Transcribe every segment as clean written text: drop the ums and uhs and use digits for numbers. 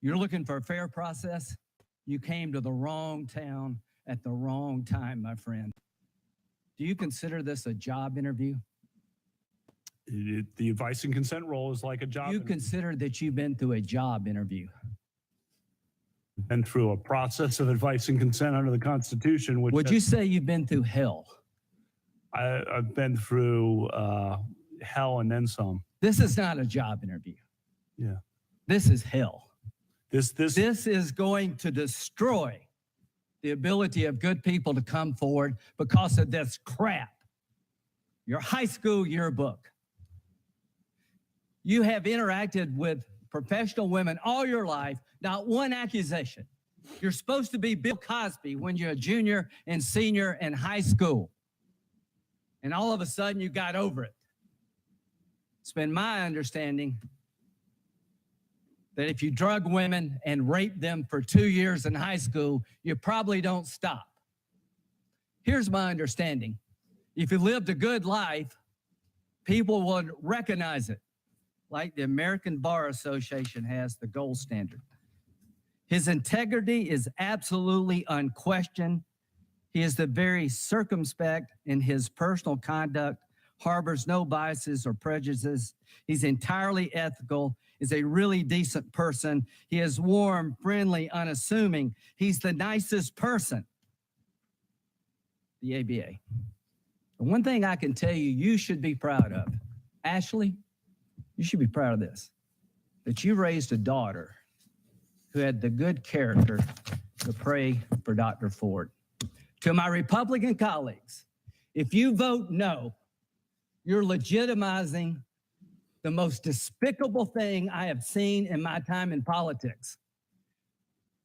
You're looking for a fair process? You came to the wrong town at the wrong time, my friend. Do you consider this a job interview? The advice and consent role is like a job. You consider that you've been through a job interview? Been through a process of advice and consent under the Constitution. Which would you say you've been through hell? I've been through hell and then some. This is not a job interview. Yeah. This is hell. This is going to destroy the ability of good people to come forward because of this crap. Your high school yearbook. You have interacted with professional women all your life, not one accusation. You're supposed to be Bill Cosby when you're a junior and senior in high school. And all of a sudden you got over it. It's been my understanding that if you drug women and rape them for 2 years in high school, you probably don't stop. Here's my understanding. If you lived a good life, people would recognize it, like the American Bar Association has the gold standard. His integrity is absolutely unquestioned. He is the very circumspect in his personal conduct, harbors no biases or prejudices. He's entirely ethical, is a really decent person. He is warm, friendly, unassuming. He's the nicest person. The ABA. And one thing I can tell you, you should be proud of. Ashley, you should be proud of this, that you raised a daughter who had the good character to pray for Dr. Ford. To my Republican colleagues, if you vote no, you're legitimizing the most despicable thing I have seen in my time in politics.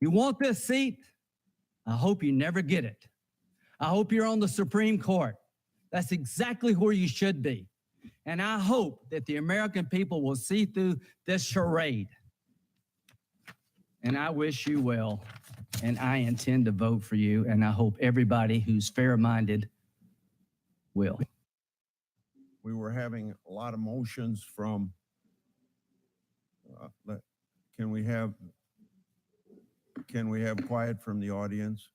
You want this seat? I hope you never get it. I hope you're on the Supreme Court. That's exactly where you should be. And I hope that the American people will see through this charade. And I wish you well, and I intend to vote for you, and I hope everybody who's fair-minded will. We were having a lot of motions from, can we have quiet from the audience?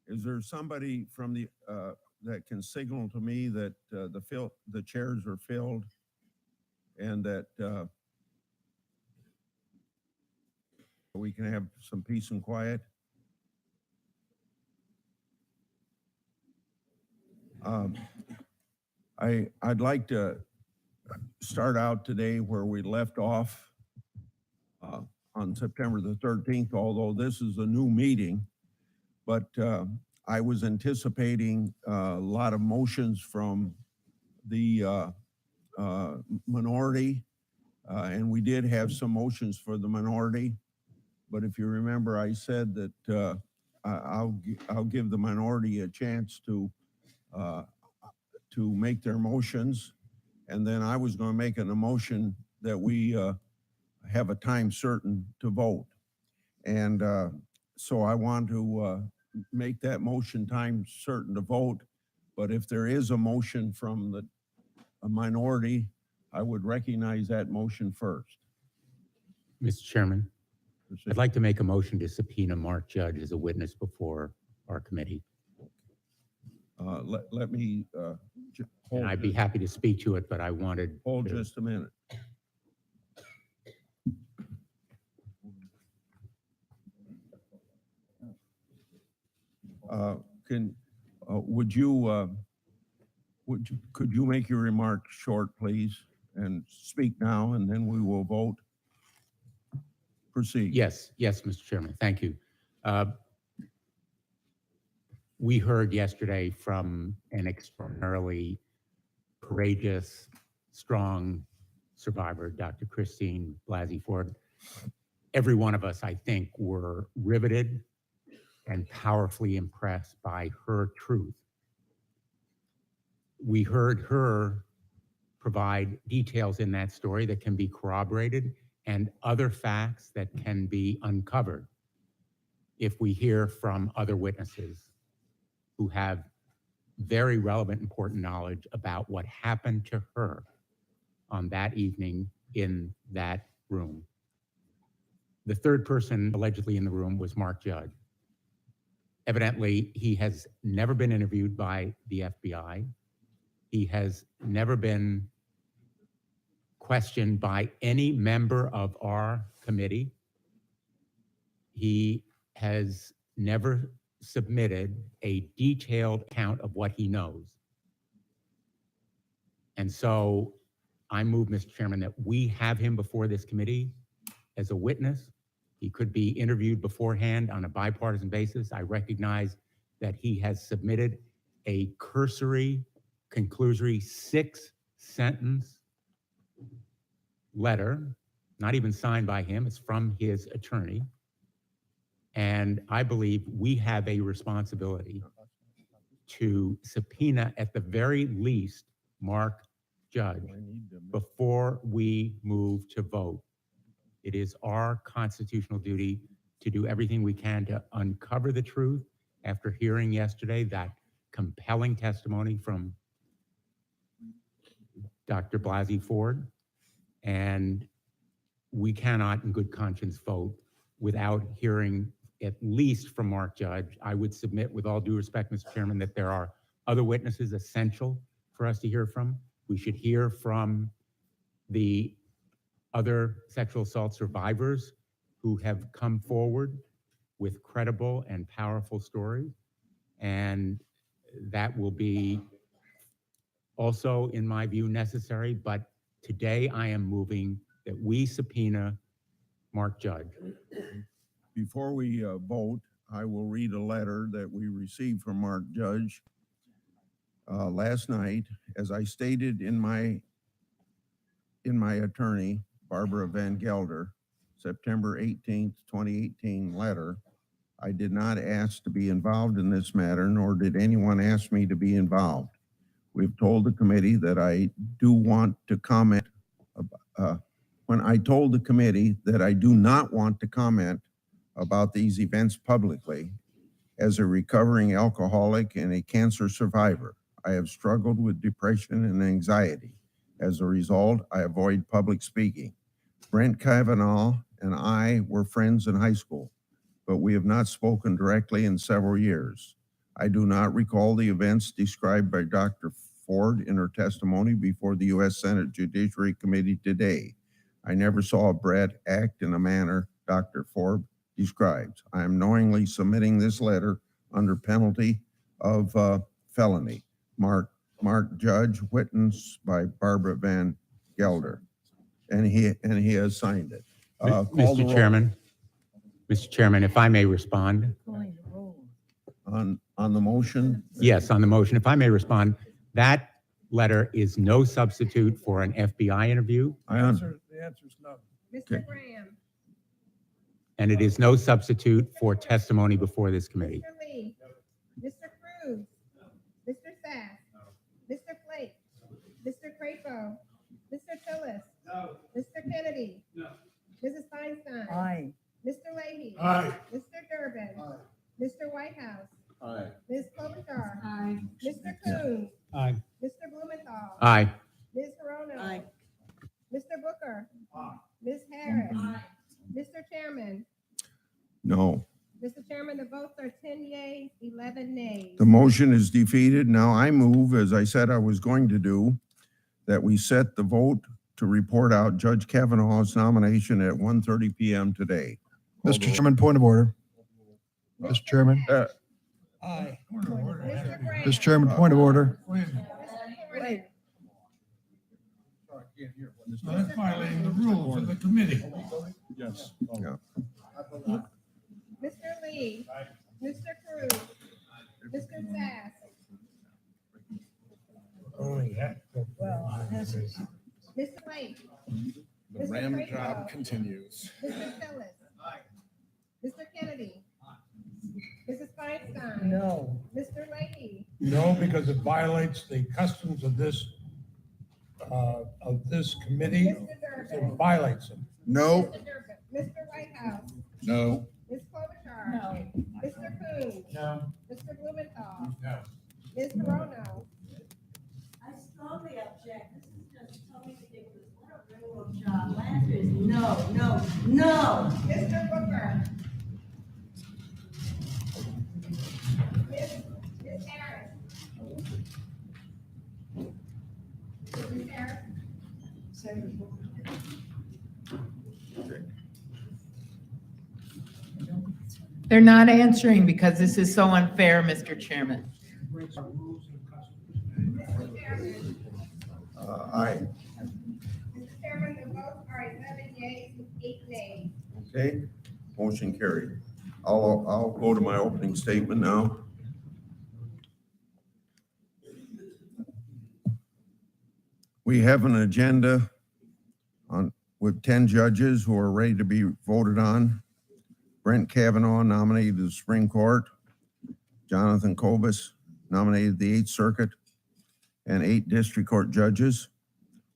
Is there somebody from the that can signal to me that the chairs are filled and that we can have some peace and quiet? I'd like to start out today where we left off on September the 13th, although this is a new meeting, but I was anticipating a lot of motions from the minority, and we did have some motions for the minority, but if you remember, I said that I'll give the minority a chance to make their motions, and then I was going to make an motion that we have a time certain to vote. And so I want to make that motion time certain to vote. But if there is a motion from a minority, I would recognize that motion first. Mr. Chairman, I'd like to make a motion to subpoena Mark Judge as a witness before our committee. Let me hold. And I'd be happy to speak to it, but I wanted hold just a minute. Could you make your remarks short, please, and speak now, and then we will vote? Proceed. Yes, Mr. Chairman, thank you. We heard yesterday from an extraordinarily courageous, strong survivor, Dr. Christine Blasey Ford. Every one of us, I think, were riveted and powerfully impressed by her truth. We heard her provide details in that story that can be corroborated and other facts that can be uncovered if we hear from other witnesses who have very relevant, important knowledge about what happened to her on that evening in that room. The third person allegedly in the room was Mark Judge. Evidently, he has never been interviewed by the FBI. He has never been questioned by any member of our committee. He has never submitted a detailed account of what he knows. And so I move, Mr. Chairman, that we have him before this committee as a witness. He could be interviewed beforehand on a bipartisan basis. I recognize that he has submitted a cursory, conclusory 6-sentence letter, not even signed by him. It's from his attorney. And I believe we have a responsibility to subpoena, at the very least, Mark Judge before we move to vote. It is our constitutional duty to do everything we can to uncover the truth after hearing yesterday that compelling testimony from Dr. Blasey Ford. And we cannot, in good conscience, vote without hearing at least from Mark Judge. I would submit, with all due respect, Mr. Chairman, that there are other witnesses essential for us to hear from. We should hear from the other sexual assault survivors who have come forward with credible and powerful stories. And that will be also, in my view, necessary. But today I am moving that we subpoena Mark Judge. Before we vote, I will read a letter that we received from Mark Judge last night. As I stated in my attorney, Barbara Van Gelder, September 18th, 2018 letter, I did not ask to be involved in this matter, nor did anyone ask me to be involved. We've told the committee that I do want to comment. When I told the committee that I do not want to comment about these events publicly, as a recovering alcoholic and a cancer survivor, I have struggled with depression and anxiety. As a result, I avoid public speaking. Brett Kavanaugh and I were friends in high school, but we have not spoken directly in several years. I do not recall the events described by Dr. Ford in her testimony before the U.S. Senate Judiciary Committee today. I never saw Brett act in a manner Dr. Ford describes. I am knowingly submitting this letter under penalty of felony. Mark Judge, witnessed by Barbara Van Gelder, and he has signed it. Mr. Chairman, if I may respond. On the motion? Yes, on the motion, if I may respond, that letter is no substitute for an FBI interview. The answer is no. Okay. Mr. Graham. And it is no substitute for testimony before this committee. Mr. Lee. Mr. Cruz. Mr. Sass. Mr. Flake. Mr. Crapo. Mr. Tillis. No. Mr. Kennedy. No. Mrs. Feinstein. Aye. Mr. Leahy. Aye. Mr. Durbin. Aye. Mr. Whitehouse. Aye. Ms. Klobuchar. Aye. Mr. Coons. Aye. Mr. Blumenthal. Aye. Ms. Hirono. Aye. Mr. Booker. Aye. Ms. Harris. Mr. Chairman. No. Mr. Chairman, the votes are 10 yeas, 11 nays. The motion is defeated. Now I move, as I said I was going to do, that we set the vote to report out Judge Kavanaugh's nomination at 1:30 p.m. today. Mr. Chairman, point of order. Mr. Chairman, Aye. Mr. Graham. Mr. Chairman, point of order. Wait a minute. Mr. Porter. Sorry, I can't hear. No, that's violating the rules of the committee. Yes. Yeah. Mr. Lee. Mr. Cruz. Mr. Sass. Oh, yeah. Well, this is, Mr. Lake. Mr. ram Crapo. job continues. Mr. Phillips. Mr. Kennedy. Mrs. Feinstein. No. Mr. Leahy. No, because it violates the customs of this committee. Mr. It Durbin. violates them. No. Mr. Durbin. Mr. Whitehouse. No. Ms. Klobuchar. No. Mr. Coons. No. Mr. Blumenthal. No. Ms. Corono. I strongly object. This is just totally ridiculous. What a railroad job. My answer is no, no, no. Mr. Booker. Ms. Harris. Ms. Harris. They're not answering because this is so unfair, Mr. Chairman. Mr. Chairman. Aye. Mr. Chairman, the votes are 11 yeas, 8 nays. Okay, motion carried. I'll go to my opening statement now. We have an agenda with 10 judges who are ready to be voted on. Brett Kavanaugh nominated to the Supreme Court. Jonathan Kobus nominated the 8th Circuit and 8 district court judges.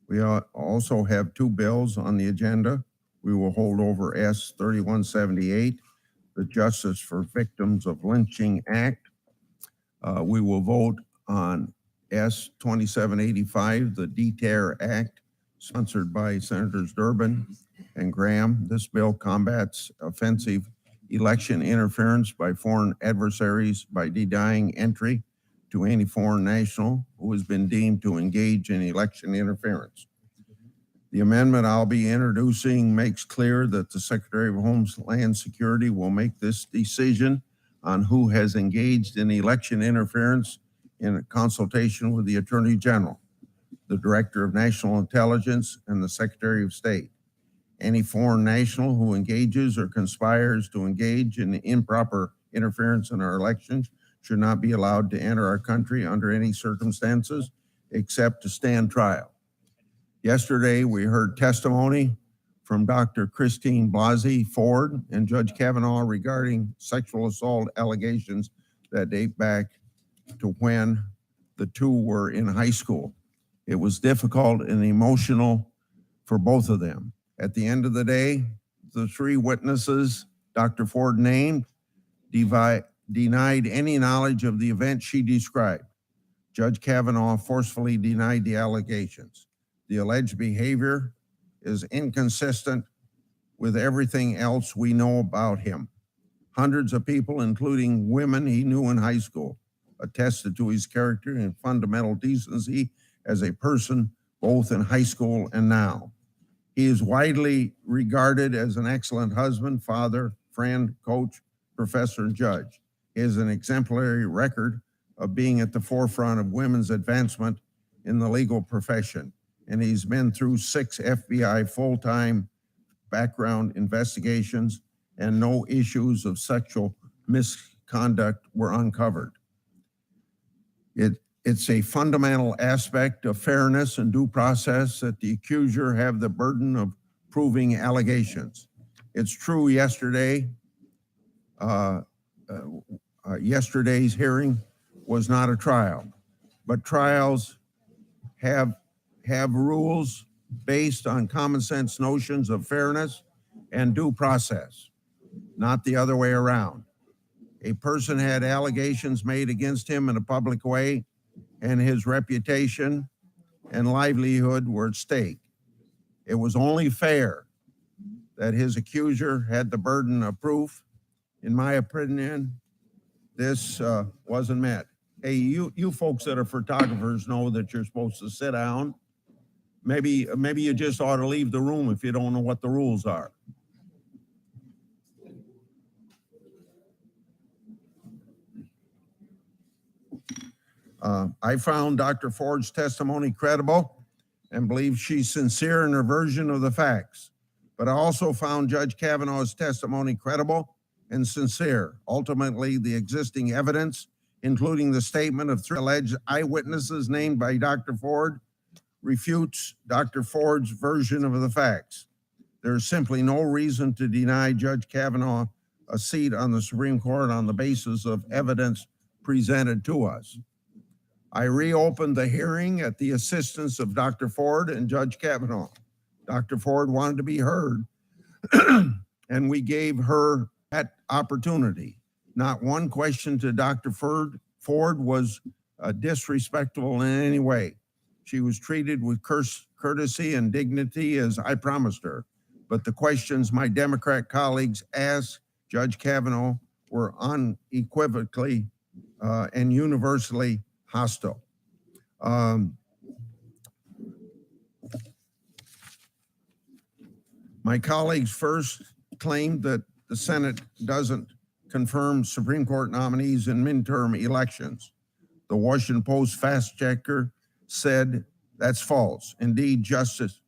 We also have 2 bills on the agenda. We will hold over S 3178, the Justice for Victims of Lynching Act. We will vote on S 2785, the DTARE Act, sponsored by Senators Durbin and Graham. This bill combats offensive election interference by foreign adversaries by denying entry to any foreign national who has been deemed to engage in election interference. The amendment I'll be introducing makes clear that the Secretary of Homeland Security will make this decision on who has engaged in election interference in consultation with the Attorney General, the Director of National Intelligence, and the Secretary of State. Any foreign national who engages or conspires to engage in improper interference in our elections should not be allowed to enter our country under any circumstances except to stand trial. Yesterday, we heard testimony from Dr. Christine Blasey Ford and Judge Kavanaugh regarding sexual assault allegations that date back to when the 2 were in high school. It was difficult and emotional for both of them. At the end of the day, the 3 witnesses Dr. Ford named denied any knowledge of the event she described. Judge Kavanaugh forcefully denied the allegations. The alleged behavior is inconsistent with everything else we know about him. Hundreds of people, including women he knew in high school, attested to his character and fundamental decency as a person, both in high school and now. He is widely regarded as an excellent husband, father, friend, coach, professor, and judge. He has an exemplary record of being at the forefront of women's advancement in the legal profession, and he's been through 6 FBI full-time background investigations, and no issues of sexual misconduct were uncovered. It's a fundamental aspect of fairness and due process that the accuser have the burden of proving allegations. It's true yesterday's hearing was not a trial, but trials have rules based on common sense notions of fairness and due process, not the other way around. A person had allegations made against him in a public way, and his reputation and livelihood were at stake. It was only fair that his accuser had the burden of proof. In my opinion, this wasn't met. Hey, you folks that are photographers know that you're supposed to sit down. Maybe you just ought to leave the room if you don't know what the rules are. I found Dr. Ford's testimony credible and believe she's sincere in her version of the facts. But I also found Judge Kavanaugh's testimony credible and sincere. Ultimately, the existing evidence, including the statement of 3 alleged eyewitnesses named by Dr. Ford, refutes Dr. Ford's version of the facts. There's simply no reason to deny Judge Kavanaugh a seat on the Supreme Court on the basis of evidence presented to us. I reopened the hearing at the assistance of Dr. Ford and Judge Kavanaugh. Dr. Ford wanted to be heard, and we gave her that opportunity. Not one question to Dr. Ford was disrespectful in any way. She was treated with courtesy and dignity as I promised her. But the questions my Democrat colleagues asked Judge Kavanaugh were unequivocally and universally hostile. My colleagues first claimed that the Senate doesn't confirm Supreme Court nominees in midterm elections. The Washington Post fact checker said that's false. Indeed, Justice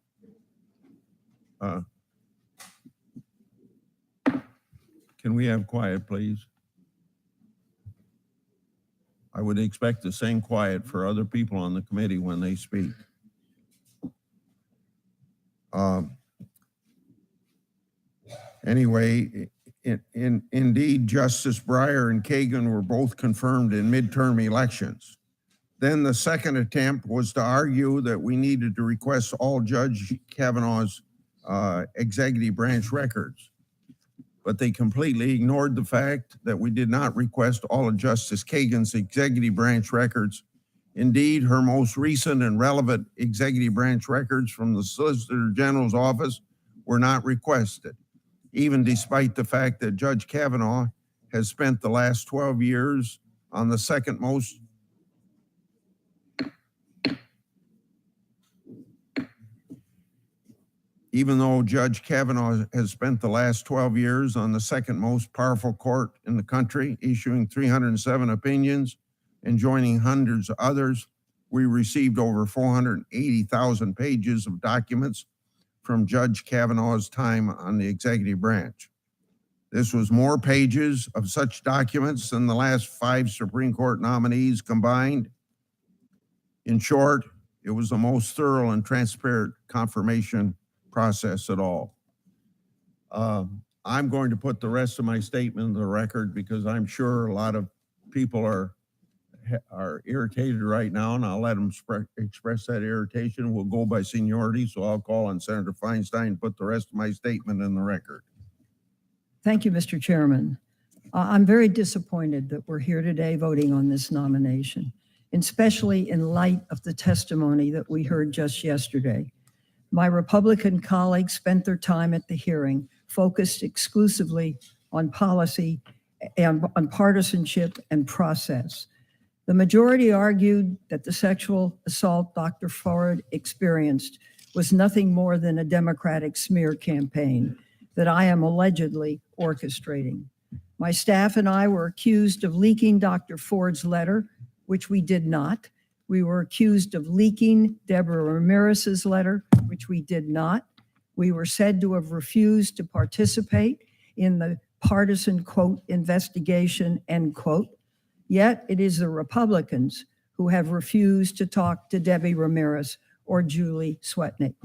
can we have quiet, please? I would expect the same quiet for other people on the committee when they speak. Anyway, indeed, Justice Breyer and Kagan were both confirmed in midterm elections. Then the second attempt was to argue that we needed to request all Judge Kavanaugh's executive branch records. But they completely ignored the fact that we did not request all of Justice Kagan's executive branch records. Indeed, her most recent and relevant executive branch records from the Solicitor General's office were not requested, even despite the fact that Judge Kavanaugh has spent the last 12 years on the second most Even though Judge Kavanaugh has spent the last 12 years on the second most powerful court in the country, issuing 307 opinions and joining hundreds of others, we received over 480,000 pages of documents from Judge Kavanaugh's time on the executive branch. This was more pages of such documents than the last 5 Supreme Court nominees combined. In short, it was the most thorough and transparent confirmation process at all. I'm going to put the rest of my statement in the record because I'm sure a lot of people are irritated right now, and I'll let them express that irritation. We'll go by seniority, so I'll call on Senator Feinstein and put the rest of my statement in the record. Thank you, Mr. Chairman. I'm very disappointed that we're here today voting on this nomination, especially in light of the testimony that we heard just yesterday. My Republican colleagues spent their time at the hearing focused exclusively on policy and on partisanship and process. The majority argued that the sexual assault Dr. Ford experienced was nothing more than a Democratic smear campaign that I am allegedly orchestrating. My staff and I were accused of leaking Dr. Ford's letter, which we did not. We were accused of leaking Deborah Ramirez's letter, which we did not. We were said to have refused to participate in the partisan, quote, investigation, end quote. Yet it is the Republicans who have refused to talk to Debbie Ramirez or Julie Swetnick.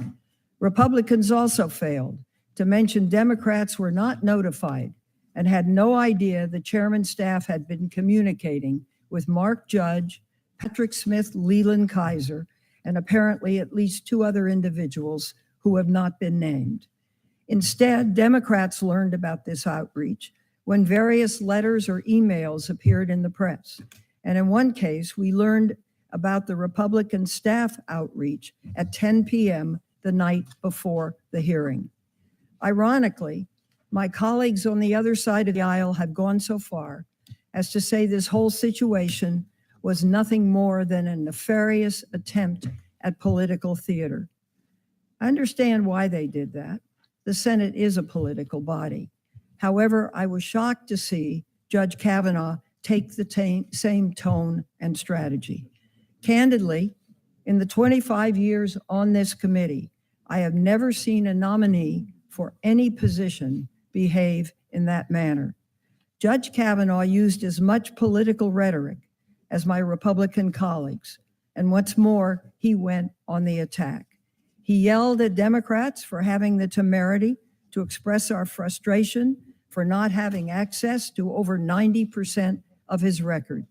Republicans also failed to mention Democrats were not notified and had no idea the chairman's staff had been communicating with Mark Judge, Patrick Smith, Leland Kaiser, and apparently at least 2 other individuals who have not been named. Instead, Democrats learned about this outreach when various letters or emails appeared in the press. And in one case, we learned about the Republican staff outreach at 10 p.m. the night before the hearing. Ironically, my colleagues on the other side of the aisle have gone so far as to say this whole situation was nothing more than a nefarious attempt at political theater. I understand why they did that. The Senate is a political body. However, I was shocked to see Judge Kavanaugh take the same tone and strategy. Candidly, in the 25 years on this committee, I have never seen a nominee for any position behave in that manner. Judge Kavanaugh used as much political rhetoric as my Republican colleagues, and what's more, he went on the attack. He yelled at Democrats for having the temerity to express our frustration for not having access to over 90% of his record,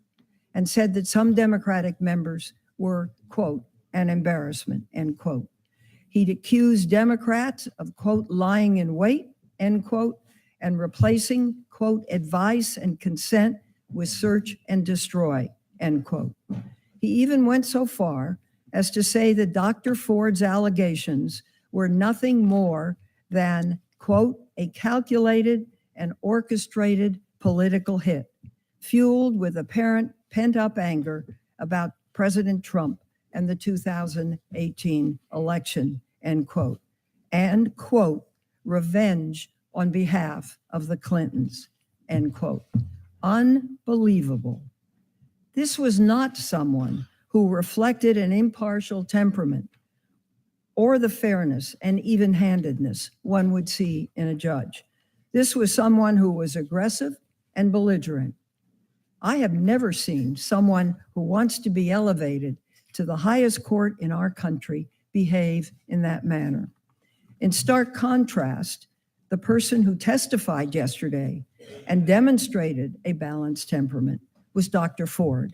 and said that some Democratic members were, quote, an embarrassment, end quote. He'd accused Democrats of, quote, lying in wait, end quote, and replacing, quote, advice and consent with search and destroy, end quote. He even went so far as to say that Dr. Ford's allegations were nothing more than, quote, a calculated and orchestrated political hit, fueled with apparent pent-up anger about President Trump and the 2018 election, end quote, and, quote, revenge on behalf of the Clintons, end quote. Unbelievable. This was not someone who reflected an impartial temperament or the fairness and even-handedness one would see in a judge. This was someone who was aggressive and belligerent. I have never seen someone who wants to be elevated to the highest court in our country behave in that manner. In stark contrast, the person who testified yesterday and demonstrated a balanced temperament was Dr. Ford.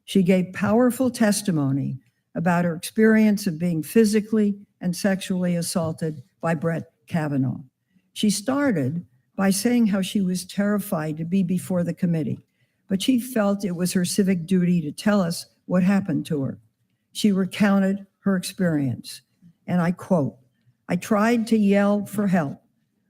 She gave powerful testimony about her experience of being physically and sexually assaulted by Brett Kavanaugh. She started by saying how she was terrified to be before the committee, but she felt it was her civic duty to tell us what happened to her. She recounted her experience, and I quote, "I tried to yell for help.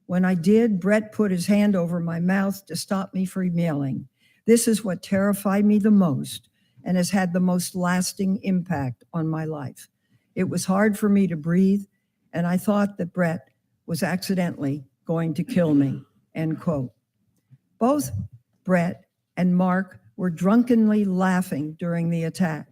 When I did, Brett put his hand over my mouth to stop me from yelling. This is what terrified me the most and has had the most lasting impact on my life. It was hard for me to breathe, and I thought that Brett was accidentally going to kill me," end quote. Both Brett and Mark were drunkenly laughing during the attack.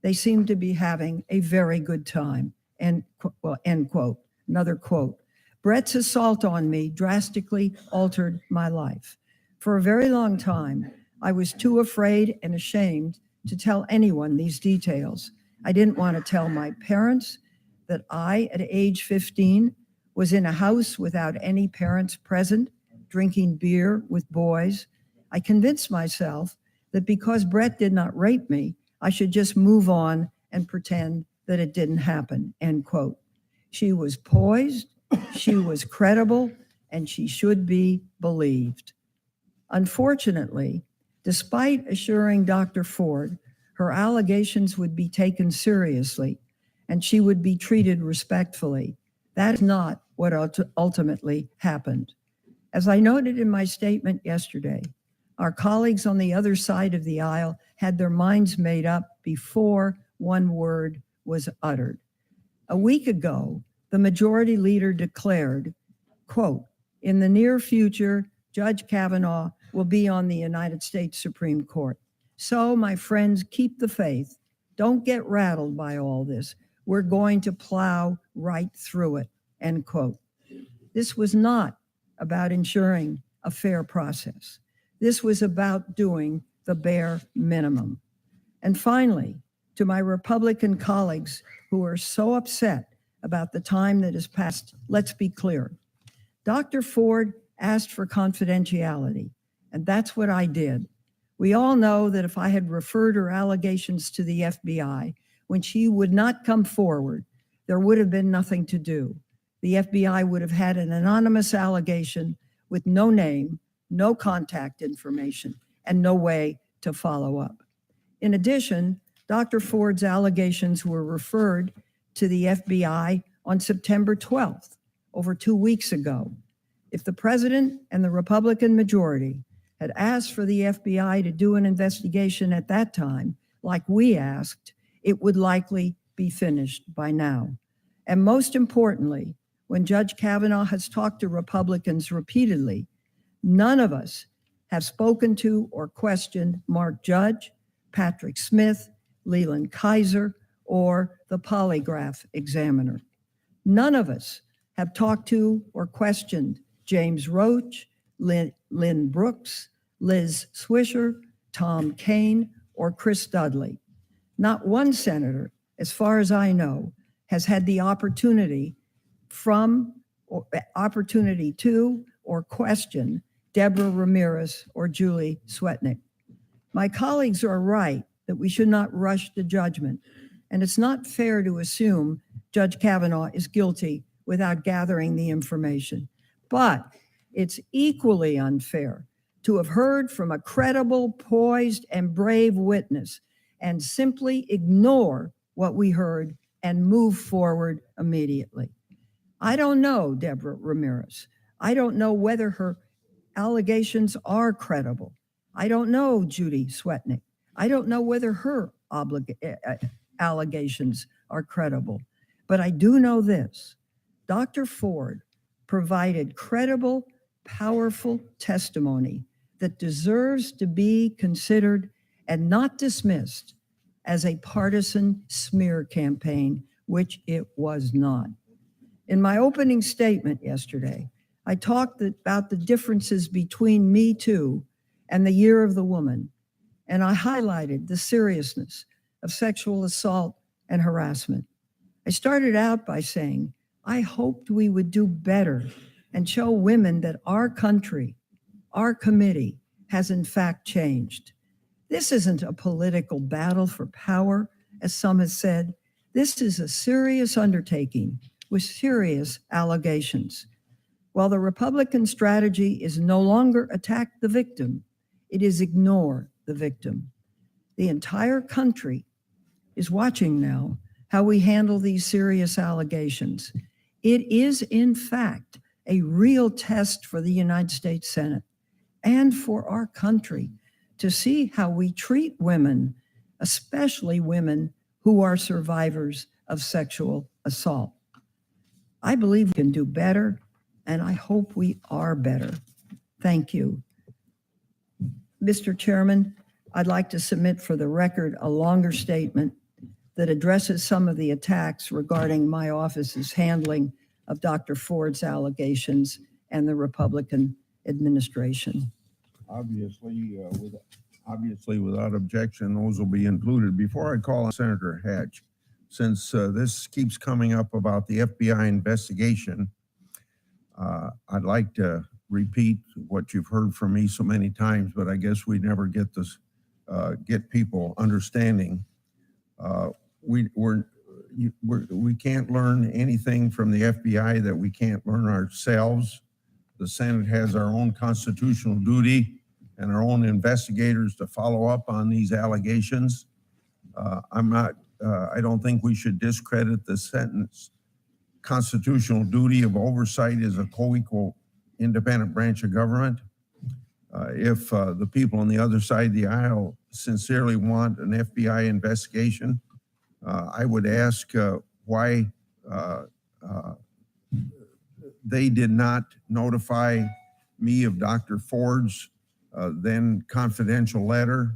They seemed to be having a very good time, end quote. Another quote, "Brett's assault on me drastically altered my life. For a very long time, I was too afraid and ashamed to tell anyone these details. I didn't want to tell my parents that I, at age 15, was in a house without any parents present, drinking beer with boys. I convinced myself that because Brett did not rape me, I should just move on and pretend that it didn't happen," end quote. She was poised, she was credible, and she should be believed. Unfortunately, despite assuring Dr. Ford her allegations would be taken seriously and she would be treated respectfully, that is not what ultimately happened. As I noted in my statement yesterday, our colleagues on the other side of the aisle had their minds made up before one word was uttered. A week ago, the majority leader declared, quote, "In the near future, Judge Kavanaugh will be on the United States Supreme Court. So, my friends, keep the faith. Don't get rattled by all this. We're going to plow right through it," end quote. This was not about ensuring a fair process. This was about doing the bare minimum. And finally, to my Republican colleagues who are so upset about the time that has passed, let's be clear. Dr. Ford asked for confidentiality, and that's what I did. We all know that if I had referred her allegations to the FBI when she would not come forward, there would have been nothing to do. The FBI would have had an anonymous allegation with no name, no contact information, and no way to follow up. In addition, Dr. Ford's allegations were referred to the FBI on September 12th, over 2 weeks ago. If the president and the Republican majority had asked for the FBI to do an investigation at that time, like we asked, it would likely be finished by now. And most importantly, when Judge Kavanaugh has talked to Republicans repeatedly, none of us have spoken to or questioned Mark Judge, Patrick Smith, Leland Kaiser, or the polygraph examiner. None of us have talked to or questioned James Roach, Lynn Brooks, Liz Swisher, Tom Kaine, or Chris Dudley. Not one senator, as far as I know, has had the opportunity to or question Deborah Ramirez or Julie Swetnick. My colleagues are right that we should not rush to judgment, and it's not fair to assume Judge Kavanaugh is guilty without gathering the information. But it's equally unfair to have heard from a credible, poised, and brave witness and simply ignore what we heard and move forward immediately. I don't know Deborah Ramirez. I don't know whether her allegations are credible. I don't know Judy Swetnick. I don't know whether her allegations are credible. But I do know this. Dr. Ford provided credible, powerful testimony that deserves to be considered and not dismissed as a partisan smear campaign, which it was not. In my opening statement yesterday, I talked about the differences between Me Too and the Year of the Woman, and I highlighted the seriousness of sexual assault and harassment. I started out by saying, I hoped we would do better and show women that our country, our committee, has in fact changed. This isn't a political battle for power, as some have said. This is a serious undertaking with serious allegations. While the Republican strategy is no longer attack the victim, it is ignore the victim. The entire country is watching now how we handle these serious allegations. It is, in fact, a real test for the United States Senate and for our country to see how we treat women, especially women who are survivors of sexual assault. I believe we can do better, and I hope we are better. Thank you. Mr. Chairman, I'd like to submit for the record a longer statement that addresses some of the attacks regarding my office's handling of Dr. Ford's allegations and the Republican administration. Obviously, without objection, those will be included. Before I call on Senator Hatch, since this keeps coming up about the FBI investigation, I'd like to repeat what you've heard from me so many times, but I guess we never get this, get people understanding. We can't learn anything from the FBI that we can't learn ourselves. The Senate has our own constitutional duty and our own investigators to follow up on these allegations. I don't think we should discredit the Senate's constitutional duty of oversight as a co-equal independent branch of government. If the people on the other side of the aisle sincerely want an FBI investigation, I would ask why they did not notify me of Dr. Ford's then confidential letter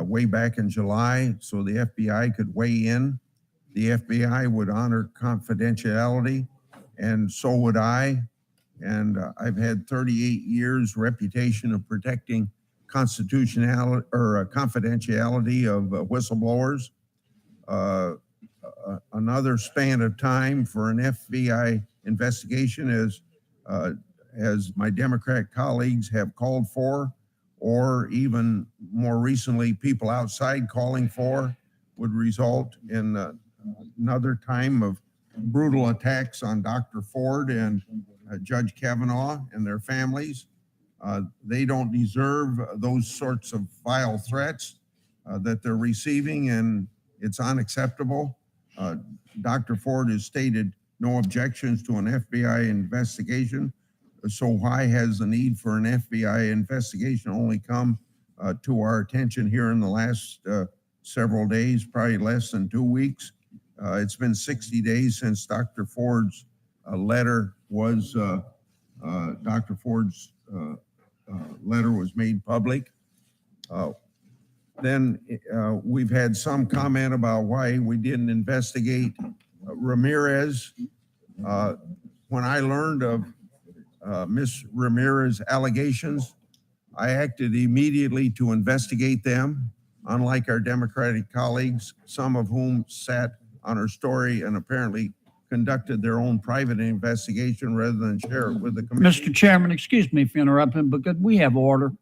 way back in July so the FBI could weigh in. The FBI would honor confidentiality, and so would I. And I've had 38 years reputation of protecting constitutionality or confidentiality of whistleblowers. Another span of time for an FBI investigation is, as my Democrat colleagues have called for, or even more recently, people outside calling for, would result in another time of brutal attacks on Dr. Ford and Judge Kavanaugh and their families. They don't deserve those sorts of vile threats that they're receiving, and it's unacceptable. Dr. Ford has stated no objections to an FBI investigation. So why has the need for an FBI investigation only come to our attention here in the last several days, probably less than 2 weeks? It's been 60 days since Dr. Ford's letter was made public. Then we've had some comment about why we didn't investigate Ramirez. When I learned of Ms. Ramirez allegations, I acted immediately to investigate them, unlike our Democratic colleagues, some of whom sat on her story and apparently conducted their own private investigation rather than share it with the committee. Mr. Chairman, excuse me for interrupting, but we have order.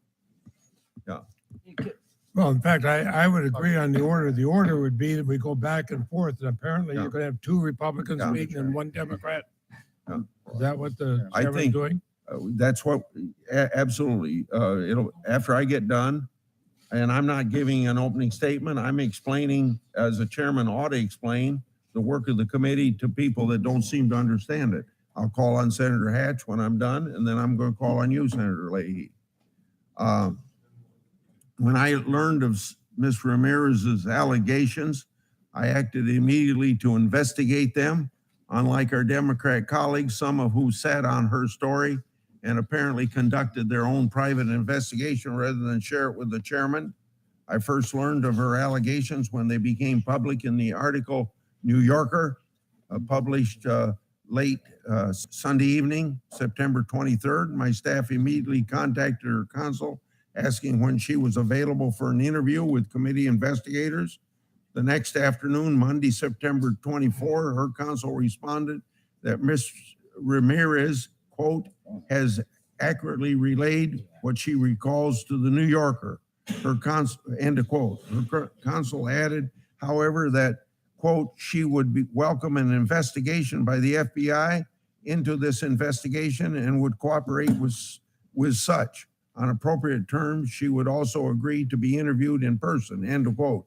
Well, in fact, I would agree on the order. The order would be that we go back and forth, and apparently Yeah. you're gonna have two Republicans Yeah. speaking and one Democrat. Yeah. Is that what the I chairman's think- doing? That's what, absolutely. It'll, after I get done, and I'm not giving an opening statement, I'm explaining, as a chairman ought to explain, the work of the committee to people that don't seem to understand it. I'll call on Senator Hatch when I'm done, and then I'm going to call on you, Senator Leahy. When I learned of Ms. Ramirez's allegations, I acted immediately to investigate them. Unlike our Democrat colleagues, some of who sat on her story and apparently conducted their own private investigation rather than share it with the chairman. I first learned of her allegations when they became public in the article New Yorker, published late Sunday evening, September 23rd. My staff immediately contacted her counsel asking when she was available for an interview with committee investigators. The next afternoon, Monday, September 24, her counsel responded that Ms. Ramirez, quote, has accurately relayed what she recalls to the New Yorker. Her counsel, end of quote. Her counsel added, however, that, quote, she would welcome an investigation by the FBI into this investigation and would cooperate with such. On appropriate terms, she would also agree to be interviewed in person, end of quote.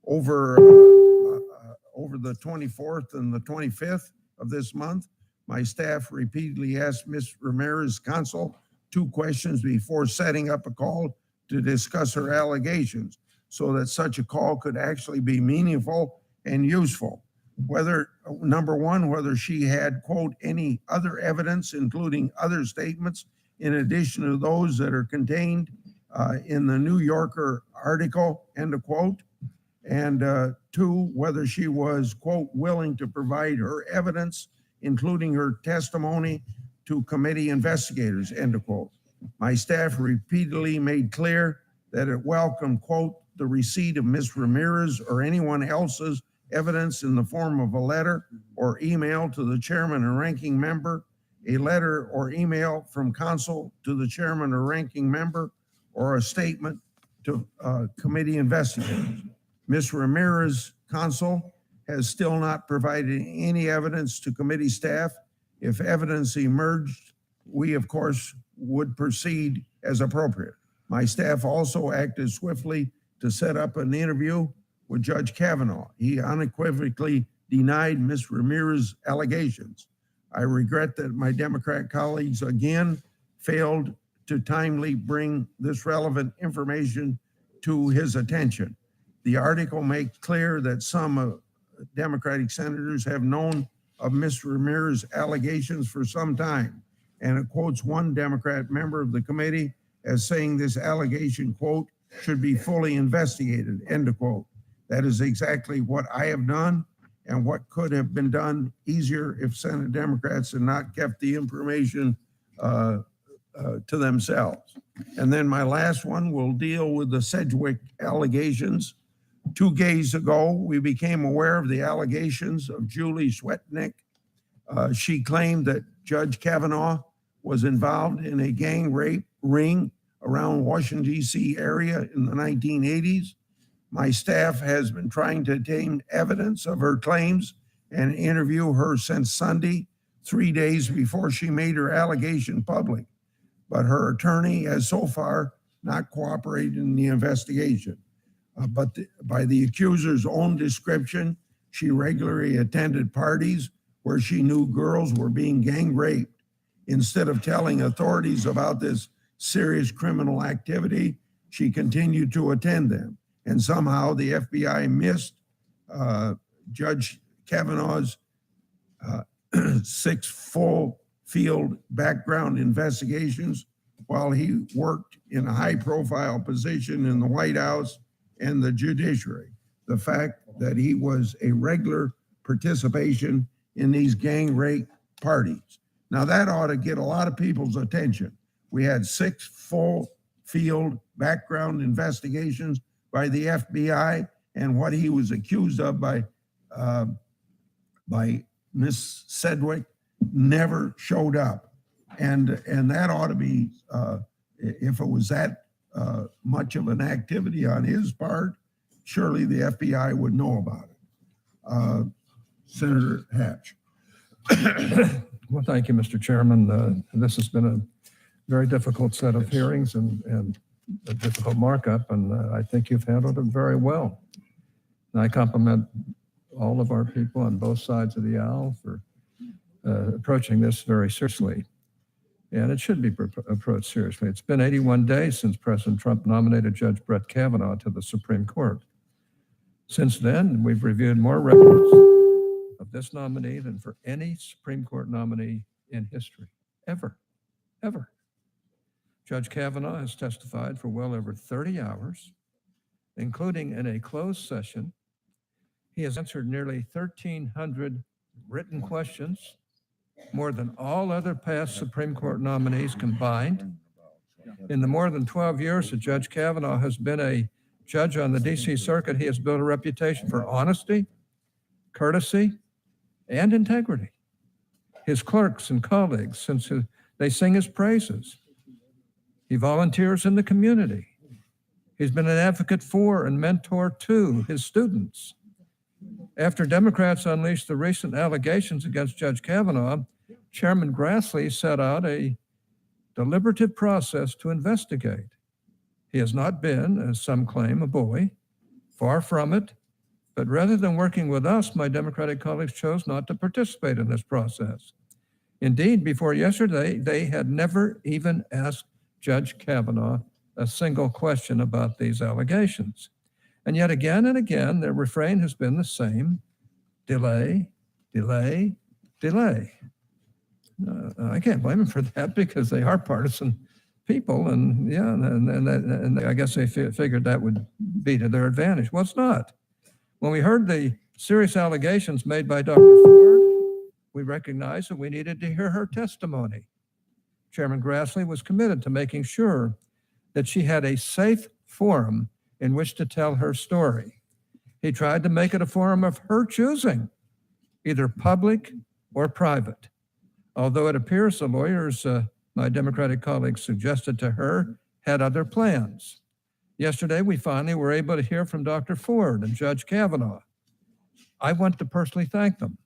Over the 24th and the 25th of this month, my staff repeatedly asked Ms. Ramirez's counsel 2 questions before setting up a call to discuss her allegations so that such a call could actually be meaningful and useful. Whether, number one, whether she had, quote, any other evidence, including other statements, in addition to those that are contained in the New Yorker article, end of quote. And 2, whether she was, quote, willing to provide her evidence, including her testimony, to committee investigators, end of quote. My staff repeatedly made clear that it welcomed, quote, the receipt of Ms. Ramirez or anyone else's evidence in the form of a letter or email to the chairman and ranking member, a letter or email from counsel to the chairman or ranking member, or a statement to committee investigators. Ms. Ramirez, counsel, has still not provided any evidence to committee staff. If evidence emerged, we, of course, would proceed as appropriate. My staff also acted swiftly to set up an interview with Judge Kavanaugh. He unequivocally denied Ms. Ramirez's allegations. I regret that my Democrat colleagues again failed to timely bring this relevant information to his attention. The article makes clear that some Democratic senators have known of Ms. Ramirez's allegations for some time, and it quotes one Democrat member of the committee as saying this allegation, quote, should be fully investigated, end of quote. That is exactly what I have done and what could have been done easier if Senate Democrats had not kept the information to themselves. And then my last one will deal with the Sedgwick allegations. 2 days ago, we became aware of the allegations of Julie Swetnick. She claimed that Judge Kavanaugh was involved in a gang rape ring around Washington, D.C. area in the 1980s. My staff has been trying to obtain evidence of her claims and interview her since Sunday, 3 days before she made her allegation public. But her attorney has so far not cooperated in the investigation. But by the accuser's own description, she regularly attended parties where she knew girls were being gang raped. Instead of telling authorities about this serious criminal activity, she continued to attend them. And somehow the FBI missed Judge Kavanaugh's 6 full field background investigations while he worked in a high-profile position in the White House and the Judiciary. The fact that he was a regular participation in these gang rape parties. Now that ought to get a lot of people's attention. We had 6 full field background investigations by the FBI, and what he was accused of by by Miss Sedgwick never showed up. And that ought to be, if it was that much of an activity on his part, surely the FBI would know about it. Senator Hatch. Well, thank you, Mr. Chairman. This has been a very difficult set of hearings and a difficult markup, and I think you've handled it very well. And I compliment all of our people on both sides of the aisle for approaching this very seriously. And it should be approached seriously. It's been 81 days since President Trump nominated Judge Brett Kavanaugh to the Supreme Court. Since then, we've reviewed more records of this nominee than for any Supreme Court nominee in history, ever. Judge Kavanaugh has testified for well over 30 hours, including in a closed session. He has answered nearly 1,300 written questions, more than all other past Supreme Court nominees combined. In the more than 12 years that Judge Kavanaugh has been a judge on the DC Circuit, he has built a reputation for honesty, courtesy, and integrity. His clerks and colleagues, they sing his praises. He volunteers in the community. He's been an advocate for and mentor to his students. After Democrats unleashed the recent allegations against Judge Kavanaugh, Chairman Grassley set out a deliberative process to investigate. He has not been, as some claim, a bully. Far from it. But rather than working with us, my Democratic colleagues chose not to participate in this process. Indeed, before yesterday, they had never even asked Judge Kavanaugh a single question about these allegations. And yet again and again, their refrain has been the same: delay, delay, delay. I can't blame them for that because they are partisan people, and yeah, and I guess they figured that would be to their advantage. Well, it's not. When we heard the serious allegations made by Dr. Ford, we recognized that we needed to hear her testimony. Chairman Grassley was committed to making sure that she had a safe forum in which to tell her story. He tried to make it a forum of her choosing, either public or private. Although it appears the lawyers my Democratic colleagues suggested to her had other plans. Yesterday, we finally were able to hear from Dr. Ford and Judge Kavanaugh. I want to personally thank them,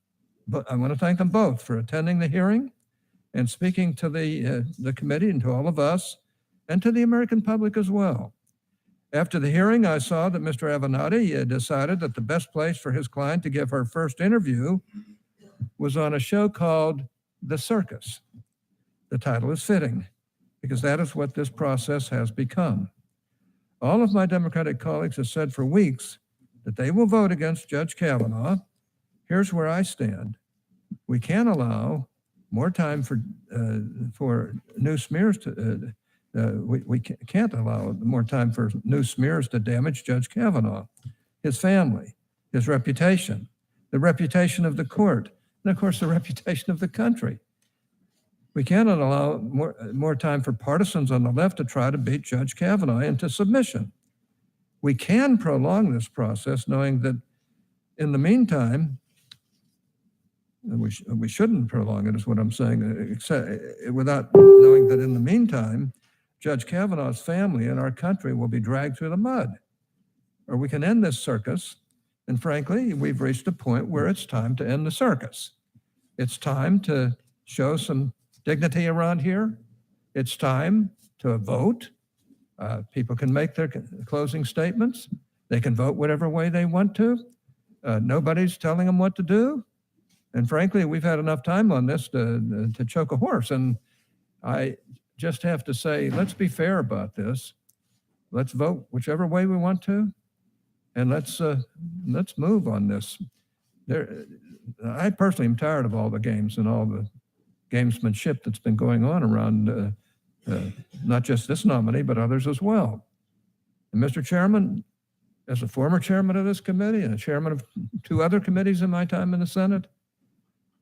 but I want to thank them both for attending the hearing and speaking to the committee and to all of us and to the American public as well. After the hearing, I saw that Mr. Avenatti decided that the best place for his client to give her first interview was on a show called The Circus. The title is fitting because that is what this process has become. All of my Democratic colleagues have said for weeks that they will vote against Judge Kavanaugh. Here's where I stand. We can't allow more time for new smears to, we can't allow more time for new smears to damage Judge Kavanaugh, his family, his reputation, the reputation of the court, and of course the reputation of the country. We cannot allow more time for partisans on the left to try to beat Judge Kavanaugh into submission. We can prolong this process knowing that in the meantime, we shouldn't prolong it is what I'm saying, except without knowing that in the meantime, Judge Kavanaugh's family and our country will be dragged through the mud. Or we can end this circus. And frankly, we've reached a point where it's time to end the circus. It's time to show some dignity around here. It's time to vote. People can make their closing statements. They can vote whatever way they want to. Nobody's telling them what to do. And frankly, we've had enough time on this to choke a horse. And I just have to say, let's be fair about this. Let's vote whichever way we want to. And let's move on this. I personally am tired of all the games and all the gamesmanship that's been going on around not just this nominee, but others as well. And Mr. Chairman, as a former chairman of this committee and a chairman of 2 other committees in my time in the Senate,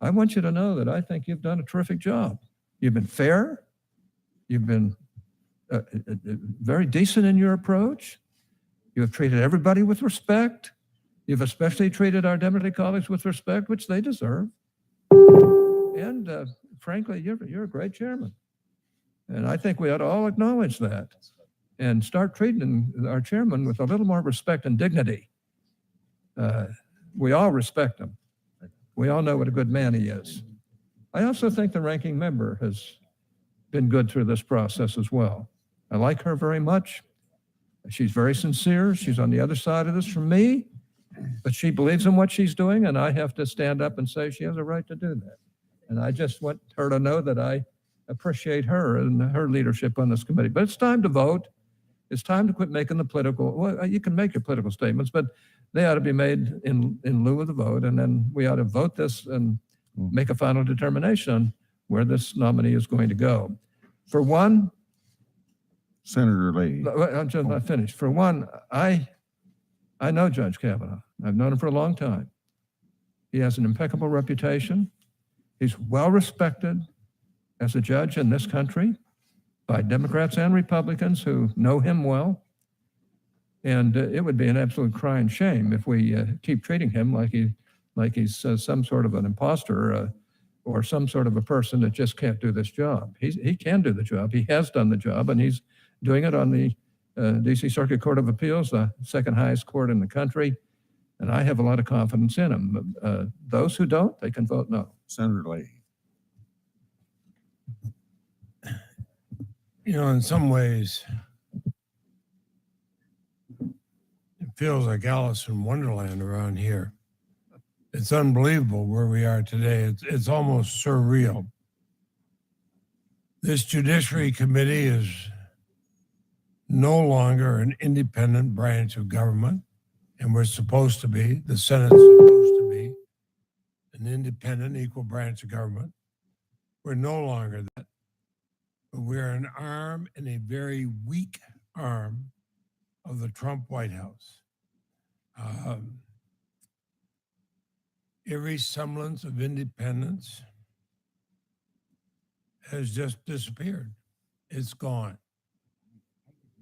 I want you to know that I think you've done a terrific job. You've been fair. You've been very decent in your approach. You have treated everybody with respect. You've especially treated our Democratic colleagues with respect, which they deserve. And frankly, you're a great chairman. And I think we ought to all acknowledge that and start treating our chairman with a little more respect and dignity. We all respect him. We all know what a good man he is. I also think the ranking member has been good through this process as well. I like her very much. She's very sincere. She's on the other side of this from me, but she believes in what she's doing, and I have to stand up and say she has a right to do that. And I just want her to know that I appreciate her and her leadership on this committee. But it's time to vote. It's time to quit making the political, well, you can make your political statements, but they ought to be made in lieu of the vote. And then we ought to vote this and make a final determination on where this nominee is going to go. For one, Senator Leahy. I'm just not finished. For one, I know Judge Kavanaugh. I've known him for a long time. He has an impeccable reputation. He's well respected as a judge in this country by Democrats and Republicans who know him well. And it would be an absolute crying shame if we keep treating him like he's some sort of an imposter or some sort of a person that just can't do this job. He can do the job. He has done the job, and he's doing it on the D.C. Circuit Court of Appeals, the second highest court in the country. And I have a lot of confidence in him. Those who don't, they can vote no. Senator Leahy. You know, in some ways, it feels like Alice in Wonderland around here. It's unbelievable where we are today. It's almost surreal. This Judiciary Committee is no longer an independent branch of government, and we're supposed to be. The Senate's supposed to be an independent, equal branch of government. We're no longer that. But we're an arm and a very weak arm of the Trump White House. Every semblance of independence has just disappeared. It's gone.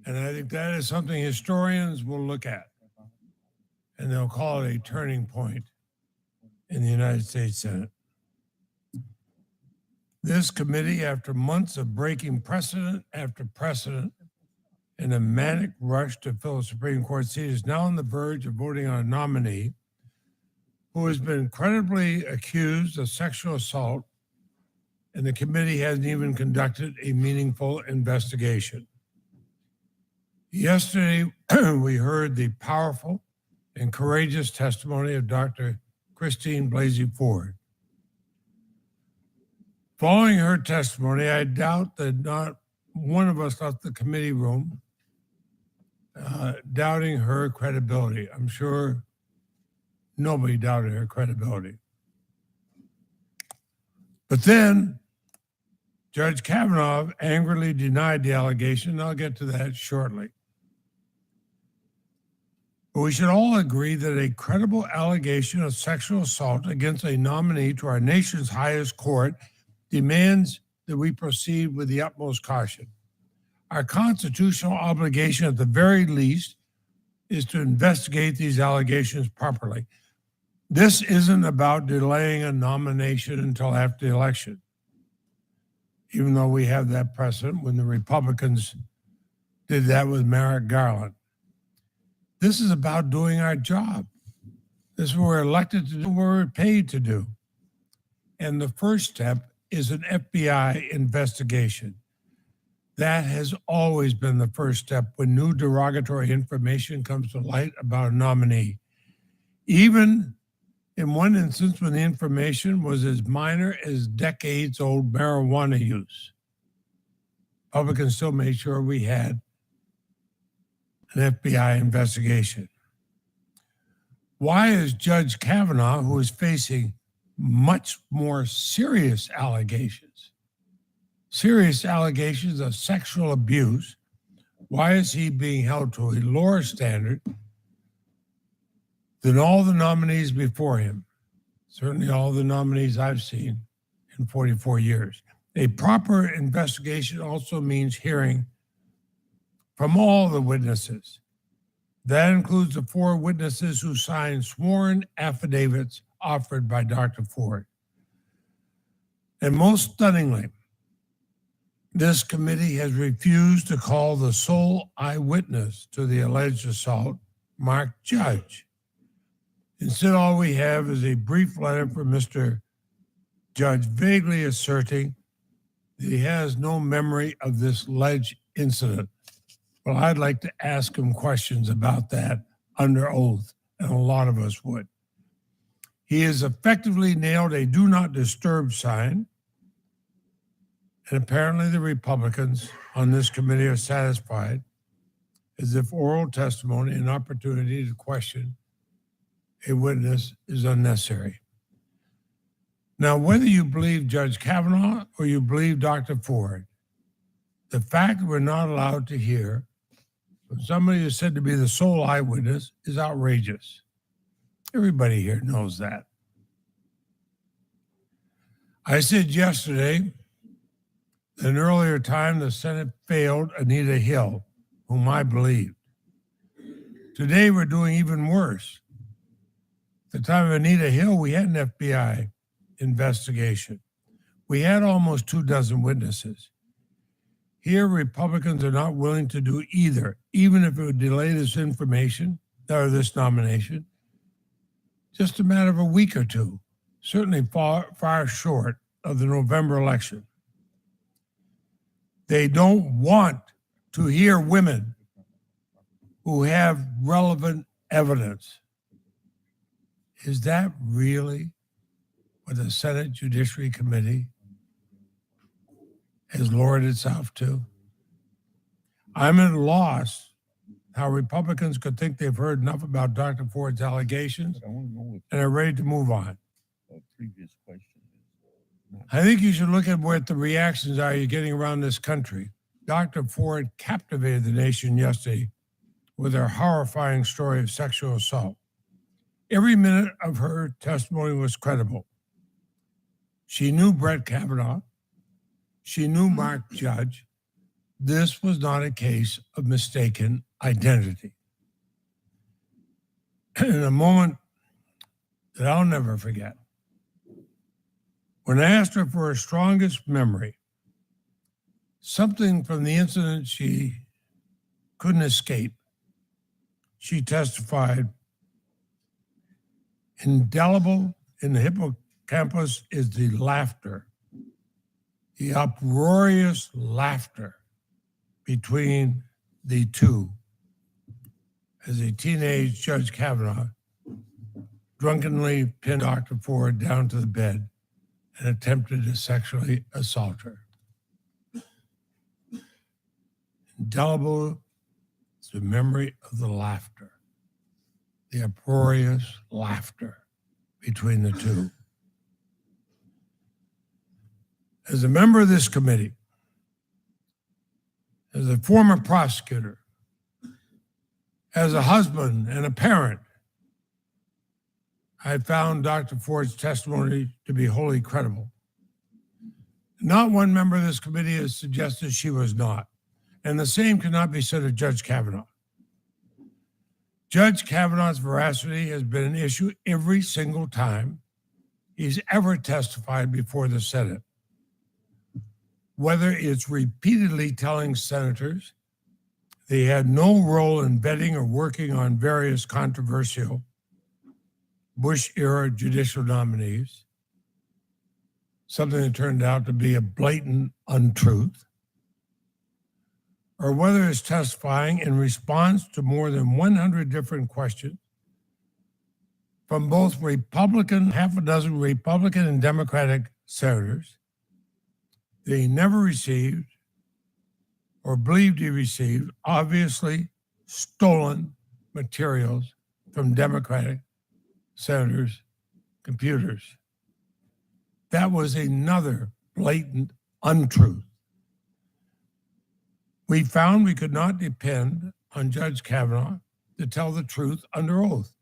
And I think that is something historians will look at, and they'll call it a turning point in the United States Senate. This committee, after months of breaking precedent after precedent in a manic rush to fill a Supreme Court seat, is now on the verge of voting on a nominee who has been credibly accused of sexual assault, and the committee hasn't even conducted a meaningful investigation. Yesterday, we heard the powerful and courageous testimony of Dr. Christine Blasey Ford. Following her testimony, I doubt that not one of us left the committee room doubting her credibility. I'm sure nobody doubted her credibility. But then Judge Kavanaugh angrily denied the allegation. I'll get to that shortly. But we should all agree that a credible allegation of sexual assault against a nominee to our nation's highest court demands that we proceed with the utmost caution. Our constitutional obligation, at the very least, is to investigate these allegations properly. This isn't about delaying a nomination until after the election, even though we have that precedent when the Republicans did that with Merrick Garland. This is about doing our job. This is what we're elected to do, what we're paid to do. And the first step is an FBI investigation. That has always been the first step when new derogatory information comes to light about a nominee. Even in one instance when the information was as minor as decades-old marijuana use, Republicans still made sure we had an FBI investigation. Why is Judge Kavanaugh, who is facing much more serious allegations of sexual abuse, why is he being held to a lower standard than all the nominees before him? Certainly all the nominees I've seen in 44 years. A proper investigation also means hearing from all the witnesses, That includes the 4 witnesses who signed sworn affidavits offered by Dr. Ford. And most stunningly, this committee has refused to call the sole eyewitness to the alleged assault, Mark Judge. Instead, all we have is a brief letter from Mr. Judge vaguely asserting that he has no memory of this alleged incident. Well, I'd like to ask him questions about that under oath, and a lot of us would. He has effectively nailed a do not disturb sign, and apparently the Republicans on this committee are satisfied as if oral testimony and opportunity to question a witness is unnecessary. Now, whether you believe Judge Kavanaugh or you believe Dr. Ford, the fact that we're not allowed to hear from somebody who's said to be the sole eyewitness is outrageous. Everybody here knows that. I said yesterday, at an earlier time, the Senate failed Anita Hill, whom I believed. Today, we're doing even worse. At the time of Anita Hill, we had an FBI investigation. We had almost 24 witnesses. Here, Republicans are not willing to do either, even if it would delay this information or this nomination, just a matter of a week or two, certainly far short of the November election. They don't want to hear women who have relevant evidence. Is that really what the Senate Judiciary Committee has lowered itself to? I'm at a loss how Republicans could think they've heard enough about Dr. Ford's allegations and are ready to move on. I think you should look at what the reactions are you're getting around this country. Dr. Ford captivated the nation yesterday with her horrifying story of sexual assault. Every minute of her testimony was credible. She knew Brett Kavanaugh. She knew Mark Judge. This was not a case of mistaken identity. In a moment that I'll never forget, when I asked her for her strongest memory, something from the incident she couldn't escape, she testified, indelible in the hippocampus is the laughter, the uproarious laughter between the two as a teenage Judge Kavanaugh drunkenly pinned Dr. Ford down to the bed and attempted to sexually assault her. Indelible is the memory of the laughter, the uproarious laughter between the two. As a member of this committee, as a former prosecutor, as a husband and a parent, I found Dr. Ford's testimony to be wholly credible. Not one member of this committee has suggested she was not. And the same cannot be said of Judge Kavanaugh. Judge Kavanaugh's veracity has been an issue every single time he's ever testified before the Senate. Whether it's repeatedly telling senators they had no role in vetting or working on various controversial Bush-era judicial nominees, something that turned out to be a blatant untruth, or whether it's testifying in response to more than 100 different questions from both Republican, half a dozen Republican and Democratic senators that he never received or believed he received obviously stolen materials from Democratic senators' computers. That was another blatant untruth. We found we could not depend on Judge Kavanaugh to tell the truth under oath.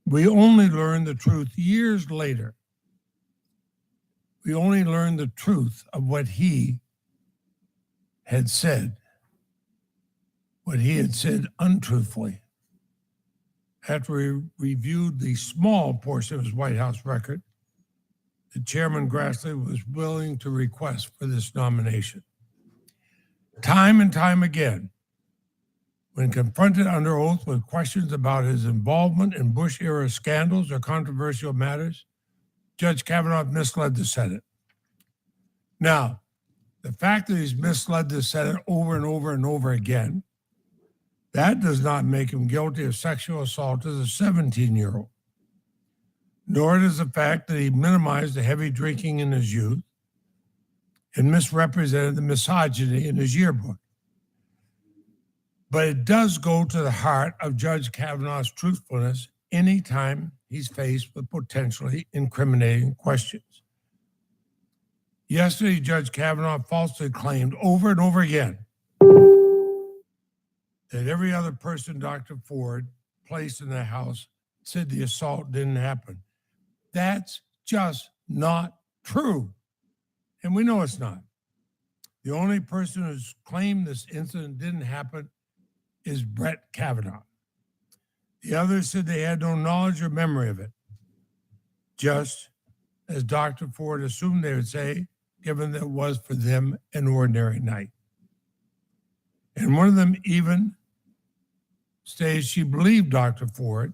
We only learned the truth years later. We only learned the truth of what he had said what he had said untruthfully. After we reviewed the small portion of his White House record, the Chairman Grassley was willing to request for this nomination. Time and time again, when confronted under oath with questions about his involvement in Bush-era scandals or controversial matters, Judge Kavanaugh misled the Senate. Now, the fact that he's misled the Senate over and over and over again, that does not make him guilty of sexual assault as a 17-year-old. Nor does the fact that he minimized the heavy drinking in his youth and misrepresented the misogyny in his yearbook. But it does go to the heart of Judge Kavanaugh's truthfulness anytime he's faced with potentially incriminating questions. Yesterday, Judge Kavanaugh falsely claimed over and over again that every other person Dr. Ford placed in the house said the assault didn't happen. That's just not true. And we know it's not. The only person who's claimed this incident didn't happen is Brett Kavanaugh. The others said they had no knowledge or memory of it, just as Dr. Ford assumed they would say, given that it was for them an ordinary night. And one of them even stated she believed Dr. Ford,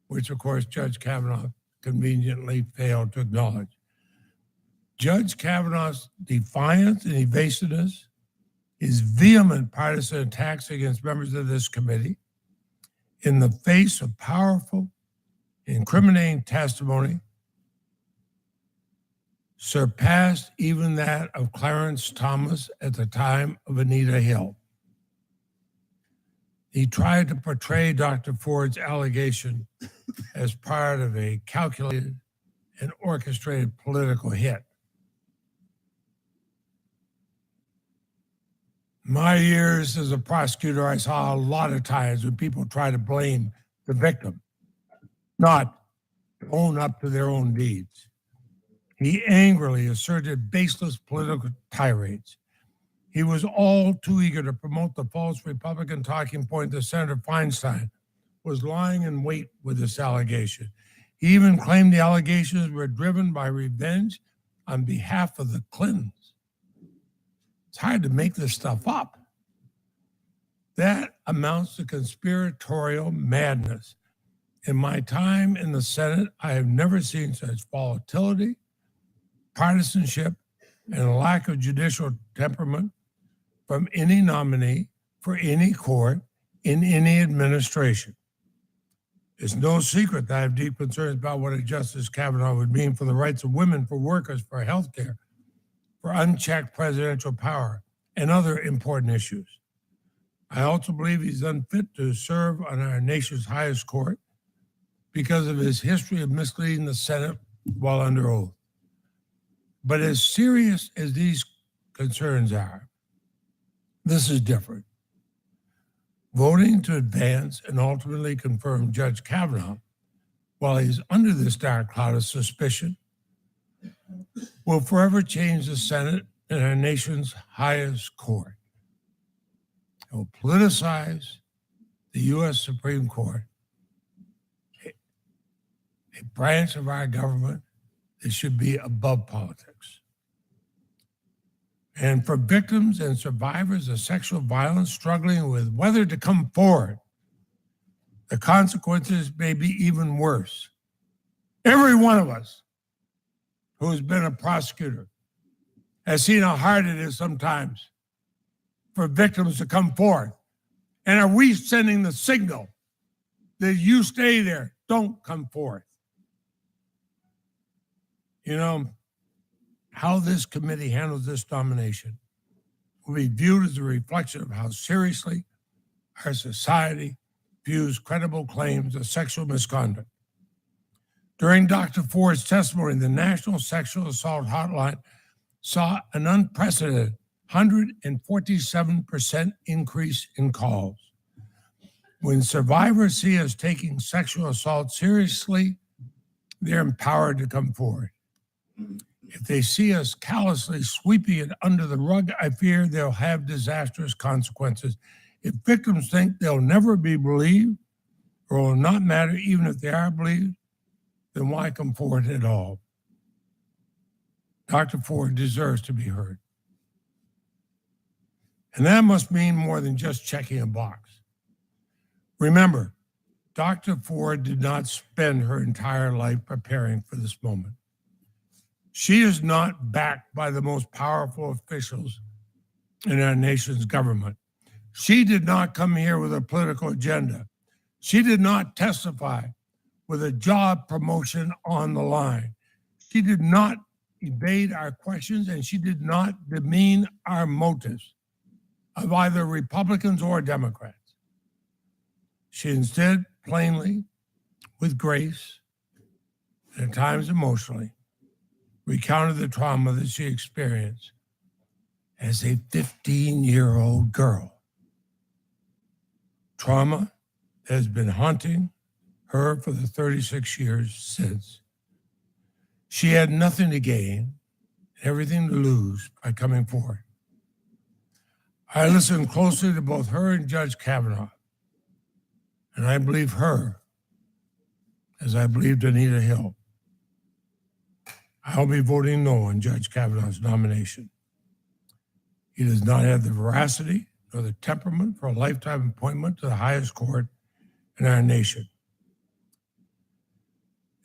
which of course Judge Kavanaugh conveniently failed to acknowledge. Judge Kavanaugh's defiance and evasiveness, his vehement partisan attacks against members of this committee in the face of powerful, incriminating testimony surpassed even that of Clarence Thomas at the time of Anita Hill. He tried to portray Dr. Ford's allegation as part of a calculated and orchestrated political hit. My years as a prosecutor, I saw a lot of times when people try to blame the victim, not own up to their own deeds. He angrily asserted baseless political tirades. He was all too eager to promote the false Republican talking point that Senator Feinstein was lying in wait with this allegation. He even claimed the allegations were driven by revenge on behalf of the Clintons. It's hard to make this stuff up. That amounts to conspiratorial madness. In my time in the Senate, I have never seen such volatility, partisanship, and a lack of judicial temperament from any nominee for any court in any administration. It's no secret that I have deep concerns about what a Justice Kavanaugh would mean for the rights of women, for workers, for healthcare, for unchecked presidential power, and other important issues. I also believe he's unfit to serve on our nation's highest court because of his history of misleading the Senate while under oath. But as serious as these concerns are, this is different. Voting to advance and ultimately confirm Judge Kavanaugh while he's under this dark cloud of suspicion will forever change the Senate and our nation's highest court. It will politicize the U.S. Supreme Court, a branch of our government that should be above politics. And for victims and survivors of sexual violence struggling with whether to come forward, the consequences may be even worse. Every one of us who has been a prosecutor has seen how hard it is sometimes for victims to come forward. And are we sending the signal that you stay there, don't come forth? You know, how this committee handles this nomination will be viewed as a reflection of how seriously our society views credible claims of sexual misconduct. During Dr. Ford's testimony, the National Sexual Assault Hotline saw an unprecedented 147% increase in calls. When survivors see us taking sexual assault seriously, they're empowered to come forward. If they see us callously sweeping it under the rug, I fear they'll have disastrous consequences If victims think they'll never be believed or will not matter even if they are believed, then why come forward at all? Dr. Ford deserves to be heard. And that must mean more than just checking a box. Remember, Dr. Ford did not spend her entire life preparing for this moment. She is not backed by the most powerful officials in our nation's government. She did not come here with a political agenda. She did not testify with a job promotion on the line. She did not evade our questions, and she did not demean our motives of either Republicans or Democrats. She instead plainly, with grace, and at times emotionally, recounted the trauma that she experienced as a 15-year-old girl. Trauma that has been haunting her for the 36 years since. She had nothing to gain, everything to lose by coming forward. I listened closely to both her and Judge Kavanaugh, and I believe her as I believed Anita Hill. I'll be voting no on Judge Kavanaugh's nomination. He does not have the veracity nor the temperament for a lifetime appointment to the highest court in our nation.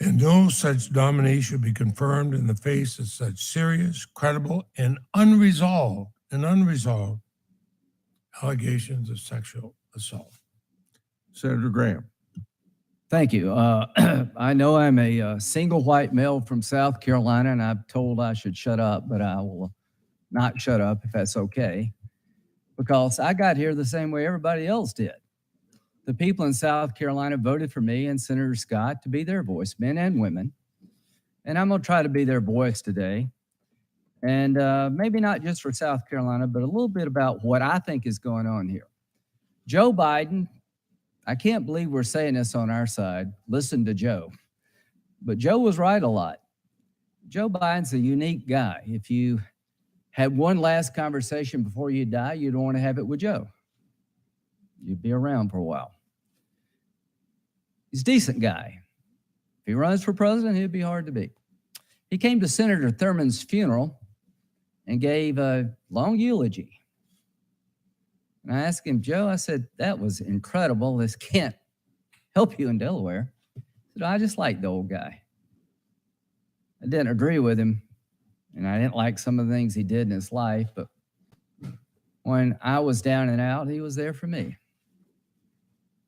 And no such nominee should be confirmed in the face of such serious, credible, and unresolved allegations of sexual assault. Senator Graham. Thank you. I know I'm a single white male from South Carolina, and I'm told I should shut up, but I will not shut up if that's okay, because I got here the same way everybody else did. The people in South Carolina voted for me and Senator Scott to be their voice, men and women, and I'm going to try to be their voice today. And maybe not just for South Carolina, but a little bit about what I think is going on here. Joe Biden, I can't believe we're saying this on our side. Listen to Joe. But Joe was right a lot. Joe Biden's a unique guy. If you had one last conversation before you die, you'd want to have it with Joe. You'd be around for a while. He's a decent guy. If he runs for president, he'd be hard to beat. He came to Senator Thurman's funeral and gave a long eulogy. And I asked him, Joe, I said, that was incredible. This can't help you in Delaware. He said, I just like the old guy. I didn't agree with him, and I didn't like some of the things he did in his life, but when I was down and out, he was there for me.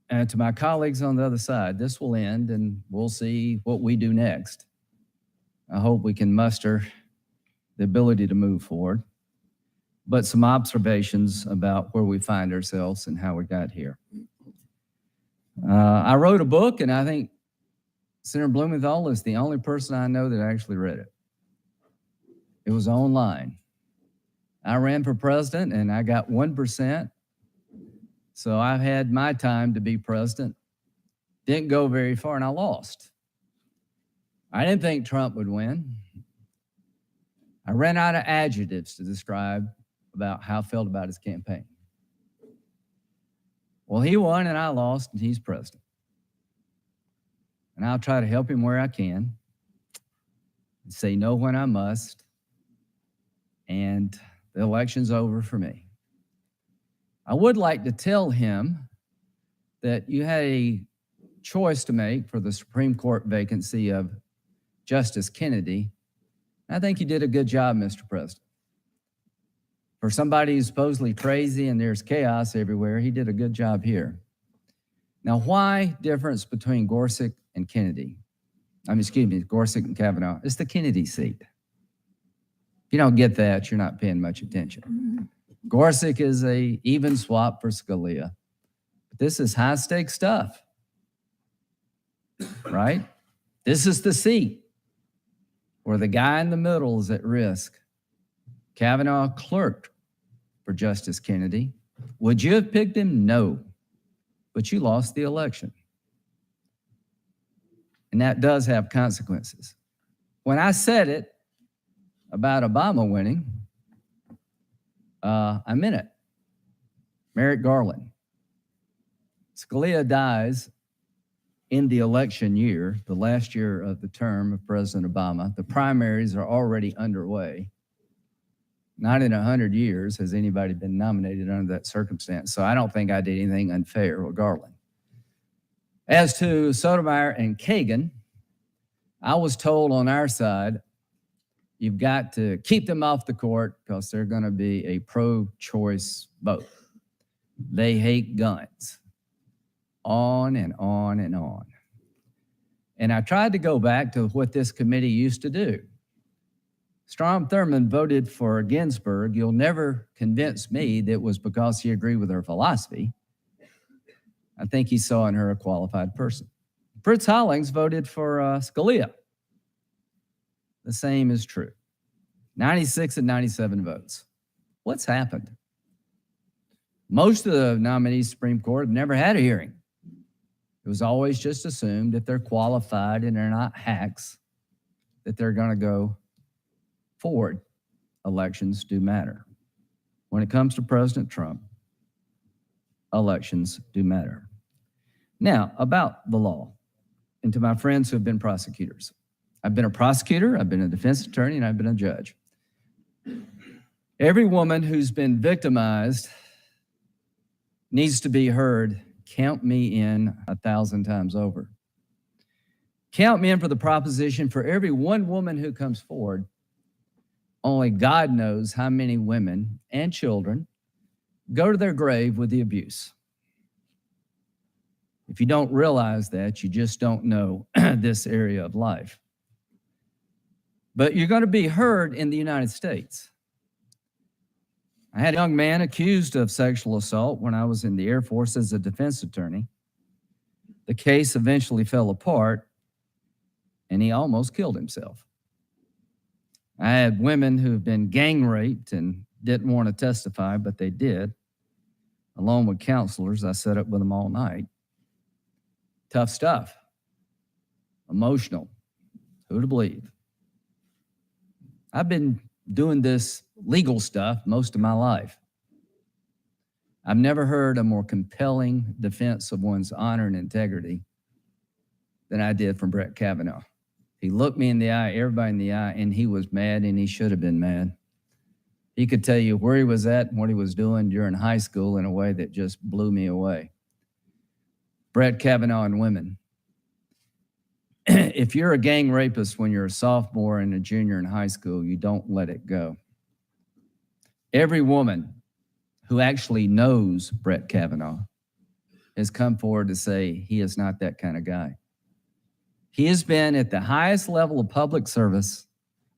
And to my colleagues on the other side, this will end, and we'll see what we do next. I hope we can muster the ability to move forward, but some observations about where we find ourselves and how we got here. I wrote a book, and I think Senator Blumenthal is the only person I know that actually read it. It was online. I ran for president, and I got 1%. So I've had my time to be president. Didn't go very far, and I lost. I didn't think Trump would win. I ran out of adjectives to describe about how I felt about his campaign. Well, he won and I lost, and he's president. And I'll try to help him where I can, and say no when I must, and the election's over for me. I would like to tell him that you had a choice to make for the Supreme Court vacancy of Justice Kennedy. I think you did a good job, Mr. President. For somebody who's supposedly crazy and there's chaos everywhere, he did a good job here. Now, why difference between Gorsuch and Kennedy? Gorsuch and Kavanaugh. It's the Kennedy seat. If you don't get that, you're not paying much attention. Gorsuch is a even swap for Scalia. But this is high-stakes stuff, right? This is the seat where the guy in the middle is at risk. Kavanaugh clerked for Justice Kennedy. Would you have picked him? No. But you lost the election. And that does have consequences. When I said it about Obama winning, I meant it. Merrick Garland. Scalia dies in the election year, the last year of the term of President Obama. The primaries are already underway. Not in 100 years has anybody been nominated under that circumstance. So I don't think I did anything unfair with Garland. As to Sotomayor and Kagan, I was told on our side, you've got to keep them off the court because they're going to be a pro-choice vote. They hate guns. On and on and on. And I tried to go back to what this committee used to do. Strom Thurmond voted for Ginsburg. You'll never convince me that it was because he agreed with her philosophy. I think he saw in her a qualified person. Fritz Hollings voted for Scalia. The same is true. 96 and 97 votes. What's happened? Most of the nominees to the Supreme Court have never had a hearing. It was always just assumed if they're qualified and they're not hacks, that they're going to go forward. Elections do matter. When it comes to President Trump, elections do matter. Now, about the law, and to my friends who have been prosecutors. I've been a prosecutor, I've been a defense attorney, and I've been a judge. Every woman who's been victimized needs to be heard. Count me in 1,000 times over. Count me in for the proposition for every one woman who comes forward, only God knows how many women and children go to their grave with the abuse. If you don't realize that, you just don't know this area of life. But you're going to be heard in the United States. I had a young man accused of sexual assault when I was in the Air Force as a defense attorney. The case eventually fell apart, and he almost killed himself. I had women who've been gang raped and didn't want to testify, but they did. Along with counselors, I sat up with them all night. Tough stuff. Emotional. Who to believe? I've been doing this legal stuff most of my life. I've never heard a more compelling defense of one's honor and integrity than I did from Brett Kavanaugh. He looked me in the eye, everybody in the eye, and he was mad, and he should have been mad. He could tell you where he was at and what he was doing during high school in a way that just blew me away. Brett Kavanaugh and women. If you're a gang rapist when you're a sophomore and a junior in high school, you don't let it go. Every woman who actually knows Brett Kavanaugh has come forward to say he is not that kind of guy. He has been at the highest level of public service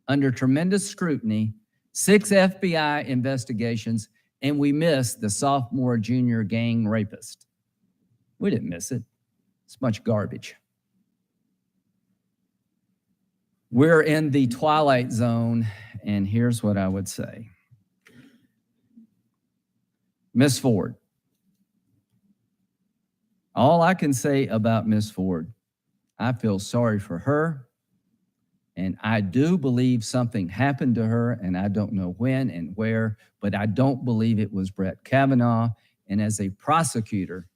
under tremendous scrutiny, 6 FBI investigations, and we missed the sophomore, junior gang rapist. We didn't miss it. It's much garbage. We're in the twilight zone, and here's what I would say. Miss Ford. All I can say about Miss Ford, I feel sorry for her, and I do believe something happened to her, and I don't know when and where, but I don't believe it was Brett Kavanaugh. And as a prosecutor,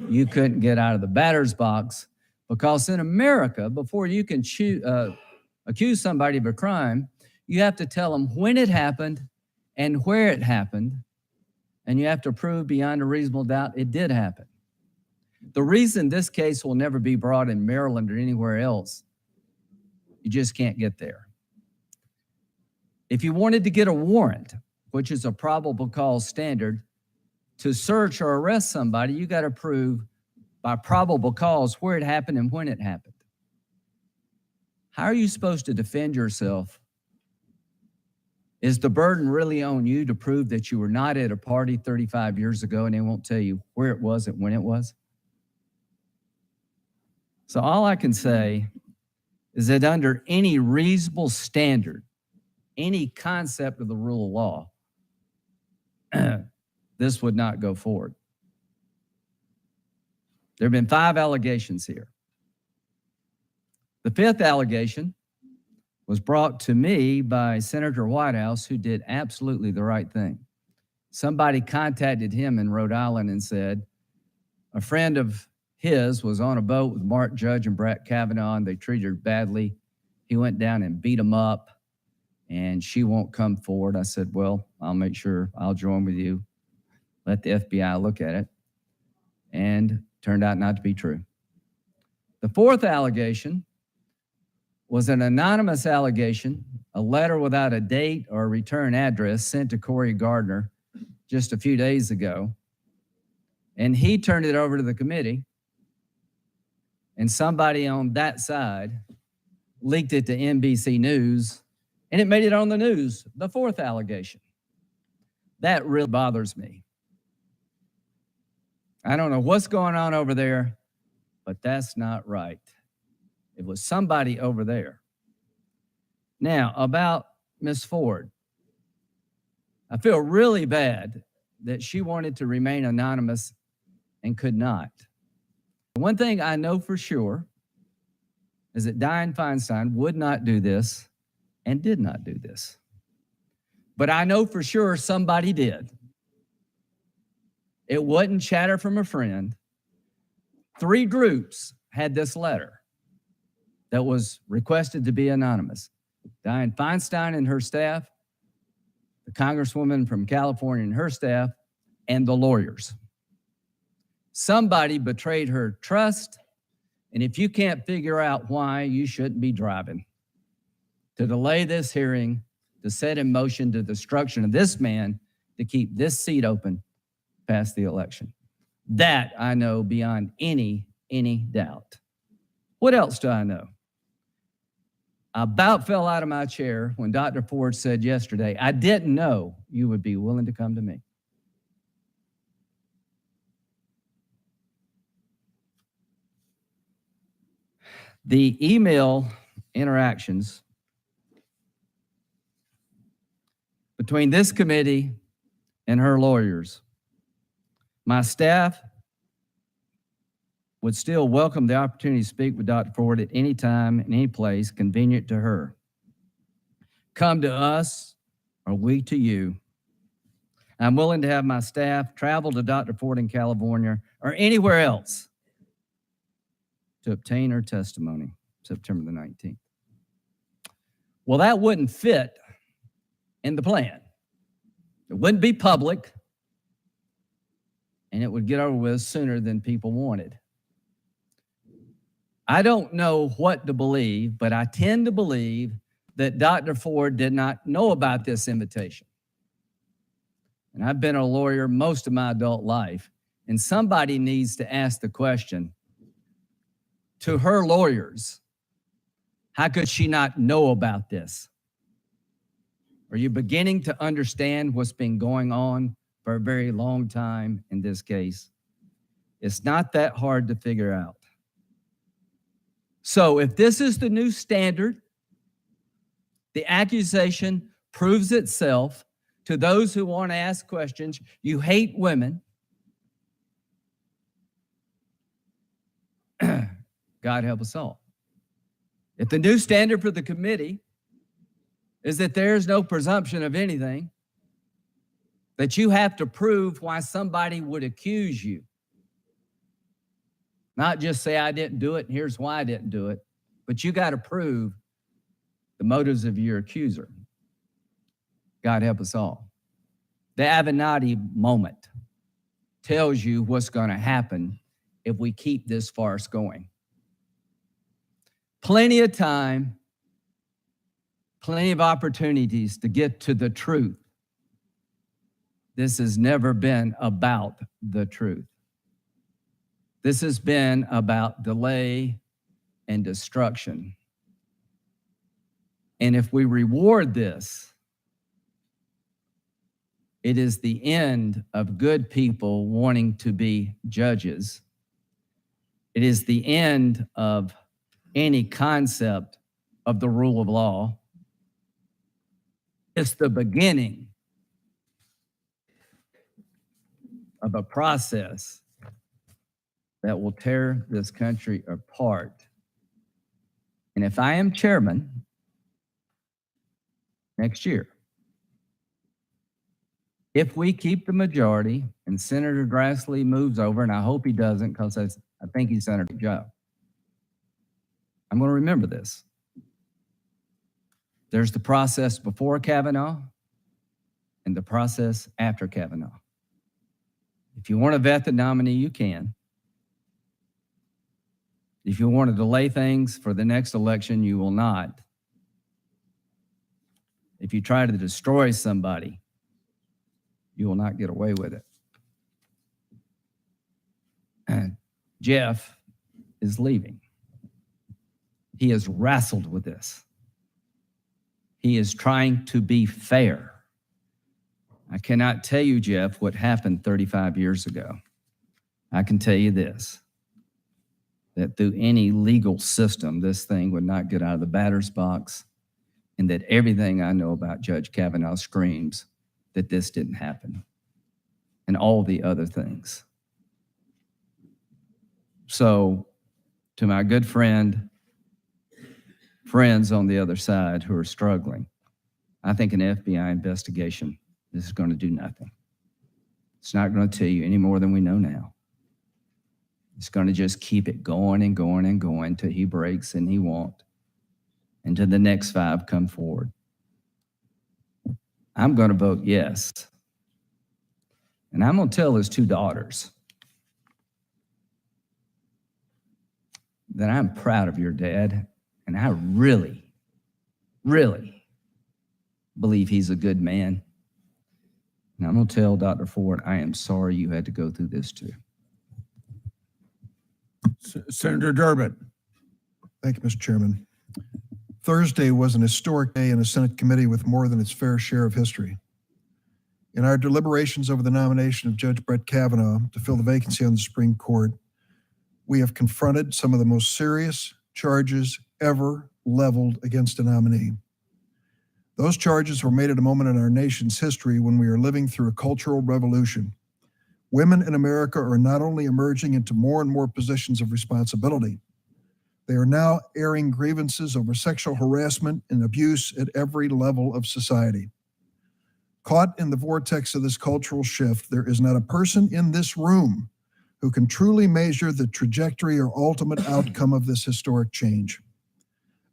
you couldn't get out of the batter's box, because in America, before you can accuse somebody of a crime, you have to tell them when it happened and where it happened, and you have to prove beyond a reasonable doubt it did happen. The reason this case will never be brought in Maryland or anywhere else, you just can't get there. If you wanted to get a warrant, which is a probable cause standard, to search or arrest somebody, you got to prove by probable cause where it happened and when it happened. How are you supposed to defend yourself? Is the burden really on you to prove that you were not at a party 35 years ago and they won't tell you where it was and when it was? So all I can say is that under any reasonable standard, any concept of the rule of law, this would not go forward. There have been 5 allegations here. The 5th allegation was brought to me by Senator Whitehouse, who did absolutely the right thing. Somebody contacted him in Rhode Island and said, a friend of his was on a boat with Mark Judge and Brett Kavanaugh, and they treated her badly. He went down and beat him up, and she won't come forward. I said, well, I'll make sure I'll join with you. Let the FBI look at it. And turned out not to be true. The fourth allegation was an anonymous allegation, a letter without a date or a return address sent to Corey Gardner just a few days ago. And he turned it over to the committee, and somebody on that side leaked it to NBC News, and it made it on the news, the fourth allegation. That really bothers me. I don't know what's going on over there, but that's not right. It was somebody over there. Now, about Miss Ford. I feel really bad that she wanted to remain anonymous and could not. One thing I know for sure is that Dianne Feinstein would not do this and did not do this. But I know for sure somebody did. It wasn't chatter from a friend. 3 groups had this letter that was requested to be anonymous. Dianne Feinstein and her staff, the Congresswoman from California and her staff, and the lawyers. Somebody betrayed her trust, and if you can't figure out why, you shouldn't be driving. To delay this hearing, to set in motion the destruction of this man, to keep this seat open past the election. That I know beyond any doubt. What else do I know? I about fell out of my chair when Dr. Ford said yesterday, I didn't know you would be willing to come to me. The email interactions between this committee and her lawyers, my staff would still welcome the opportunity to speak with Dr. Ford at any time and any place convenient to her. Come to us or we to you. I'm willing to have my staff travel to Dr. Ford in California or anywhere else to obtain her testimony, September the 19th. Well, that wouldn't fit in the plan. It wouldn't be public, and it would get over with sooner than people wanted. I don't know what to believe, but I tend to believe that Dr. Ford did not know about this invitation. And I've been a lawyer most of my adult life, and somebody needs to ask the question to her lawyers, how could she not know about this? Are you beginning to understand what's been going on for a very long time in this case? It's not that hard to figure out. So if this is the new standard, the accusation proves itself to those who want to ask questions. You hate women. God help us all. If the new standard for the committee is that there's no presumption of anything, that you have to prove why somebody would accuse you. Not just say, I didn't do it, and here's why I didn't do it, but you got to prove the motives of your accuser. God help us all. The Avenatti moment tells you what's going to happen if we keep this farce going. Plenty of time, plenty of opportunities to get to the truth. This has never been about the truth. This has been about delay and destruction. And if we reward this, it is the end of good people wanting to be judges. It is the end of any concept of the rule of law. It's the beginning of a process that will tear this country apart. And if I am chairman next year, If we keep the majority and Senator Grassley moves over, and I hope he doesn't because I think he's done a good job, I'm going to remember this. There's the process before Kavanaugh and the process after Kavanaugh. If you want to vet the nominee, you can. If you want to delay things for the next election, you will not. If you try to destroy somebody, you will not get away with it. And Jeff is leaving. He has wrestled with this. He is trying to be fair. I cannot tell you, Jeff, what happened 35 years ago. I can tell you this, that through any legal system, this thing would not get out of the batter's box, and that everything I know about Judge Kavanaugh screams that this didn't happen, and all the other things. So, to my good friends on the other side who are struggling, I think an FBI investigation is going to do nothing. It's not going to tell you any more than we know now. It's going to just keep it going and going and going till he breaks and he won't, until the next 5 come forward. I'm going to vote yes. And I'm going to tell his 2 daughters that I'm proud of your dad, and I really, really believe he's a good man. And I'm going to tell Dr. Ford, I am sorry you had to go through this too. Senator Durbin. Thank you, Mr. Chairman. Thursday was an historic day in a Senate committee with more than its fair share of history. In our deliberations over the nomination of Judge Brett Kavanaugh to fill the vacancy on the Supreme Court, we have confronted some of the most serious charges ever leveled against a nominee. Those charges were made at a moment in our nation's history when we are living through a cultural revolution. Women in America are not only emerging into more and more positions of responsibility, they are now airing grievances over sexual harassment and abuse at every level of society. Caught in the vortex of this cultural shift, there is not a person in this room who can truly measure the trajectory or ultimate outcome of this historic change.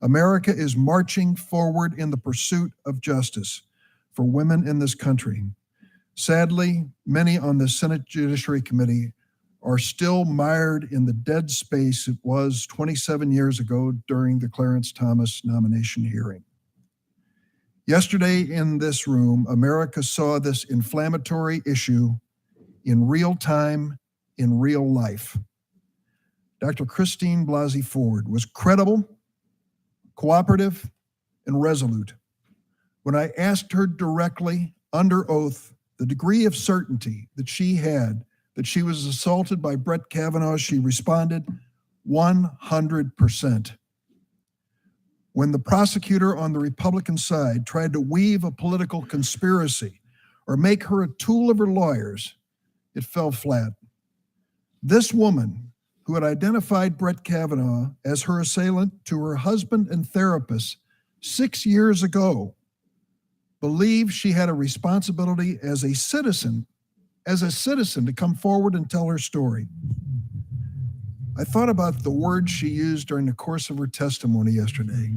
America is marching forward in the pursuit of justice for women in this country. Sadly, many on the Senate Judiciary Committee are still mired in the dead space it was 27 years ago during the Clarence Thomas nomination hearing. Yesterday in this room, America saw this inflammatory issue in real time, in real life. Dr. Christine Blasey Ford was credible, cooperative, and resolute. When I asked her directly, under oath, the degree of certainty that she had that she was assaulted by Brett Kavanaugh, she responded 100%. When the prosecutor on the Republican side tried to weave a political conspiracy or make her a tool of her lawyers, it fell flat. This woman, who had identified Brett Kavanaugh as her assailant to her husband and therapist 6 years ago, believed she had a responsibility as a citizen to come forward and tell her story. I thought about the words she used during the course of her testimony yesterday.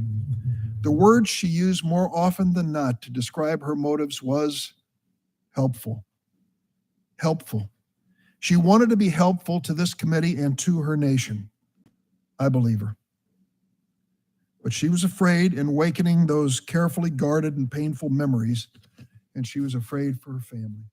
The words she used more often than not to describe her motives was helpful. Helpful. She wanted to be helpful to this committee and to her nation. I believe her. But she was afraid in awakening those carefully guarded and painful memories, and she was afraid for her family.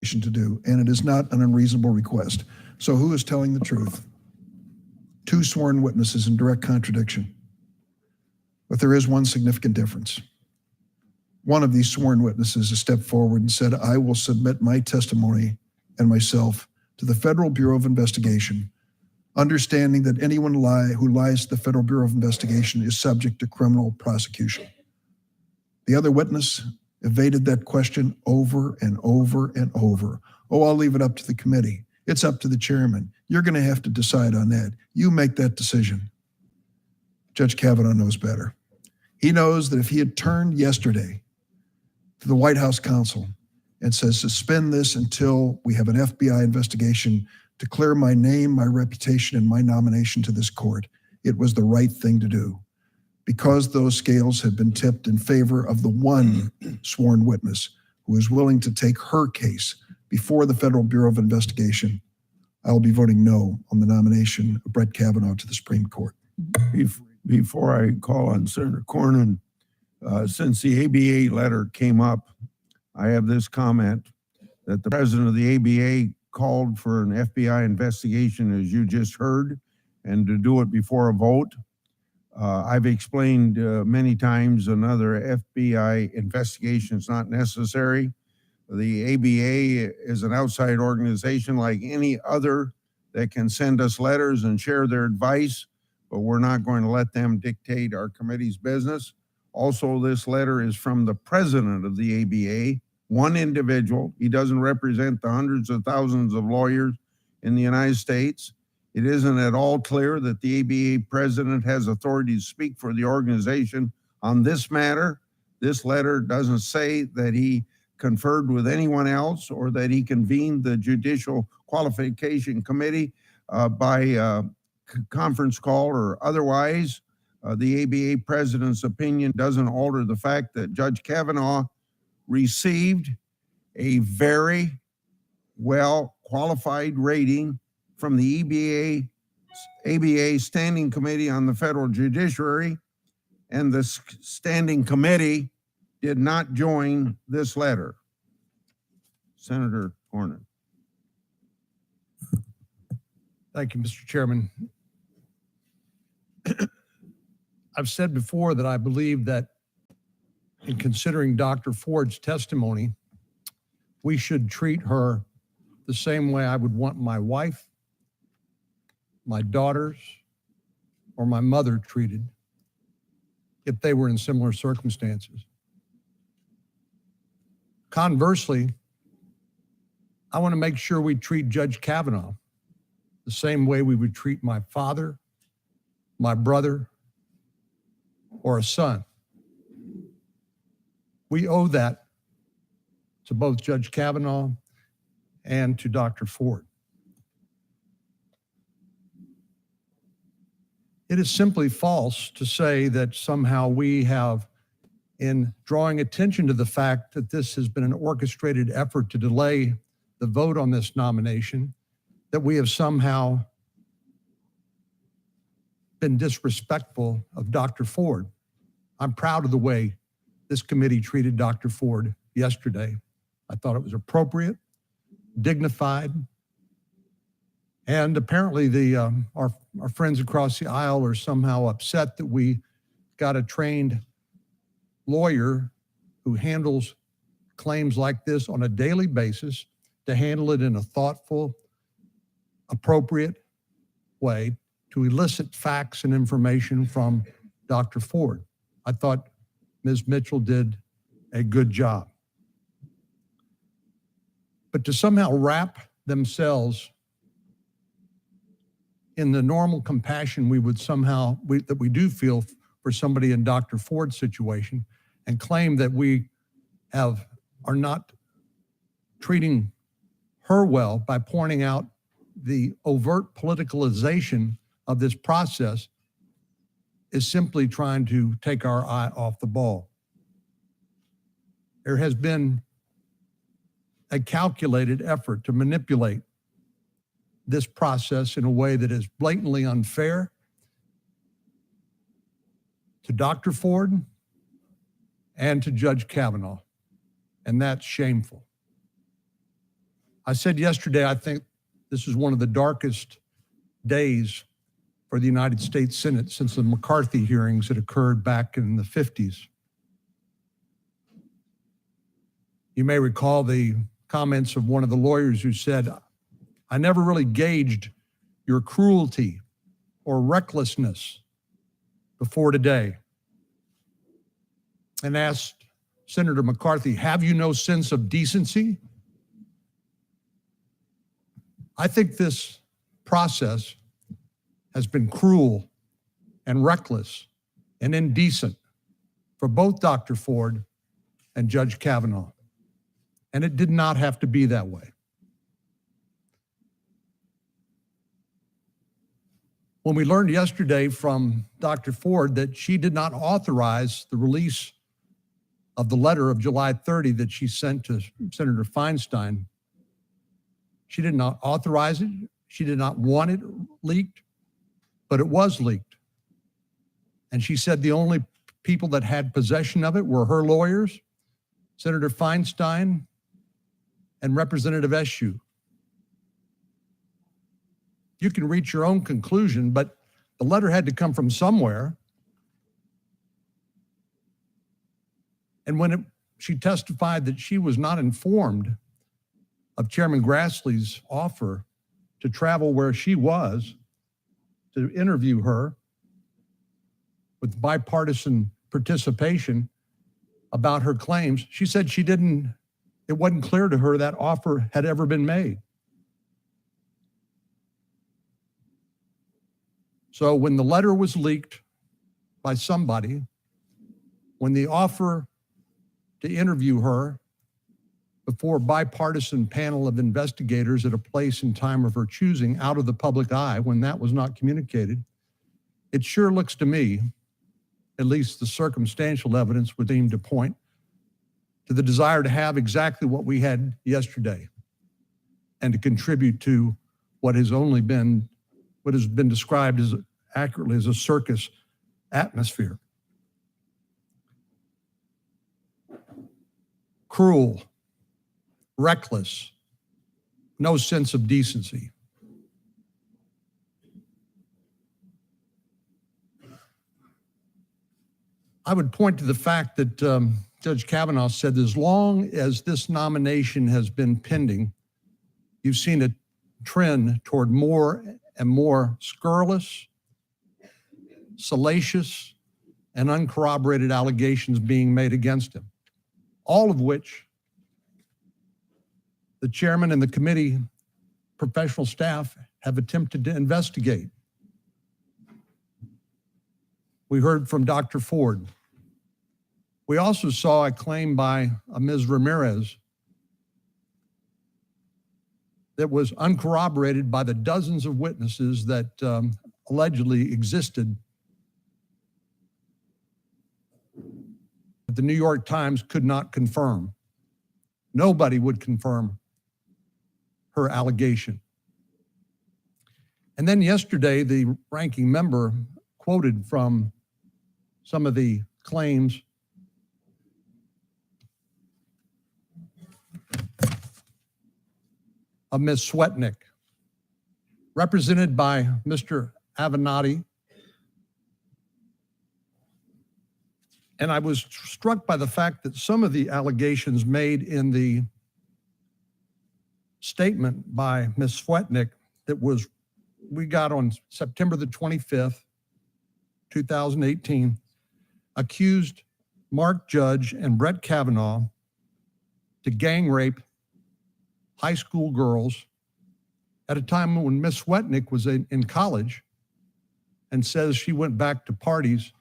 to do, and it is not an unreasonable request. So who is telling the truth? Two sworn witnesses in direct contradiction. But there is one significant difference. One of these sworn witnesses has stepped forward and said, I will submit my testimony and myself to the Federal Bureau of Investigation, understanding that anyone who lies to the Federal Bureau of Investigation is subject to criminal prosecution. The other witness evaded that question over and over and over. Oh, I'll leave it up to the committee. It's up to the chairman. You're going to have to decide on that. You make that decision. Judge Kavanaugh knows better. He knows that if he had turned yesterday to the White House counsel and says, suspend this until we have an FBI investigation to clear my name, my reputation, and my nomination to this court, it was the right thing to do. Because those scales have been tipped in favor of the one sworn witness who is willing to take her case before the Federal Bureau of Investigation, I will be voting no on the nomination of Brett Kavanaugh to the Supreme Court. Before I call on Senator Cornyn, since the ABA letter came up, I have this comment that the president of the ABA called for an FBI investigation, as you just heard, and to do it before a vote. I've explained many times another FBI investigation is not necessary. The ABA is an outside organization like any other that can send us letters and share their advice, but we're not going to let them dictate our committee's business. Also, this letter is from the president of the ABA, one individual. He doesn't represent the hundreds of thousands of lawyers in the United States. It isn't at all clear that the ABA president has authority to speak for the organization on this matter. This letter doesn't say that he conferred with anyone else or that he convened the Judicial Qualification Committee by conference call or otherwise. The ABA president's opinion doesn't alter the fact that Judge Kavanaugh received a very well qualified rating from the ABA Standing Committee on the Federal Judiciary, and the Standing Committee did not join this letter. Senator Cornyn. Thank you, Mr. Chairman. I've said before that I believe that in considering Dr. Ford's testimony, we should treat her the same way I would want my wife, my daughters, or my mother treated if they were in similar circumstances. Conversely, I want to make sure we treat Judge Kavanaugh the same way we would treat my father, my brother, or a son. We owe that to both Judge Kavanaugh and to Dr. Ford. It is simply false to say that somehow we have, in drawing attention to the fact that this has been an orchestrated effort to delay the vote on this nomination, that we have somehow been disrespectful of Dr. Ford. I'm proud of the way this committee treated Dr. Ford yesterday. I thought it was appropriate, dignified, and apparently our friends across the aisle are somehow upset that we got a trained lawyer who handles claims like this on a daily basis to handle it in a thoughtful, appropriate way to elicit facts and information from Dr. Ford. I thought Ms. Mitchell did a good job. But to somehow wrap themselves in the normal compassion we would somehow, that we do feel for somebody in Dr. Ford's situation, and claim that we are not treating her well by pointing out the overt politicalization of this process, is simply trying to take our eye off the ball. There has been a calculated effort to manipulate this process in a way that is blatantly unfair to Dr. Ford and to Judge Kavanaugh, and that's shameful. I said yesterday, I think this is one of the darkest days for the United States Senate since the McCarthy hearings that occurred back in the 50s. You may recall the comments of one of the lawyers who said, I never really gauged your cruelty or recklessness before today, and asked Senator McCarthy, have you no sense of decency? I think this process has been cruel and reckless and indecent for both Dr. Ford and Judge Kavanaugh. And it did not have to be that way. When we learned yesterday from Dr. Ford that she did not authorize the release of the letter of July 30 that she sent to Senator Feinstein, she did not authorize it. She did not want it leaked, but it was leaked. And she said the only people that had possession of it were her lawyers, Senator Feinstein, and Representative Eshoo. You can reach your own conclusion, but the letter had to come from somewhere. And when she testified that she was not informed of Chairman Grassley's offer to travel where she was to interview her with bipartisan participation about her claims, she said it wasn't clear to her that offer had ever been made. So when the letter was leaked by somebody, when the offer to interview her before a bipartisan panel of investigators at a place and time of her choosing out of the public eye, when that was not communicated, it sure looks to me, at least the circumstantial evidence would seem to point to the desire to have exactly what we had yesterday and to contribute to what has been described as accurately as a circus atmosphere. Cruel, reckless, no sense of decency. I would point to the fact that Judge Kavanaugh said as long as this nomination has been pending, you've seen a trend toward more and more scurrilous, salacious, and uncorroborated allegations being made against him, all of which the chairman and the committee professional staff have attempted to investigate. We heard from Dr. Ford. We also saw a claim by Ms. Ramirez that was uncorroborated by the dozens of witnesses that allegedly existed. But the New York Times could not confirm. Nobody would confirm her allegation. And then yesterday, the ranking member quoted from some of the claims of Ms. Swetnick, represented by Mr. Avenatti. And I was struck by the fact that some of the allegations made in the statement by Ms. Swetnick we got on September the 25th, 2018, accused Mark Judge and Brett Kavanaugh to gang rape high school girls at a time when Ms. Swetnick was in college, and says she went back to parties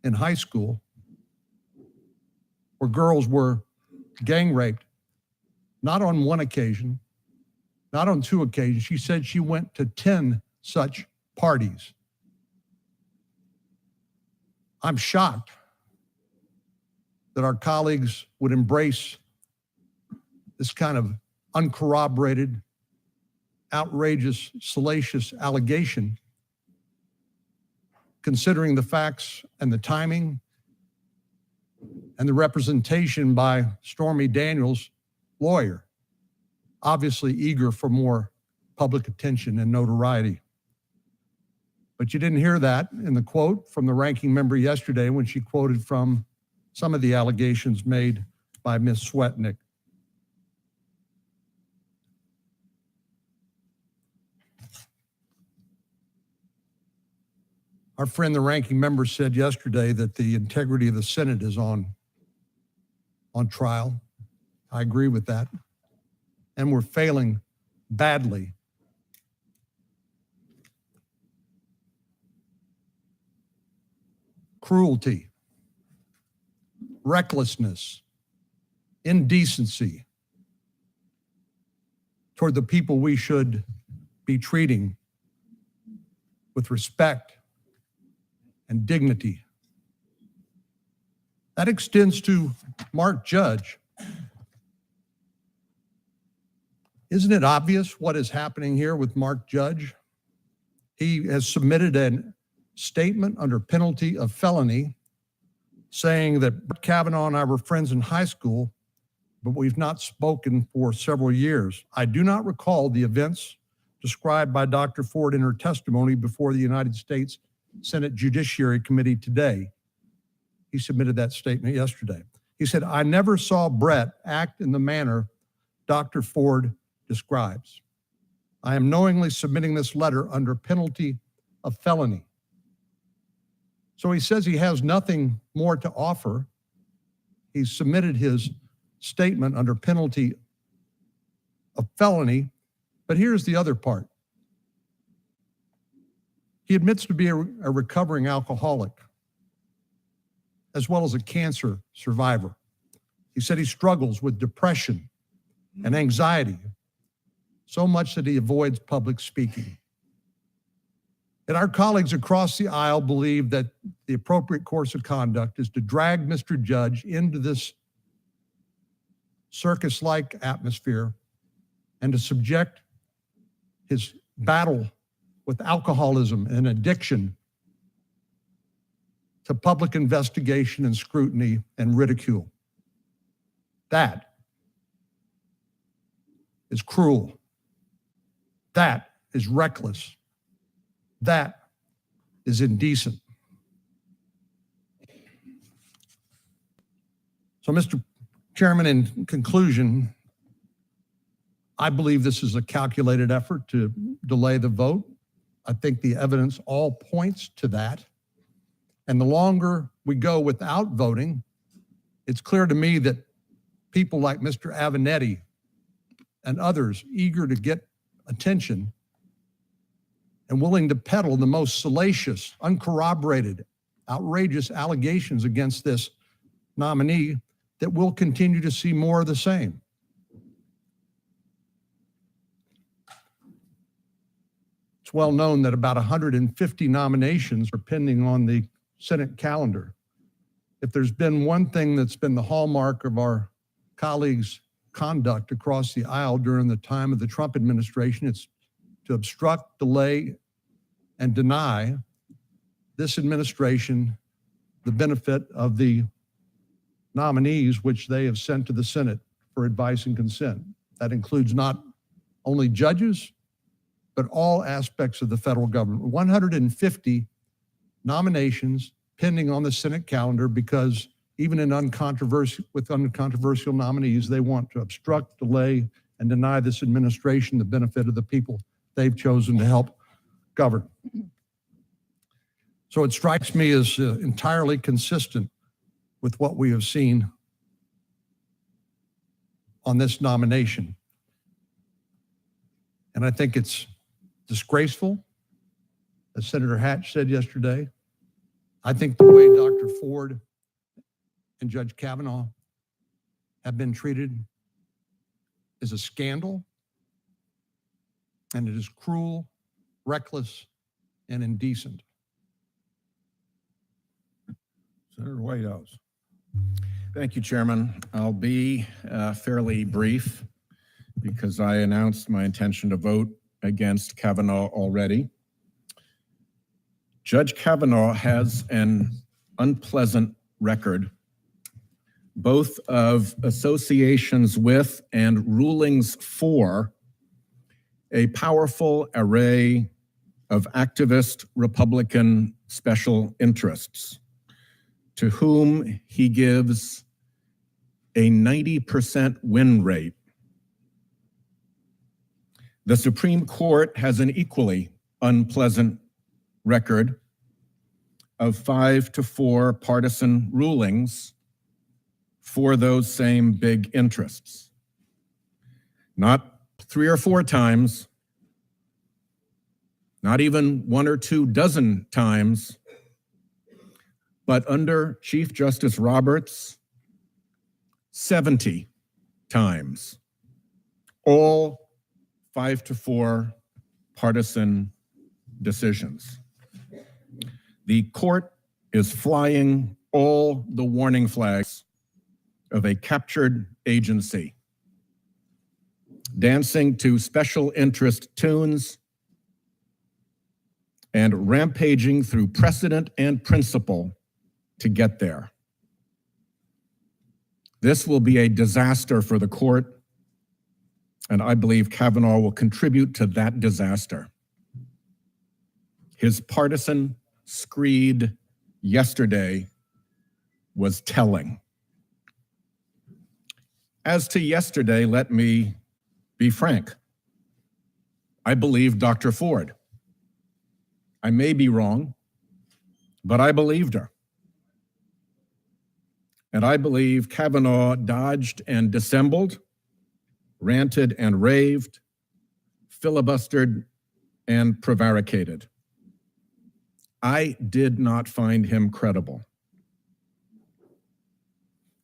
in high school where girls were gang raped, not on one occasion, not on two occasions. She said she went to 10 such parties. I'm shocked that our colleagues would embrace this kind of uncorroborated, outrageous, salacious allegation, considering the facts and the timing and the representation by Stormy Daniels' lawyer. obviously eager for more public attention and notoriety. But you didn't hear that in the quote from the ranking member yesterday when she quoted from some of the allegations made by Ms. Swetnick. Our friend, the ranking member, said yesterday that the integrity of the Senate is on trial. I agree with that. And we're failing badly. Cruelty, recklessness, indecency toward the people we should be treating with respect and dignity. That extends to Mark Judge. Isn't it obvious what is happening here with Mark Judge? He has submitted a statement under penalty of felony saying that Brett Kavanaugh and I were friends in high school, but we've not spoken for several years. I do not recall the events described by Dr. Ford in her testimony before the United States Senate Judiciary Committee today. He submitted that statement yesterday. He said, I never saw Brett act in the manner Dr. Ford describes. I am knowingly submitting this letter under penalty of felony. So he says he has nothing more to offer. He submitted his statement under penalty of felony. But here's the other part. He admits to be a recovering alcoholic, as well as a cancer survivor. He said he struggles with depression and anxiety, so much that he avoids public speaking. And our colleagues across the aisle believe that the appropriate course of conduct is to drag Mr. Judge into this circus-like atmosphere and to subject his battle with alcoholism and addiction to public investigation and scrutiny and ridicule. That is cruel. That is reckless. That is indecent. So, Mr. Chairman, in conclusion, I believe this is a calculated effort to delay the vote. I think the evidence all points to that. And the longer we go without voting, it's clear to me that people like Mr. Avenatti and others eager to get attention and willing to peddle the most salacious, uncorroborated, outrageous allegations against this nominee, that we'll continue to see more of the same. It's well known that about 150 nominations are pending on the Senate calendar. If there's been one thing that's been the hallmark of our colleagues' conduct across the aisle during the time of the Trump administration, it's to obstruct, delay, and deny this administration the benefit of the nominees which they have sent to the Senate for advice and consent. That includes not only judges, but all aspects of the federal government. 150 nominations pending on the Senate calendar because even in uncontroversial nominees, they want to obstruct, delay, and deny this administration the benefit of the people they've chosen to help govern. So it strikes me as entirely consistent with what we have seen on this nomination. And I think it's disgraceful, as Senator Hatch said yesterday. I think the way Dr. Ford and Judge Kavanaugh have been treated is a scandal, and it is cruel, reckless, and indecent. Senator Whitehouse. Thank you, Chairman. I'll be fairly brief because I announced my intention to vote against Kavanaugh already. Judge Kavanaugh has an unpleasant record both of associations with and rulings for a powerful array of activist Republican special interests, to whom he gives a 90% win rate. The Supreme Court has an equally unpleasant record of 5-4 partisan rulings for those same big interests. Not 3 or 4 times, not even 1 or 2 dozen times, but under Chief Justice Roberts, 70 times, all 5-4 partisan decisions. The court is flying all the warning flags of a captured agency, dancing to special interest tunes and rampaging through precedent and principle to get there. This will be a disaster for the court, and I believe Kavanaugh will contribute to that disaster. His partisan screed yesterday was telling. As to yesterday, let me be frank. I believed Dr. Ford. I may be wrong, but I believed her. And I believe Kavanaugh dodged and dissembled, ranted and raved, filibustered and prevaricated. I did not find him credible.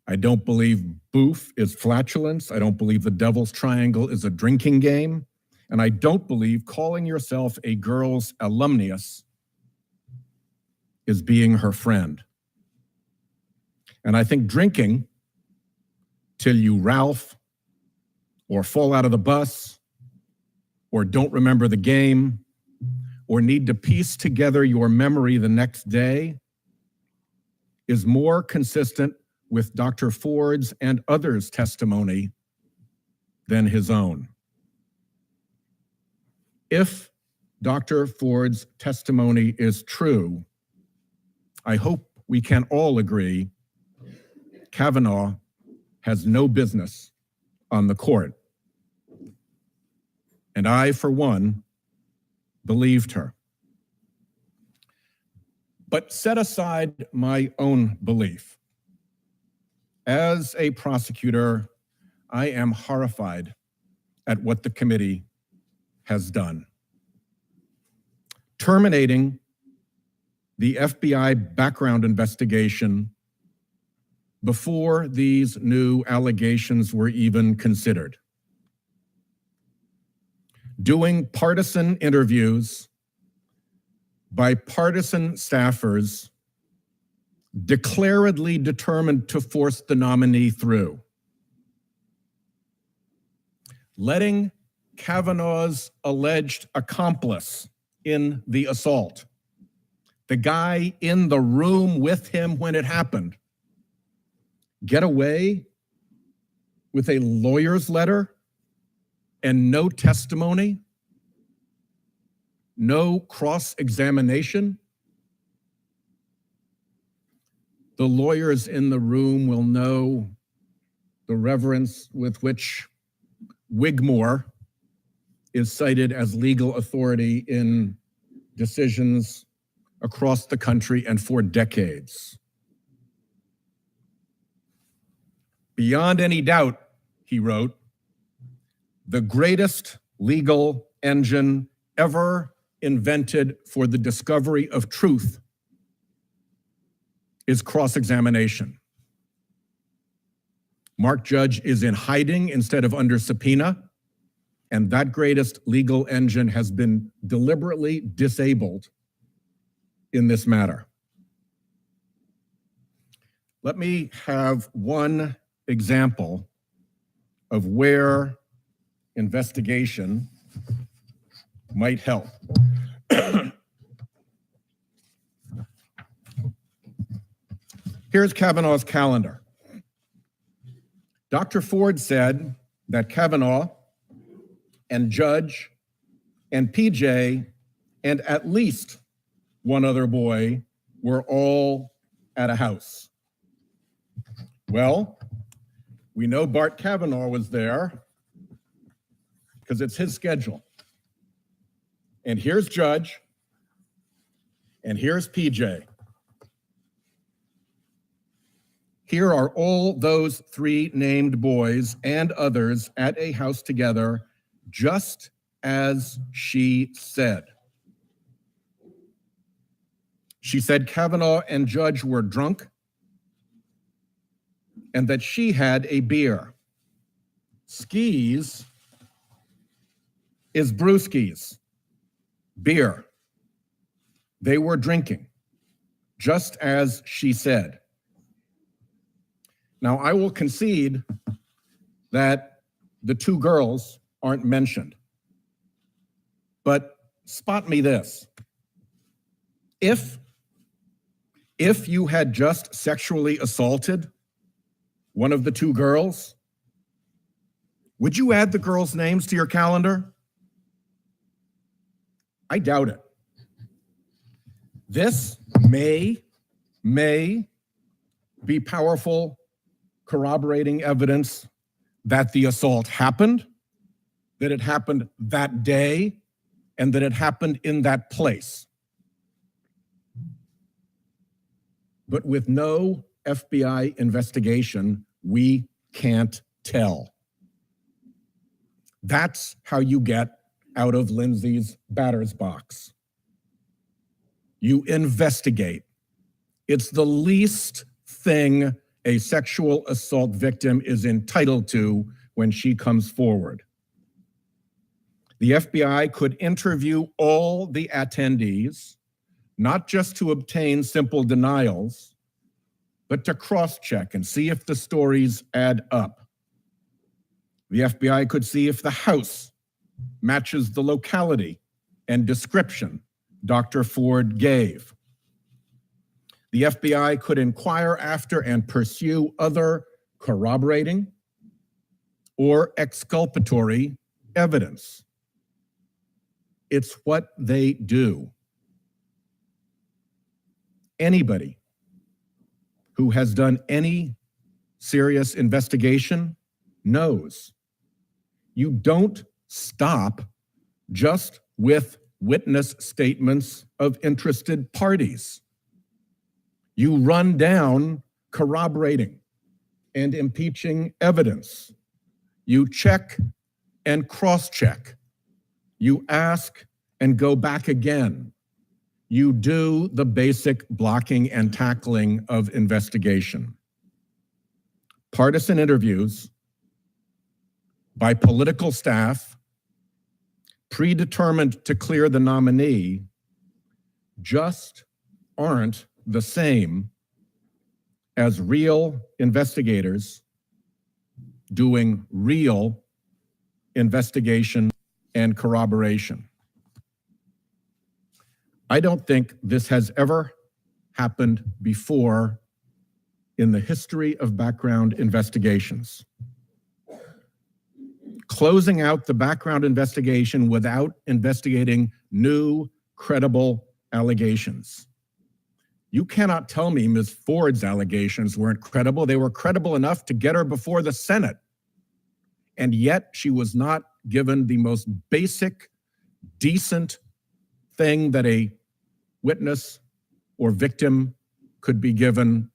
I don't believe boof is flatulence. I don't believe the devil's triangle is a drinking game. And I don't believe calling yourself a girl's alumnus is being her friend. And I think drinking till you Ralph or fall out of the bus or don't remember the game or need to piece together your memory the next day is more consistent with Dr. Ford's and others' testimony than his own. If Dr. Ford's testimony is true, I hope we can all agree Kavanaugh has no business on the court. And I, for one, believed her. But set aside my own belief. As a prosecutor, I am horrified at what the committee has done. Terminating the FBI background investigation before these new allegations were even considered. Doing partisan interviews by partisan staffers declaredly determined to force the nominee through. Letting Kavanaugh's alleged accomplice in the assault, the guy in the room with him when it happened, get away with a lawyer's letter and no testimony, no cross-examination. The lawyers in the room will know the reverence with which Wigmore is cited as legal authority in decisions across the country and for decades. Beyond any doubt, he wrote, the greatest legal engine ever invented for the discovery of truth is cross-examination. Mark Judge is in hiding instead of under subpoena, and that greatest legal engine has been deliberately disabled in this matter. Let me have one example of where investigation might help. Here's Kavanaugh's calendar. Dr. Ford said that Kavanaugh and Judge and PJ and at least one other boy were all at a house. Well, we know Bart Kavanaugh was there because it's his schedule. And here's Judge, and here's PJ. Here are all those three named boys and others at a house together, just as she said. She said Kavanaugh and Judge were drunk and that she had a beer. Skis is brewskis, beer. They were drinking, just as she said. Now, I will concede that the two girls aren't mentioned. But spot me this. If you had just sexually assaulted one of the two girls, would you add the girls' names to your calendar? I doubt it. This may be powerful corroborating evidence that the assault happened, that it happened that day, and that it happened in that place. But with no FBI investigation, we can't tell. That's how you get out of Lindsay's batter's box. You investigate. It's the least thing a sexual assault victim is entitled to when she comes forward. The FBI could interview all the attendees, not just to obtain simple denials, but to cross-check and see if the stories add up. The FBI could see if the house matches the locality and description Dr. Ford gave. The FBI could inquire after and pursue other corroborating or exculpatory evidence. It's what they do. Anybody who has done any serious investigation knows you don't stop just with witness statements of interested parties. You run down corroborating and impeaching evidence. You check and cross-check. You ask and go back again. You do the basic blocking and tackling of investigation. Partisan interviews by political staff predetermined to clear the nominee just aren't the same as real investigators doing real investigation and corroboration. I don't think this has ever happened before in the history of background investigations. Closing out the background investigation without investigating new, credible allegations. You cannot tell me Ms. Ford's allegations weren't credible. They were credible enough to get her before the Senate. And yet she was not given the most basic, decent thing that a witness or victim could be given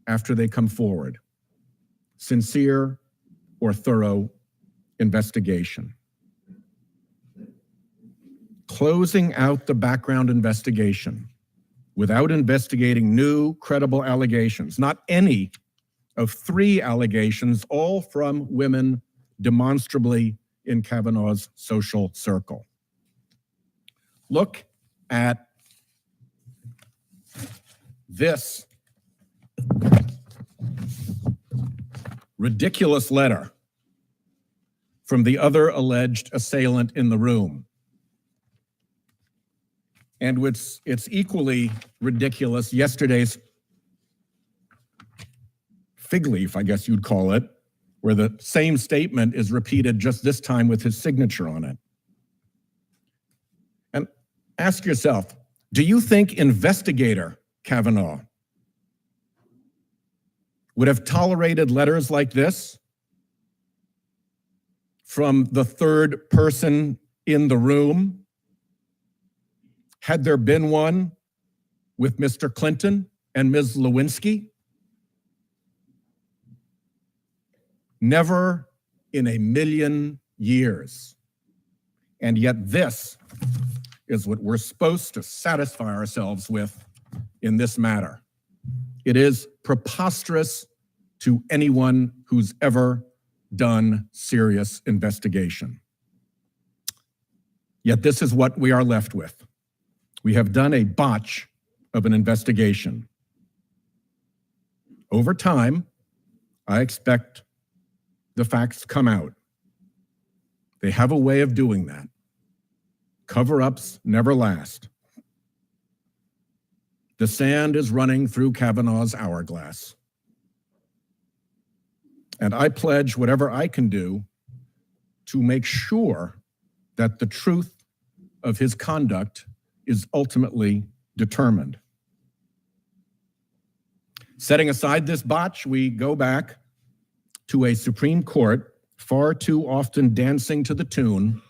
after they come forward. Sincere or thorough investigation. Closing out the background investigation without investigating new, credible allegations, not any of three allegations, all from women demonstrably in Kavanaugh's social circle. Look at this ridiculous letter from the other alleged assailant in the room. And it's equally ridiculous, yesterday's fig leaf, I guess you'd call it, where the same statement is repeated, just this time with his signature on it. And ask yourself, do you think investigator Kavanaugh would have tolerated letters like this from the third person in the room had there been one with Mr. Clinton and Ms. Lewinsky? Never in a million years. And yet this is what we're supposed to satisfy ourselves with in this matter. It is preposterous to anyone who's ever done serious investigation. Yet this is what we are left with. We have done a botch of an investigation. Over time, I expect the facts come out. They have a way of doing that. Cover-ups never last. The sand is running through Kavanaugh's hourglass. And I pledge whatever I can do to make sure that the truth of his conduct is ultimately determined. Setting aside this botch, we go back to a Supreme Court far too often dancing to the tune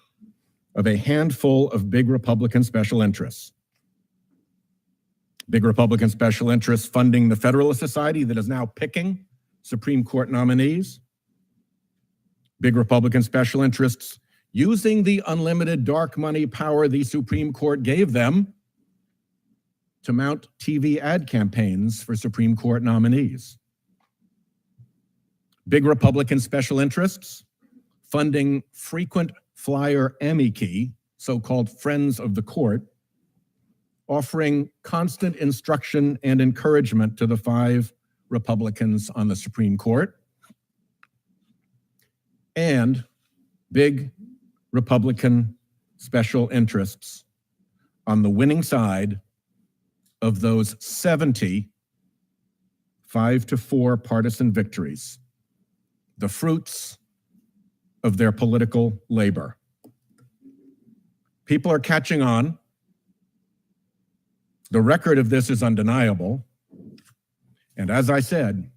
of a handful of big Republican special interests. Big Republican special interests funding the Federalist Society that is now picking Supreme Court nominees. Big Republican special interests using the unlimited dark money power the Supreme Court gave them to mount TV ad campaigns for Supreme Court nominees. Big Republican special interests funding frequent flyer amici, so-called friends of the court, offering constant instruction and encouragement to the 5 Republicans on the Supreme Court. And big Republican special interests on the winning side of those 70 5-4 partisan victories, the fruits of their political labor. People are catching on. The record of this is undeniable. And as I said,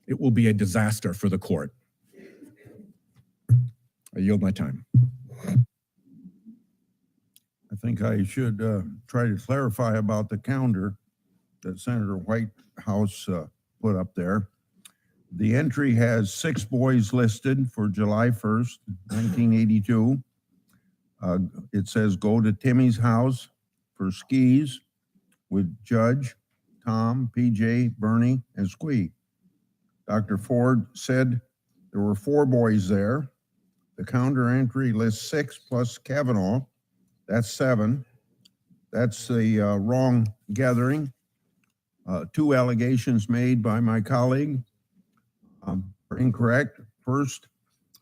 it will be a disaster for the court. I yield my time. I think I should try to clarify about the calendar that Senator Whitehouse put up there. The entry has 6 boys listed for July 1st, 1982. It says go to Timmy's house for skis with Judge, Tom, PJ, Bernie, and Squee. Dr. Ford said there were 4 boys there. The counter entry lists 6 plus Kavanaugh. That's 7. That's the wrong gathering. 2 allegations made by my colleague are incorrect. First,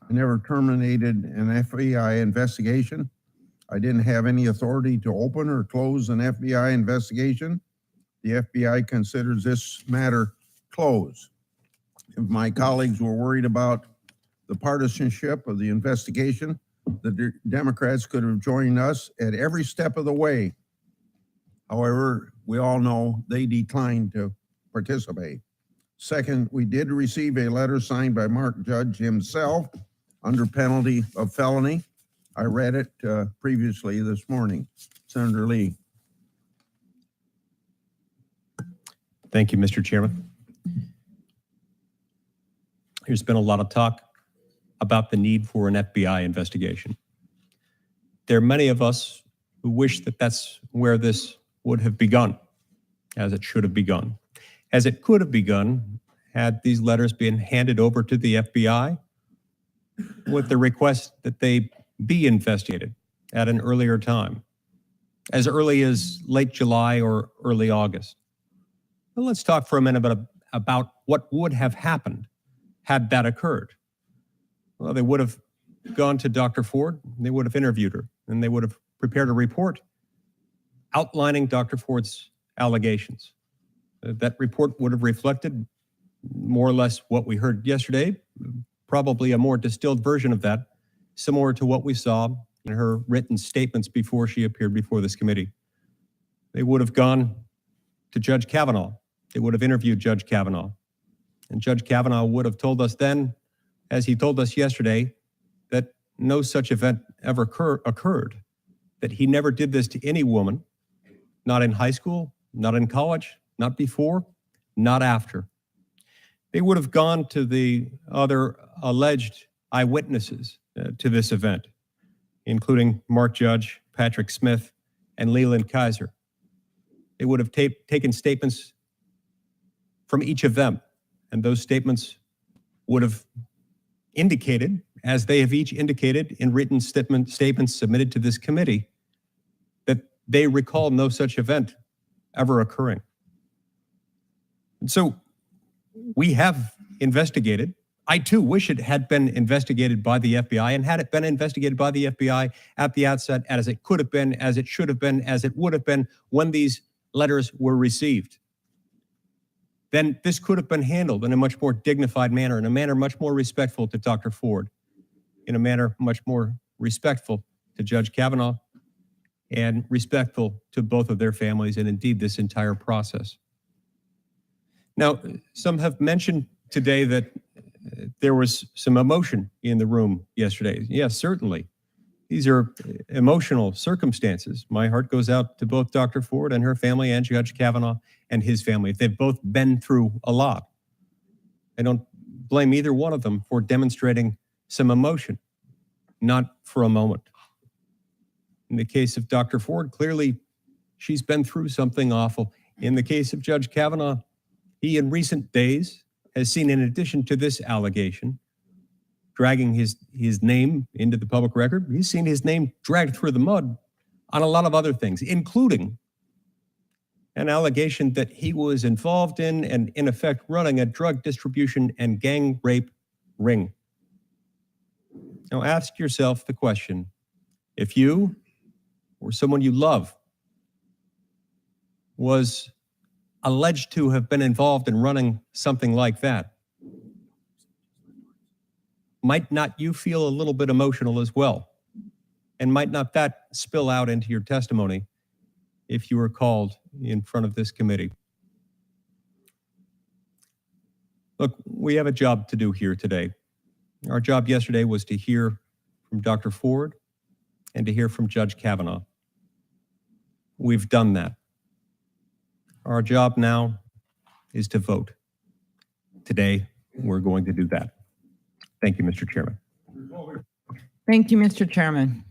I never terminated an FBI investigation. I didn't have any authority to open or close an FBI investigation. The FBI considers this matter closed. If my colleagues were worried about the partisanship of the investigation, the Democrats could have joined us at every step of the way. However, we all know they declined to participate. Second, we did receive a letter signed by Mark Judge himself under penalty of felony. I read it previously this morning. Senator Lee. Thank you, Mr. Chairman. There's been a lot of talk about the need for an FBI investigation. There are many of us who wish that that's where this would have begun, as it should have begun, as it could have begun had these letters been handed over to the FBI with the request that they be investigated at an earlier time, as early as late July or early August. Well, let's talk for a minute about what would have happened had that occurred. Well, they would have gone to Dr. Ford, they would have interviewed her, and they would have prepared a report outlining Dr. Ford's allegations. That report would have reflected more or less what we heard yesterday, probably a more distilled version of that, similar to what we saw in her written statements before she appeared before this committee. They would have gone to Judge Kavanaugh. They would have interviewed Judge Kavanaugh. And Judge Kavanaugh would have told us then, as he told us yesterday, that no such event ever occurred, that he never did this to any woman, not in high school, not in college, not before, not after. They would have gone to the other alleged eyewitnesses to this event, including Mark Judge, Patrick Smith, and Leland Kaiser. They would have taken statements from each of them, and those statements would have indicated, as they have each indicated in written statements submitted to this committee, that they recall no such event ever occurring. And so we have investigated. I too wish it had been investigated by the FBI, and had it been investigated by the FBI at the outset, as it could have been, as it should have been, as it would have been when these letters were received, then this could have been handled in a much more dignified manner, in a manner much more respectful to Dr. Ford, in a manner much more respectful to Judge Kavanaugh, and respectful to both of their families, and indeed this entire process. Now, some have mentioned today that there was some emotion in the room yesterday. Yes, certainly. These are emotional circumstances. My heart goes out to both Dr. Ford and her family, and Judge Kavanaugh and his family. They've both been through a lot. I don't blame either one of them for demonstrating some emotion, not for a moment. In the case of Dr. Ford, clearly she's been through something awful. In the case of Judge Kavanaugh, he in recent days has seen, in addition to this allegation, dragging his name into the public record, he's seen his name dragged through the mud on a lot of other things, including an allegation that he was involved in and in effect running a drug distribution and gang rape ring. Now ask yourself the question, if you or someone you love was alleged to have been involved in running something like that, might not you feel a little bit emotional as well? And might not that spill out into your testimony if you were called in front of this committee? Look, we have a job to do here today. Our job yesterday was to hear from Dr. Ford and to hear from Judge Kavanaugh. We've done that. Our job now is to vote. Today, we're going to do that. Thank you, Mr. Chairman. Thank you, Mr. Chairman.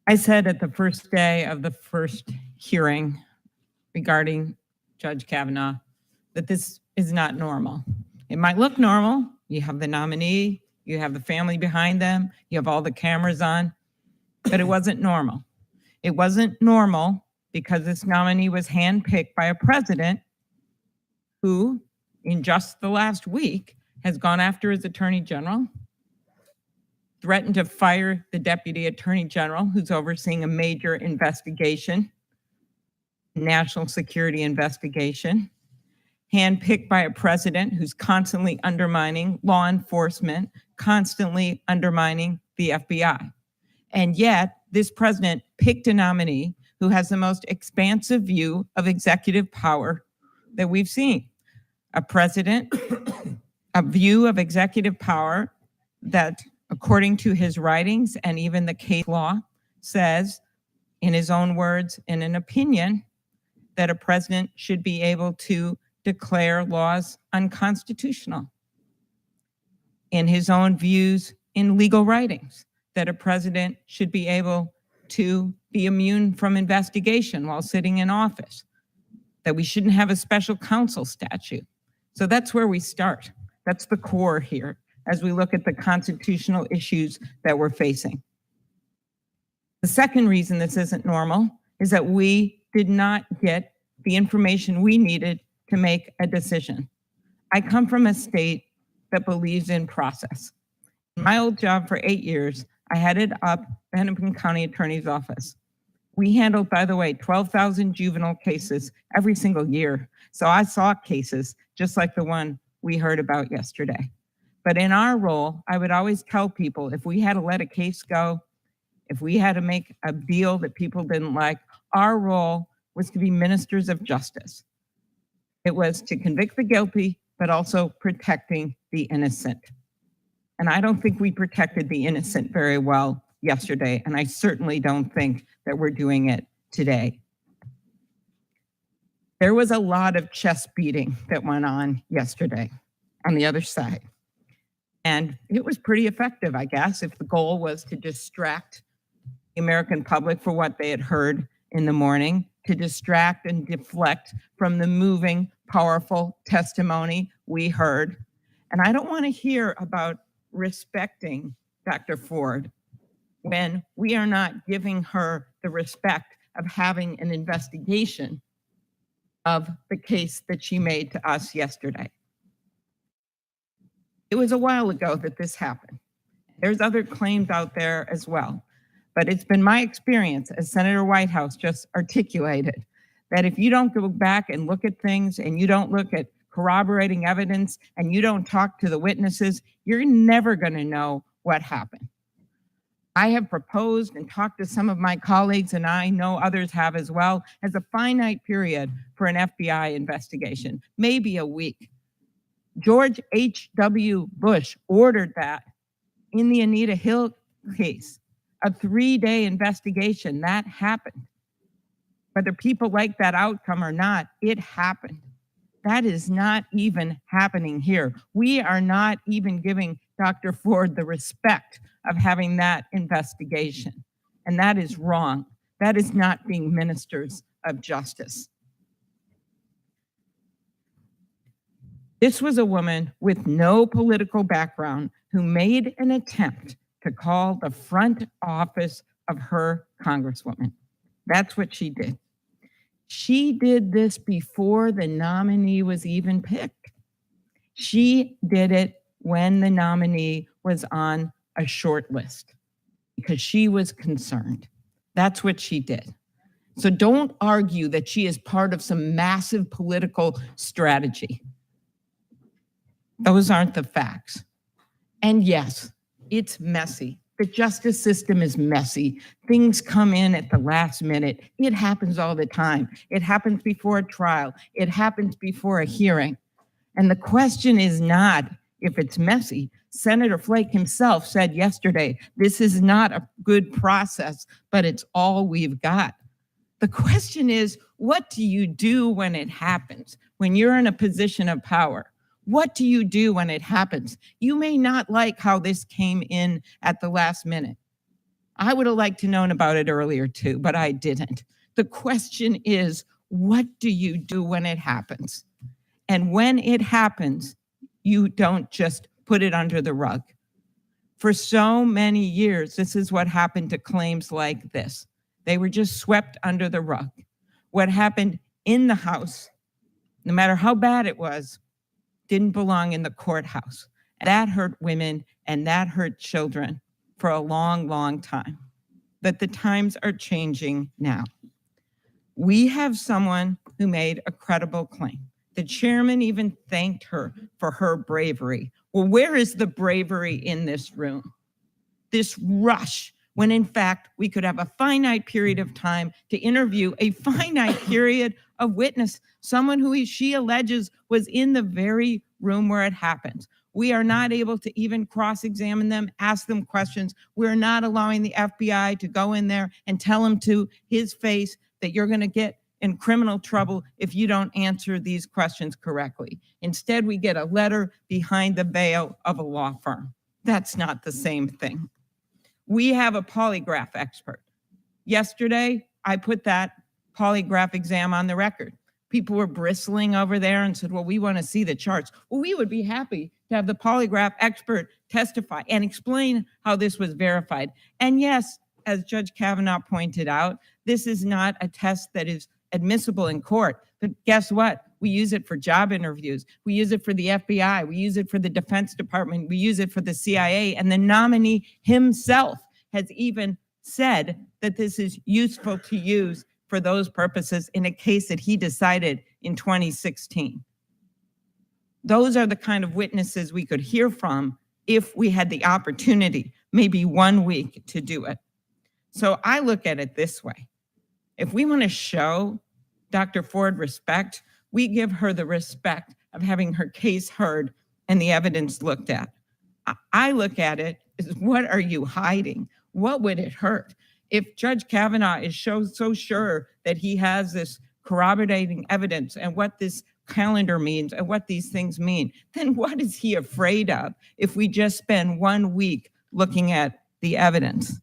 I said at the first day of the first hearing regarding Judge Kavanaugh that this is not normal. It might look normal. You have the nominee, you have the family behind them, you have all the cameras on, but it wasn't normal. It wasn't normal because this nominee was handpicked by a president who, in just the last week, has gone after his attorney general, threatened to fire the deputy attorney general who's overseeing a major investigation, national security investigation, handpicked by a president who's constantly undermining law enforcement, constantly undermining the FBI. And yet, this president picked a nominee who has the most expansive view of executive power that we've seen. A president, a view of executive power that, according to his writings and even the case law, says, in his own words, in an opinion, that a president should be able to declare laws unconstitutional. In his own views in legal writings, that a president should be able to be immune from investigation while sitting in office, that we shouldn't have a special counsel statute. So that's where we start. That's the core here as we look at the constitutional issues that we're facing. The second reason this isn't normal is that we did not get the information we needed to make a decision. I come from a state that believes in process. In my old job for 8 years, I headed up the Hennepin County Attorney's Office. We handled, by the way, 12,000 juvenile cases every single year. So I saw cases just like the one we heard about yesterday. But in our role, I would always tell people if we had to let a case go, if we had to make a deal that people didn't like, our role was to be ministers of justice. It was to convict the guilty, but also protecting the innocent. And I don't think we protected the innocent very well yesterday, and I certainly don't think that we're doing it today. There was a lot of chest beating that went on yesterday on the other side. And it was pretty effective, I guess, if the goal was to distract the American public for what they had heard in the morning, to distract and deflect from the moving, powerful testimony we heard. And I don't want to hear about respecting Dr. Ford when we are not giving her the respect of having an investigation of the case that she made to us yesterday. It was a while ago that this happened. There's other claims out there as well. But it's been my experience, as Senator Whitehouse just articulated, that if you don't go back and look at things and you don't look at corroborating evidence and you don't talk to the witnesses, you're never going to know what happened. I have proposed and talked to some of my colleagues, and I know others have as well, as a finite period for an FBI investigation, maybe a week. George H.W. Bush ordered that in the Anita Hill case, a 3-day investigation. That happened. Whether people like that outcome or not, it happened. That is not even happening here. We are not even giving Dr. Ford the respect of having that investigation. And that is wrong. That is not being ministers of justice. This was a woman with no political background who made an attempt to call the front office of her congresswoman. That's what she did. She did this before the nominee was even picked. She did it when the nominee was on a short list because she was concerned. That's what she did. So don't argue that she is part of some massive political strategy. Those aren't the facts. And yes, it's messy. The justice system is messy. Things come in at the last minute. It happens all the time. It happens before a trial. It happens before a hearing. And the question is not if it's messy. Senator Flake himself said yesterday, this is not a good process, but it's all we've got. The question is, what do you do when it happens, when you're in a position of power? What do you do when it happens? You may not like how this came in at the last minute. I would have liked to known about it earlier too, but I didn't. The question is, what do you do when it happens? And when it happens, you don't just put it under the rug. For so many years, this is what happened to claims like this. They were just swept under the rug. What happened in the House, no matter how bad it was, didn't belong in the courthouse. That hurt women and that hurt children for a long, long time. But the times are changing now. We have someone who made a credible claim. The chairman even thanked her for her bravery. Well, where is the bravery in this room? This rush, when in fact we could have a finite period of time to interview a finite period of witness, someone who she alleges was in the very room where it happened. We are not able to even cross-examine them, ask them questions. We're not allowing the FBI to go in there and tell him to his face that you're going to get in criminal trouble if you don't answer these questions correctly. Instead, we get a letter behind the veil of a law firm. That's not the same thing. We have a polygraph expert. Yesterday, I put that polygraph exam on the record. People were bristling over there and said, well, we want to see the charts. Well, we would be happy to have the polygraph expert testify and explain how this was verified. And yes, as Judge Kavanaugh pointed out, this is not a test that is admissible in court. But guess what? We use it for job interviews. We use it for the FBI. We use it for the Defense Department. We use it for the CIA. And the nominee himself has even said that this is useful to use for those purposes in a case that he decided in 2016. Those are the kind of witnesses we could hear from if we had the opportunity, maybe 1 week to do it. So I look at it this way. If we want to show Dr. Ford respect, we give her the respect of having her case heard and the evidence looked at. I look at it as, what are you hiding? What would it hurt? If Judge Kavanaugh is so sure that he has this corroborating evidence and what this calendar means and what these things mean, then what is he afraid of if we just spend 1 week looking at the evidence?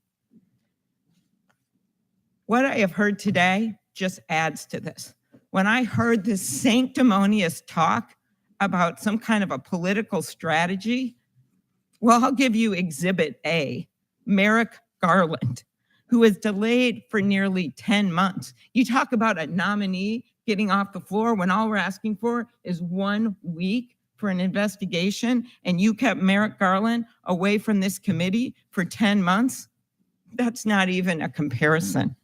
What I have heard today just adds to this. When I heard this sanctimonious talk about some kind of a political strategy, well, I'll give you Exhibit A, Merrick Garland, who was delayed for nearly 10 months. You talk about a nominee getting off the floor when all we're asking for is 1 week for an investigation, and you kept Merrick Garland away from this committee for 10 months? That's not even a comparison.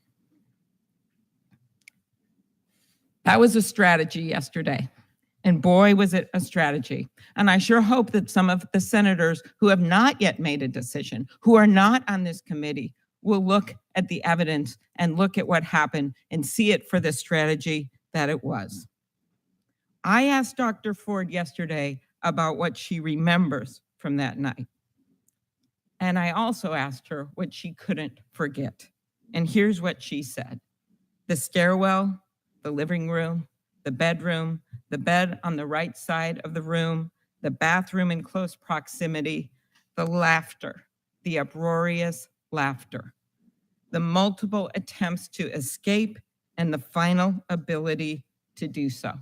That was a strategy yesterday. And boy, was it a strategy. And I sure hope that some of the senators who have not yet made a decision, who are not on this committee, will look at the evidence and look at what happened and see it for the strategy that it was. I asked Dr. Ford yesterday about what she remembers from that night. And I also asked her what she couldn't forget. And here's what she said. The stairwell, the living room, the bedroom, the bed on the right side of the room, the bathroom in close proximity, the laughter, the uproarious laughter, the multiple attempts to escape, and the final ability to do so.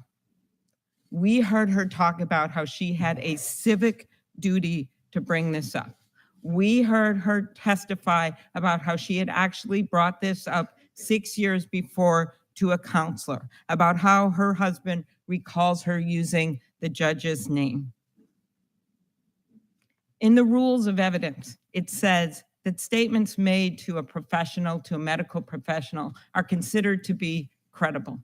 We heard her talk about how she had a civic duty to bring this up. We heard her testify about how she had actually brought this up 6 years before to a counselor, about how her husband recalls her using the judge's name. In the rules of evidence, it says that statements made to a professional, to a medical professional, are considered to be credible.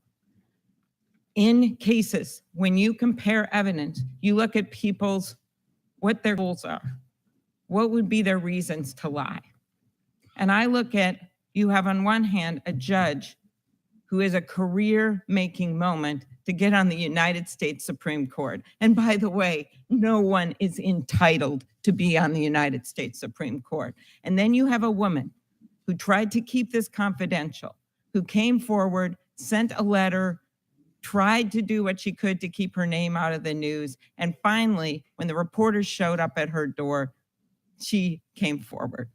In cases, when you compare evidence, you look at what their goals are. What would be their reasons to lie? And I look at, you have on one hand a judge who is a career-making moment to get on the United States Supreme Court. And by the way, no one is entitled to be on the United States Supreme Court. And then you have a woman who tried to keep this confidential, who came forward, sent a letter, tried to do what she could to keep her name out of the news. And finally, when the reporters showed up at her door, she came forward.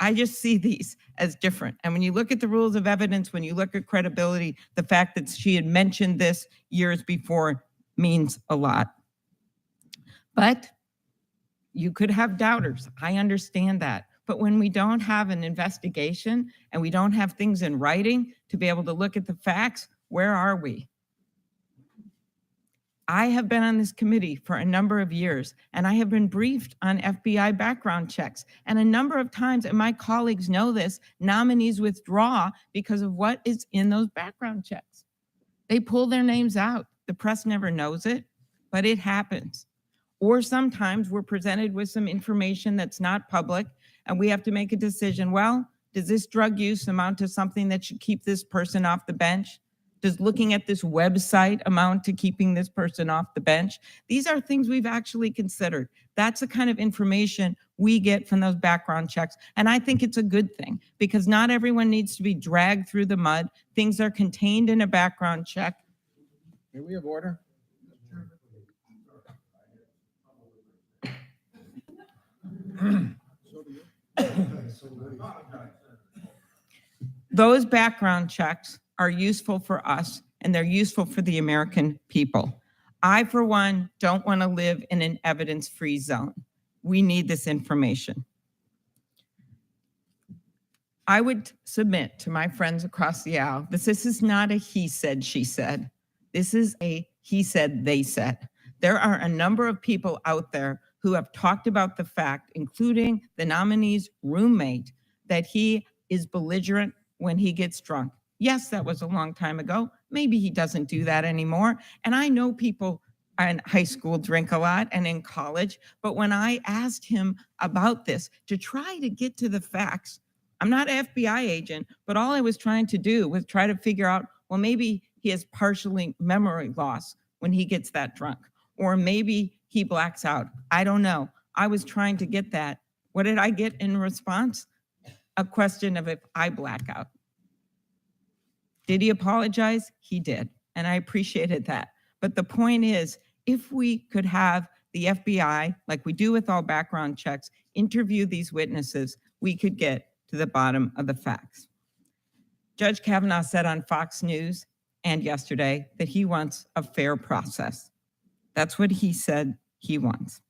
I just see these as different. And when you look at the rules of evidence, when you look at credibility, the fact that she had mentioned this years before means a lot. But you could have doubters. I understand that. But when we don't have an investigation and we don't have things in writing to be able to look at the facts, where are we? I have been on this committee for a number of years, and I have been briefed on FBI background checks. And a number of times, and my colleagues know this, nominees withdraw because of what is in those background checks. They pull their names out. The press never knows it, but it happens. Or sometimes we're presented with some information that's not public, and we have to make a decision. Well, does this drug use amount to something that should keep this person off the bench? Does looking at this website amount to keeping this person off the bench? These are things we've actually considered. That's the kind of information we get from those background checks. And I think it's a good thing because not everyone needs to be dragged through the mud. Things are contained in a background check. May we have order? Those background checks are useful for us and they're useful for the American people. I, for one, don't want to live in an evidence-free zone. We need this information. I would submit to my friends across the aisle that this is not a he said, she said. This is a he said, they said. There are a number of people out there who have talked about the fact, including the nominee's roommate, that he is belligerent when he gets drunk. Yes, that was a long time ago. Maybe he doesn't do that anymore. And I know people in high school drink a lot and in college, but when I asked him about this to try to get to the facts, I'm not an FBI agent, but all I was trying to do was try to figure out, well, maybe he has partially memory loss when he gets that drunk, or maybe he blacks out. I don't know. I was trying to get that. What did I get in response? A question of if I black out. Did he apologize? He did. And I appreciated that. But the point is, if we could have the FBI, like we do with all background checks, interview these witnesses, we could get to the bottom of the facts. Judge Kavanaugh said on Fox News and yesterday that he wants a fair process. That's what he said he wants.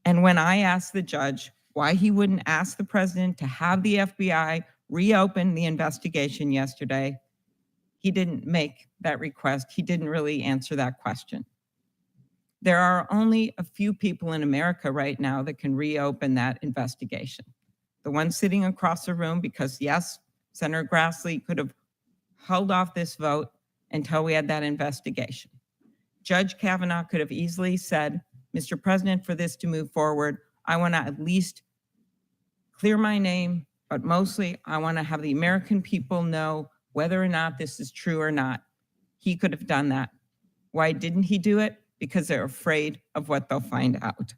And when I asked the judge why he wouldn't ask the president to have the FBI reopen the investigation yesterday, he didn't make that request. He didn't really answer that question. There are only a few people in America right now that can reopen that investigation. The one sitting across the room, because yes, Senator Grassley could have held off this vote until we had that investigation. Judge Kavanaugh could have easily said, Mr. President, for this to move forward, I want to at least clear my name, but mostly I want to have the American people know whether or not this is true or not. He could have done that. Why didn't he do it? Because they're afraid of what they'll find out.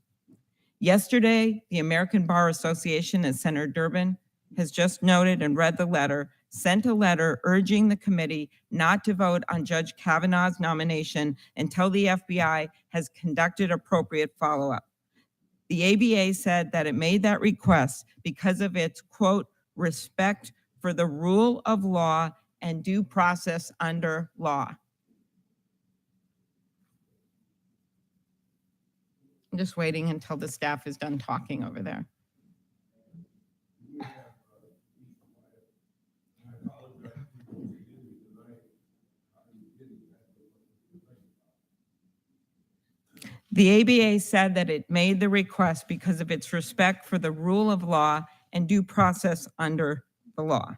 Yesterday, the American Bar Association, as Senator Durbin has just noted and read the letter, sent a letter urging the committee not to vote on Judge Kavanaugh's nomination until the FBI has conducted appropriate follow-up. The ABA said that it made that request because of its, quote, respect for the rule of law and due process under law. I'm just waiting until the staff is done talking over there. The ABA said that it made the request because of its respect for the rule of law and due process under the law.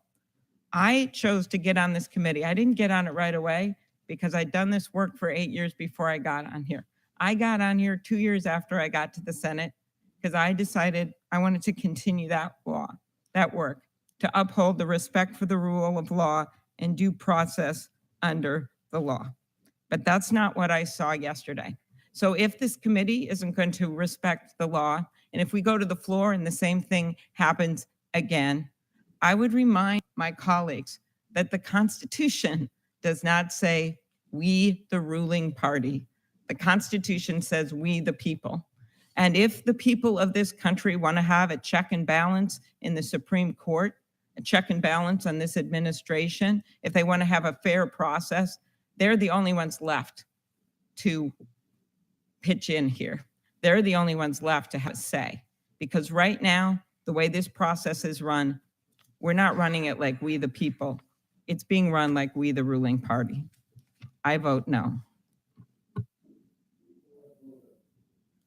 I chose to get on this committee. I didn't get on it right away because I'd done this work for 8 years before I got on here. I got on here 2 years after I got to the Senate because I decided I wanted to continue that work, to uphold the respect for the rule of law and due process under the law. But that's not what I saw yesterday. So if this committee isn't going to respect the law, and if we go to the floor and the same thing happens again, I would remind my colleagues that the Constitution does not say we, the ruling party. The Constitution says we, the people. And if the people of this country want to have a check and balance in the Supreme Court, a check and balance on this administration, if they want to have a fair process, they're the only ones left to pitch in here. They're the only ones left to have a say. Because right now, the way this process is run, we're not running it like we the people. It's being run like we the ruling party. I vote no.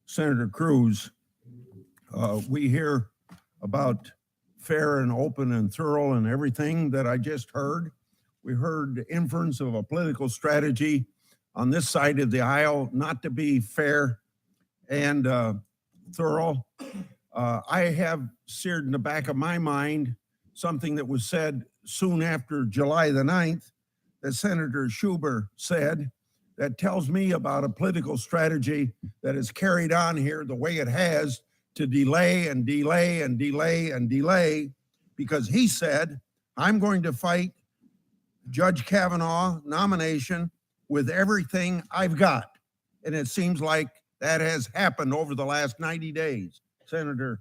Senator Cruz, we hear about fair and open and thorough and everything that I just heard. We heard inference of a political strategy on this side of the aisle not to be fair and thorough. I have seared in the back of my mind something that was said soon after July the 9th that Senator Schumer said that tells me about a political strategy that is carried on here the way it has to delay and delay and delay and delay, because he said, I'm going to fight Judge Kavanaugh nomination with everything I've got. And it seems like that has happened over the last 90 days. Senator.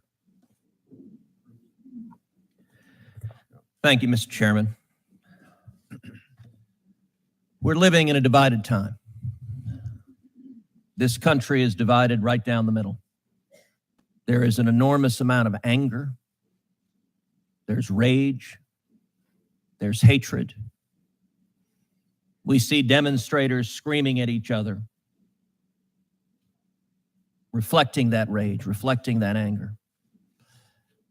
Thank you, Mr. Chairman. We're living in a divided time. This country is divided right down the middle. There is an enormous amount of anger. There's rage. There's hatred. We see demonstrators screaming at each other, reflecting that rage, reflecting that anger.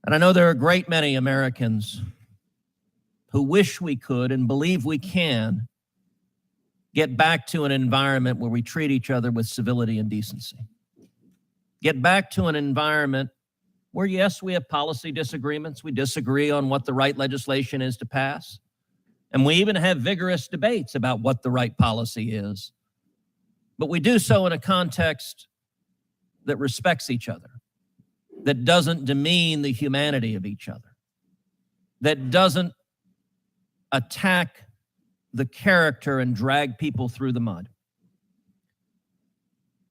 And I know there are a great many Americans who wish we could and believe we can get back to an environment where we treat each other with civility and decency. Get back to an environment where, yes, we have policy disagreements. We disagree on what the right legislation is to pass. And we even have vigorous debates about what the right policy is. But we do so in a context that respects each other, that doesn't demean the humanity of each other, that doesn't attack the character and drag people through the mud.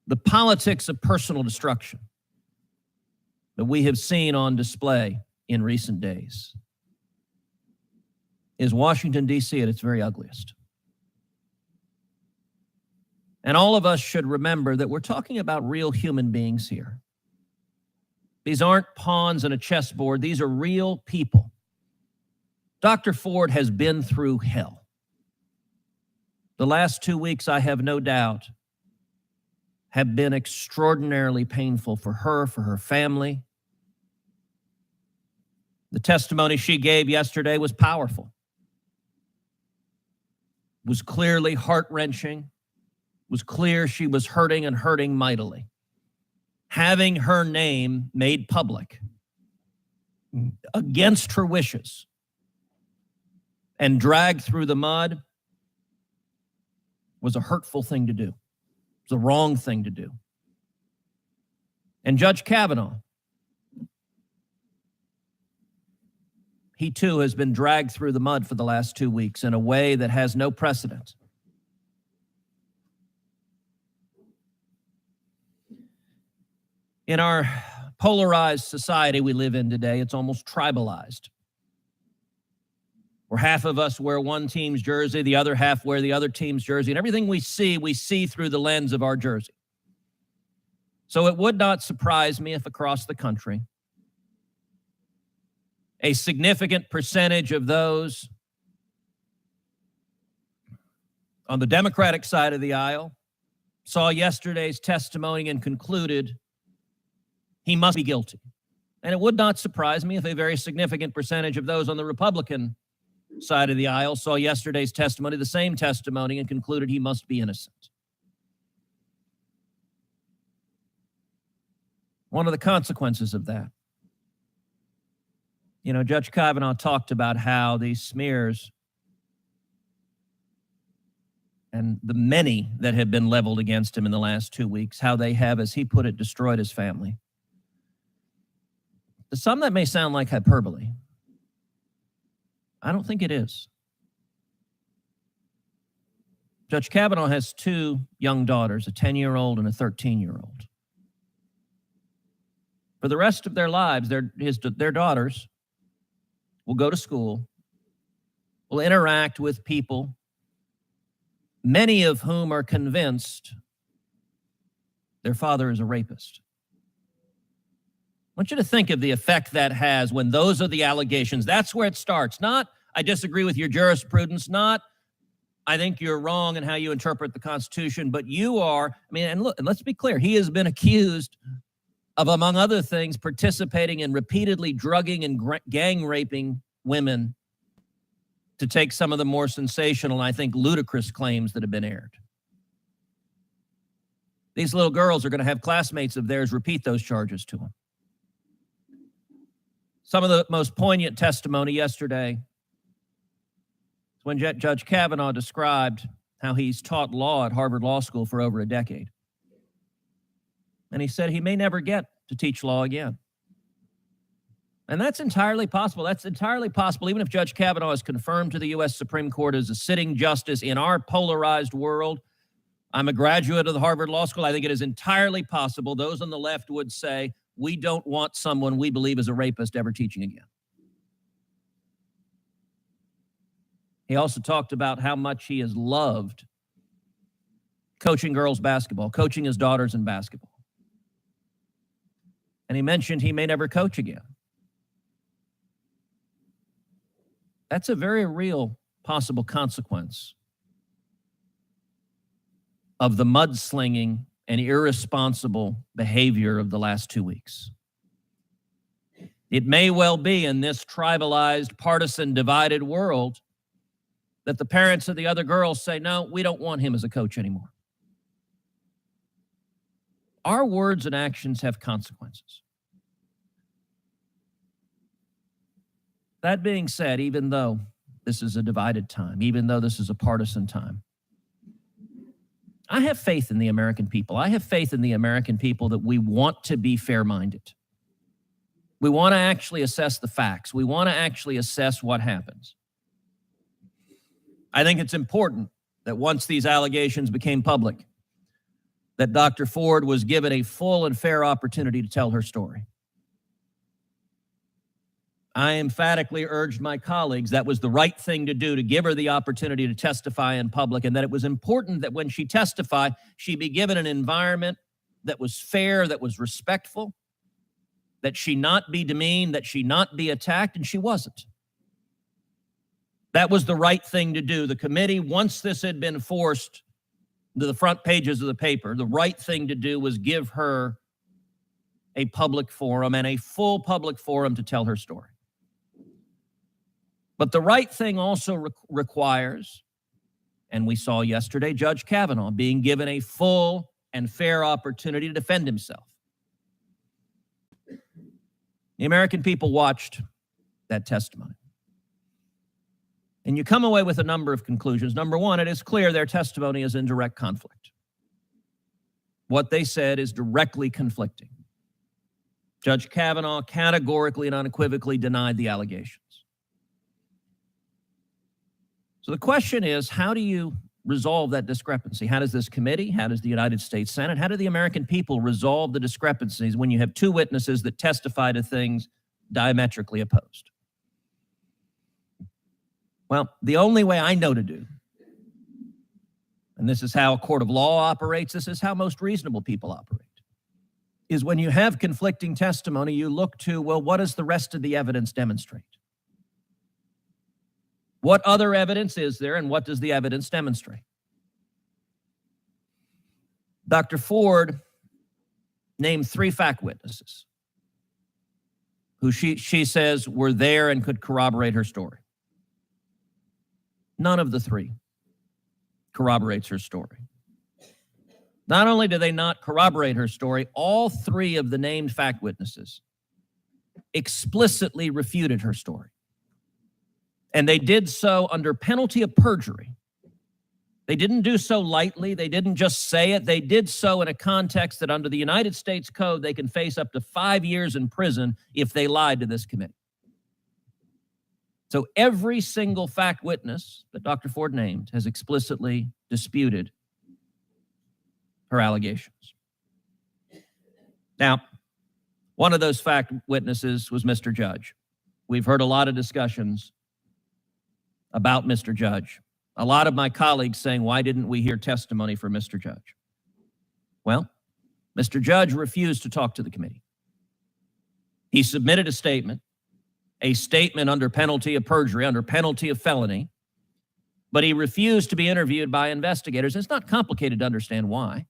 The politics of personal destruction that we have seen on display in recent days is Washington, D.C. at its very ugliest. And all of us should remember that we're talking about real human beings here. These aren't pawns on a chessboard. These are real people. Dr. Ford has been through hell. The last 2 weeks, I have no doubt, have been extraordinarily painful for her family. The testimony she gave yesterday was powerful, was clearly heart-wrenching, was clear she was hurting and hurting mightily. Having her name made public against her wishes and dragged through the mud was a hurtful thing to do. It was the wrong thing to do. And Judge Kavanaugh, he too has been dragged through the mud for the last 2 weeks in a way that has no precedent. In our polarized society we live in today, it's almost tribalized, where half of us wear one team's jersey, the other half wear the other team's jersey, and everything we see through the lens of our jersey. So it would not surprise me if across the country, a significant percentage of those on the Democratic side of the aisle saw yesterday's testimony and concluded he must be guilty. And it would not surprise me if a very significant percentage of those on the Republican side of the aisle saw yesterday's testimony, the same testimony, and concluded he must be innocent. One of the consequences of that, Judge Kavanaugh talked about how these smears and the many that have been leveled against him in the last 2 weeks, how they have, as he put it, destroyed his family. To some, that may sound like hyperbole. I don't think it is. Judge Kavanaugh has 2 young daughters, a 10-year-old and a 13-year-old. For the rest of their lives, their daughters will go to school, will interact with people, many of whom are convinced their father is a rapist. I want you to think of the effect that has when those are the allegations. That's where it starts. Not, I disagree with your jurisprudence, not, I think you're wrong in how you interpret the Constitution, but you are, and let's be clear, he has been accused of, among other things, participating in repeatedly drugging and gang raping women to take some of the more sensational, I think, ludicrous claims that have been aired. These little girls are going to have classmates of theirs repeat those charges to them. Some of the most poignant testimony yesterday is when Judge Kavanaugh described how he's taught law at Harvard Law School for over a decade. And he said he may never get to teach law again. And that's entirely possible. That's entirely possible, even if Judge Kavanaugh is confirmed to the U.S. Supreme Court as a sitting justice in our polarized world. I'm a graduate of the Harvard Law School. I think it is entirely possible. Those on the left would say, we don't want someone we believe is a rapist ever teaching again. He also talked about how much he has loved coaching girls basketball, coaching his daughters in basketball. And he mentioned he may never coach again. That's a very real possible consequence of the mudslinging and irresponsible behavior of the last 2 weeks. It may well be in this tribalized, partisan, divided world that the parents of the other girls say, no, we don't want him as a coach anymore. Our words and actions have consequences. That being said, even though this is a divided time, even though this is a partisan time, I have faith in the American people. I have faith in the American people that we want to be fair-minded. We want to actually assess the facts. We want to actually assess what happens. I think it's important that once these allegations became public, that Dr. Ford was given a full and fair opportunity to tell her story. I emphatically urged my colleagues that was the right thing to do, to give her the opportunity to testify in public, and that it was important that when she testified, she be given an environment that was fair, that was respectful, that she not be demeaned, that she not be attacked, and she wasn't. That was the right thing to do. The committee, once this had been forced to the front pages of the paper, the right thing to do was give her a public forum, and a full public forum, to tell her story. But the right thing also requires, and we saw yesterday, Judge Kavanaugh being given a full and fair opportunity to defend himself. The American people watched that testimony. And you come away with a number of conclusions. Number one, it is clear their testimony is in direct conflict. What they said is directly conflicting. Judge Kavanaugh categorically and unequivocally denied the allegations. So the question is, how do you resolve that discrepancy? How does this committee, how does the United States Senate, how do the American people resolve the discrepancies when you have two witnesses that testify to things diametrically opposed? Well, the only way I know to do, and this is how a court of law operates, this is how most reasonable people operate, is when you have conflicting testimony, you look to, well, what does the rest of the evidence demonstrate? What other evidence is there, and what does the evidence demonstrate? Dr. Ford named 3 fact witnesses who she says were there and could corroborate her story. None of the 3 corroborates her story. Not only do they not corroborate her story, all 3 of the named fact witnesses explicitly refuted her story. And they did so under penalty of perjury. They didn't do so lightly. They didn't just say it. They did so in a context that under the United States Code, they can face up to 5 years in prison if they lied to this committee. So every single fact witness that Dr. Ford named has explicitly disputed her allegations. Now, one of those fact witnesses was Mr. Judge. We've heard a lot of discussions about Mr. Judge. A lot of my colleagues saying, why didn't we hear testimony from Mr. Judge? Well, Mr. Judge refused to talk to the committee. He submitted a statement under penalty of perjury, under penalty of felony, but he refused to be interviewed by investigators. It's not complicated to understand why.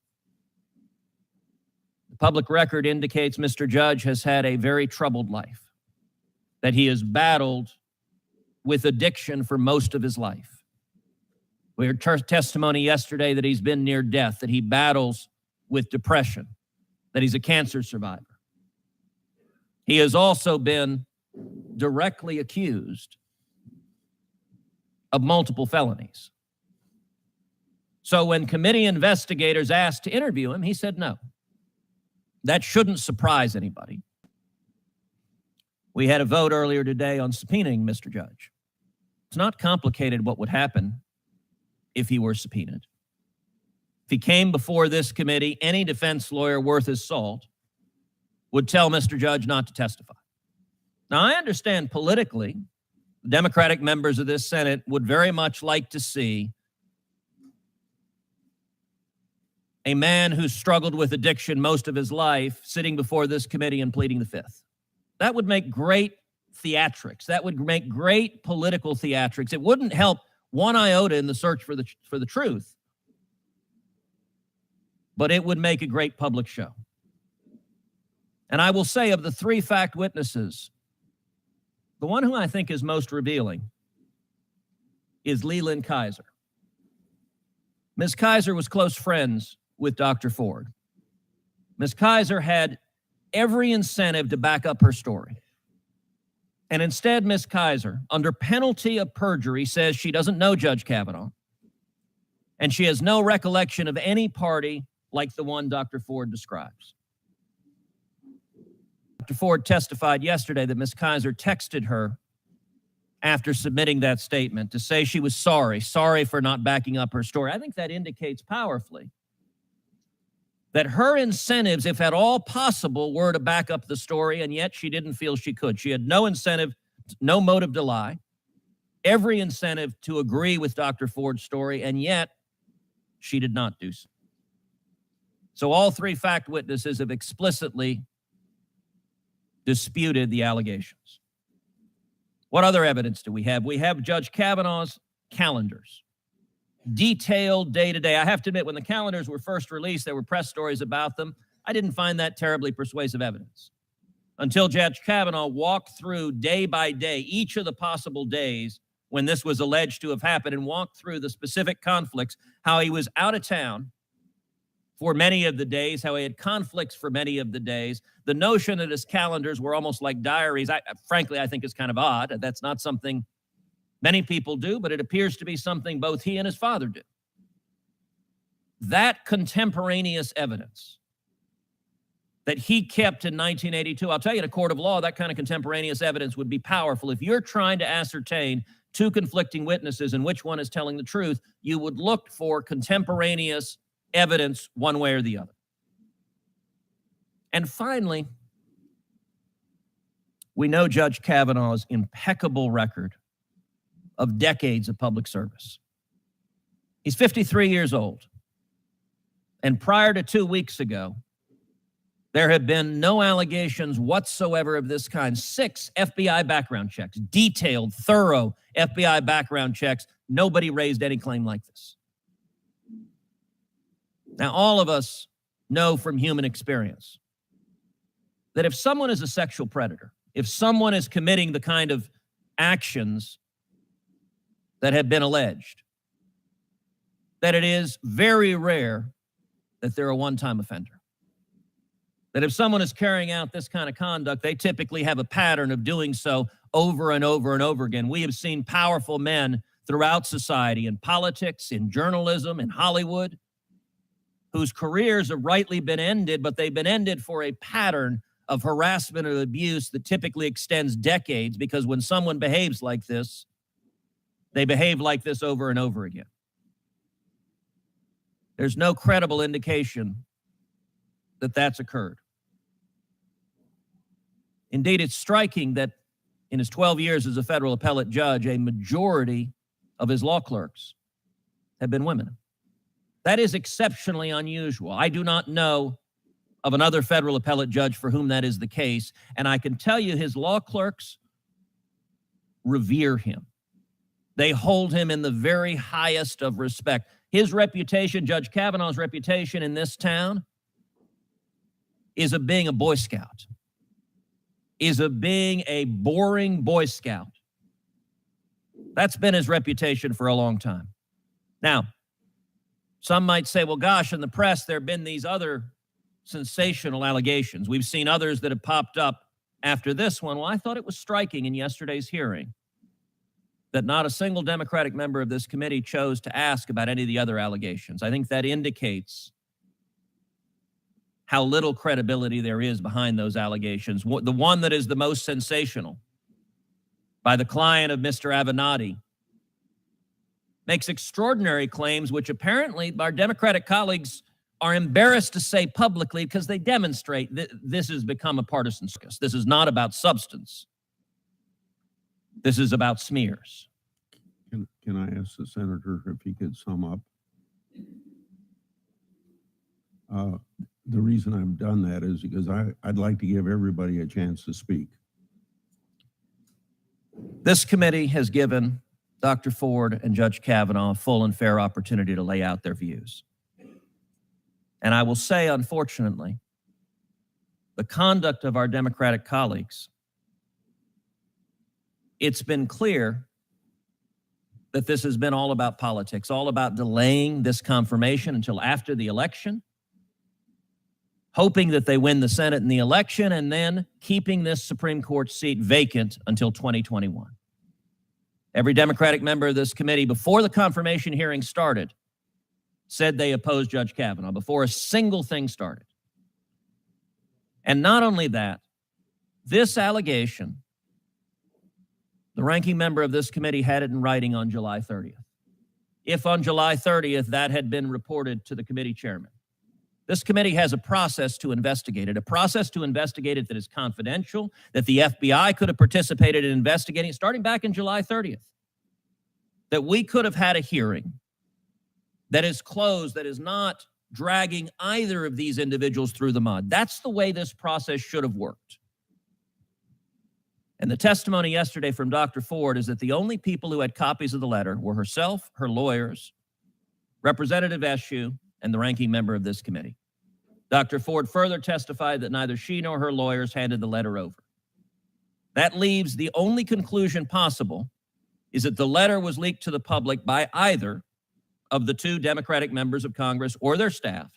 The public record indicates Mr. Judge has had a very troubled life, that he has battled with addiction for most of his life. We heard testimony yesterday that he's been near death, that he battles with depression, that he's a cancer survivor. He has also been directly accused of multiple felonies. So when committee investigators asked to interview him, he said no. That shouldn't surprise anybody. We had a vote earlier today on subpoenaing Mr. Judge. It's not complicated what would happen if he were subpoenaed. If he came before this committee, any defense lawyer worth his salt would tell Mr. Judge not to testify. Now, I understand politically, the Democratic members of this Senate would very much like to see a man who struggled with addiction most of his life sitting before this committee and pleading the Fifth. That would make great theatrics. That would make great political theatrics. It wouldn't help one iota in the search for the truth, but it would make a great public show. And I will say, of the 3 fact witnesses The one who I think is most revealing is Leland Kaiser. Ms. Kaiser was close friends with Dr. Ford. Ms. Kaiser had every incentive to back up her story. And instead, Ms. Kaiser, under penalty of perjury, says she doesn't know Judge Kavanaugh, and she has no recollection of any party like the one Dr. Ford describes. Dr. Ford testified yesterday that Ms. Kaiser texted her after submitting that statement to say she was sorry for not backing up her story. I think that indicates powerfully that her incentives, if at all possible, were to back up the story, and yet she didn't feel she could. She had no incentive, no motive to lie, every incentive to agree with Dr. Ford's story, and yet she did not do so. So all three fact witnesses have explicitly disputed the allegations. What other evidence do we have? We have Judge Kavanaugh's calendars, detailed day-to-day. I have to admit, when the calendars were first released, there were press stories about them. I didn't find that terribly persuasive evidence until Judge Kavanaugh walked through day by day each of the possible days when this was alleged to have happened and walked through the specific conflicts, how he was out of town for many of the days, how he had conflicts for many of the days. The notion that his calendars were almost like diaries, frankly, I think is kind of odd. That's not something many people do, but it appears to be something both he and his father did. That contemporaneous evidence that he kept in 1982, I'll tell you, in a court of law, that kind of contemporaneous evidence would be powerful. If you're trying to ascertain two conflicting witnesses and which one is telling the truth, you would look for contemporaneous evidence one way or the other. And finally, we know Judge Kavanaugh's impeccable record of decades of public service. He's 53 years old. And prior to 2 weeks ago, there have been no allegations whatsoever of this kind. 6 FBI background checks, detailed, thorough FBI background checks. Nobody raised any claim like this. Now, all of us know from human experience that if someone is a sexual predator, if someone is committing the kind of actions that have been alleged, that it is very rare that they're a one-time offender. That if someone is carrying out this kind of conduct, they typically have a pattern of doing so over and over and over again. We have seen powerful men throughout society, in politics, in journalism, in Hollywood, whose careers have rightly been ended, but they've been ended for a pattern of harassment and abuse that typically extends decades, because when someone behaves like this, they behave like this over and over again. There's no credible indication that that's occurred. Indeed, it's striking that in his 12 years as a federal appellate judge, a majority of his law clerks have been women. That is exceptionally unusual. I do not know of another federal appellate judge for whom that is the case, and I can tell you his law clerks revere him. They hold him in the very highest of respect. His reputation, Judge Kavanaugh's reputation in this town, is of being a Boy Scout, is of being a boring Boy Scout. That's been his reputation for a long time. Now, some might say, well, gosh, in the press, there have been these other sensational allegations. We've seen others that have popped up after this one. Well, I thought it was striking in yesterday's hearing that not a single Democratic member of this committee chose to ask about any of the other allegations. I think that indicates how little credibility there is behind those allegations. The one that is the most sensational, by the client of Mr. Avenatti, makes extraordinary claims, which apparently our Democratic colleagues are embarrassed to say publicly because they demonstrate that this has become a partisan circus. This is not about substance. This is about smears. Can I ask the senator if he could sum up? The reason I've done that is because I'd like to give everybody a chance to speak. This committee has given Dr. Ford and Judge Kavanaugh a full and fair opportunity to lay out their views. And I will say, unfortunately, the conduct of our Democratic colleagues it's been clear that this has been all about politics, all about delaying this confirmation until after the election, hoping that they win the Senate in the election, and then keeping this Supreme Court seat vacant until 2021. Every Democratic member of this committee, before the confirmation hearing started, said they opposed Judge Kavanaugh, before a single thing started. And not only that, this allegation, the ranking member of this committee had it in writing on July 30th. If on July 30th that had been reported to the committee chairman. This committee has a process to investigate it, that is confidential, that the FBI could have participated in investigating starting back in July 30th. That we could have had a hearing that is closed, that is not dragging either of these individuals through the mud. That's the way this process should have worked. And the testimony yesterday from Dr. Ford is that the only people who had copies of the letter were herself, her lawyers, Representative Eshoo, and the ranking member of this committee. Dr. Ford further testified that neither she nor her lawyers handed the letter over. That leaves the only conclusion possible is that the letter was leaked to the public by either of the two Democratic members of Congress or their staff,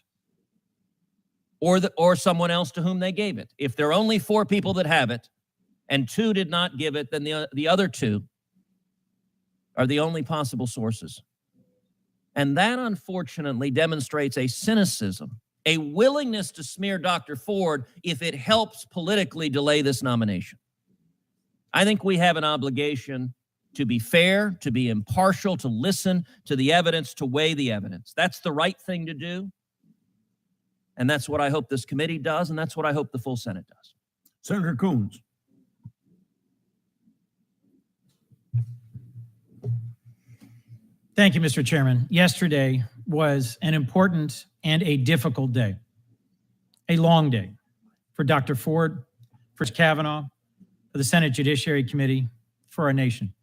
or someone else to whom they gave it. If there are only 4 people that have it, and 2 did not give it, then the other 2 are the only possible sources. And that, unfortunately, demonstrates a cynicism, a willingness to smear Dr. Ford if it helps politically delay this nomination. I think we have an obligation to be fair, to be impartial, to listen to the evidence, to weigh the evidence. That's the right thing to do. And that's what I hope this committee does, and that's what I hope the full Senate does. Senator Coons. Thank you, Mr. Chairman. Yesterday was an important and a difficult day, a long day for Dr. Ford, for Kavanaugh, for the Senate Judiciary Committee, for our nation.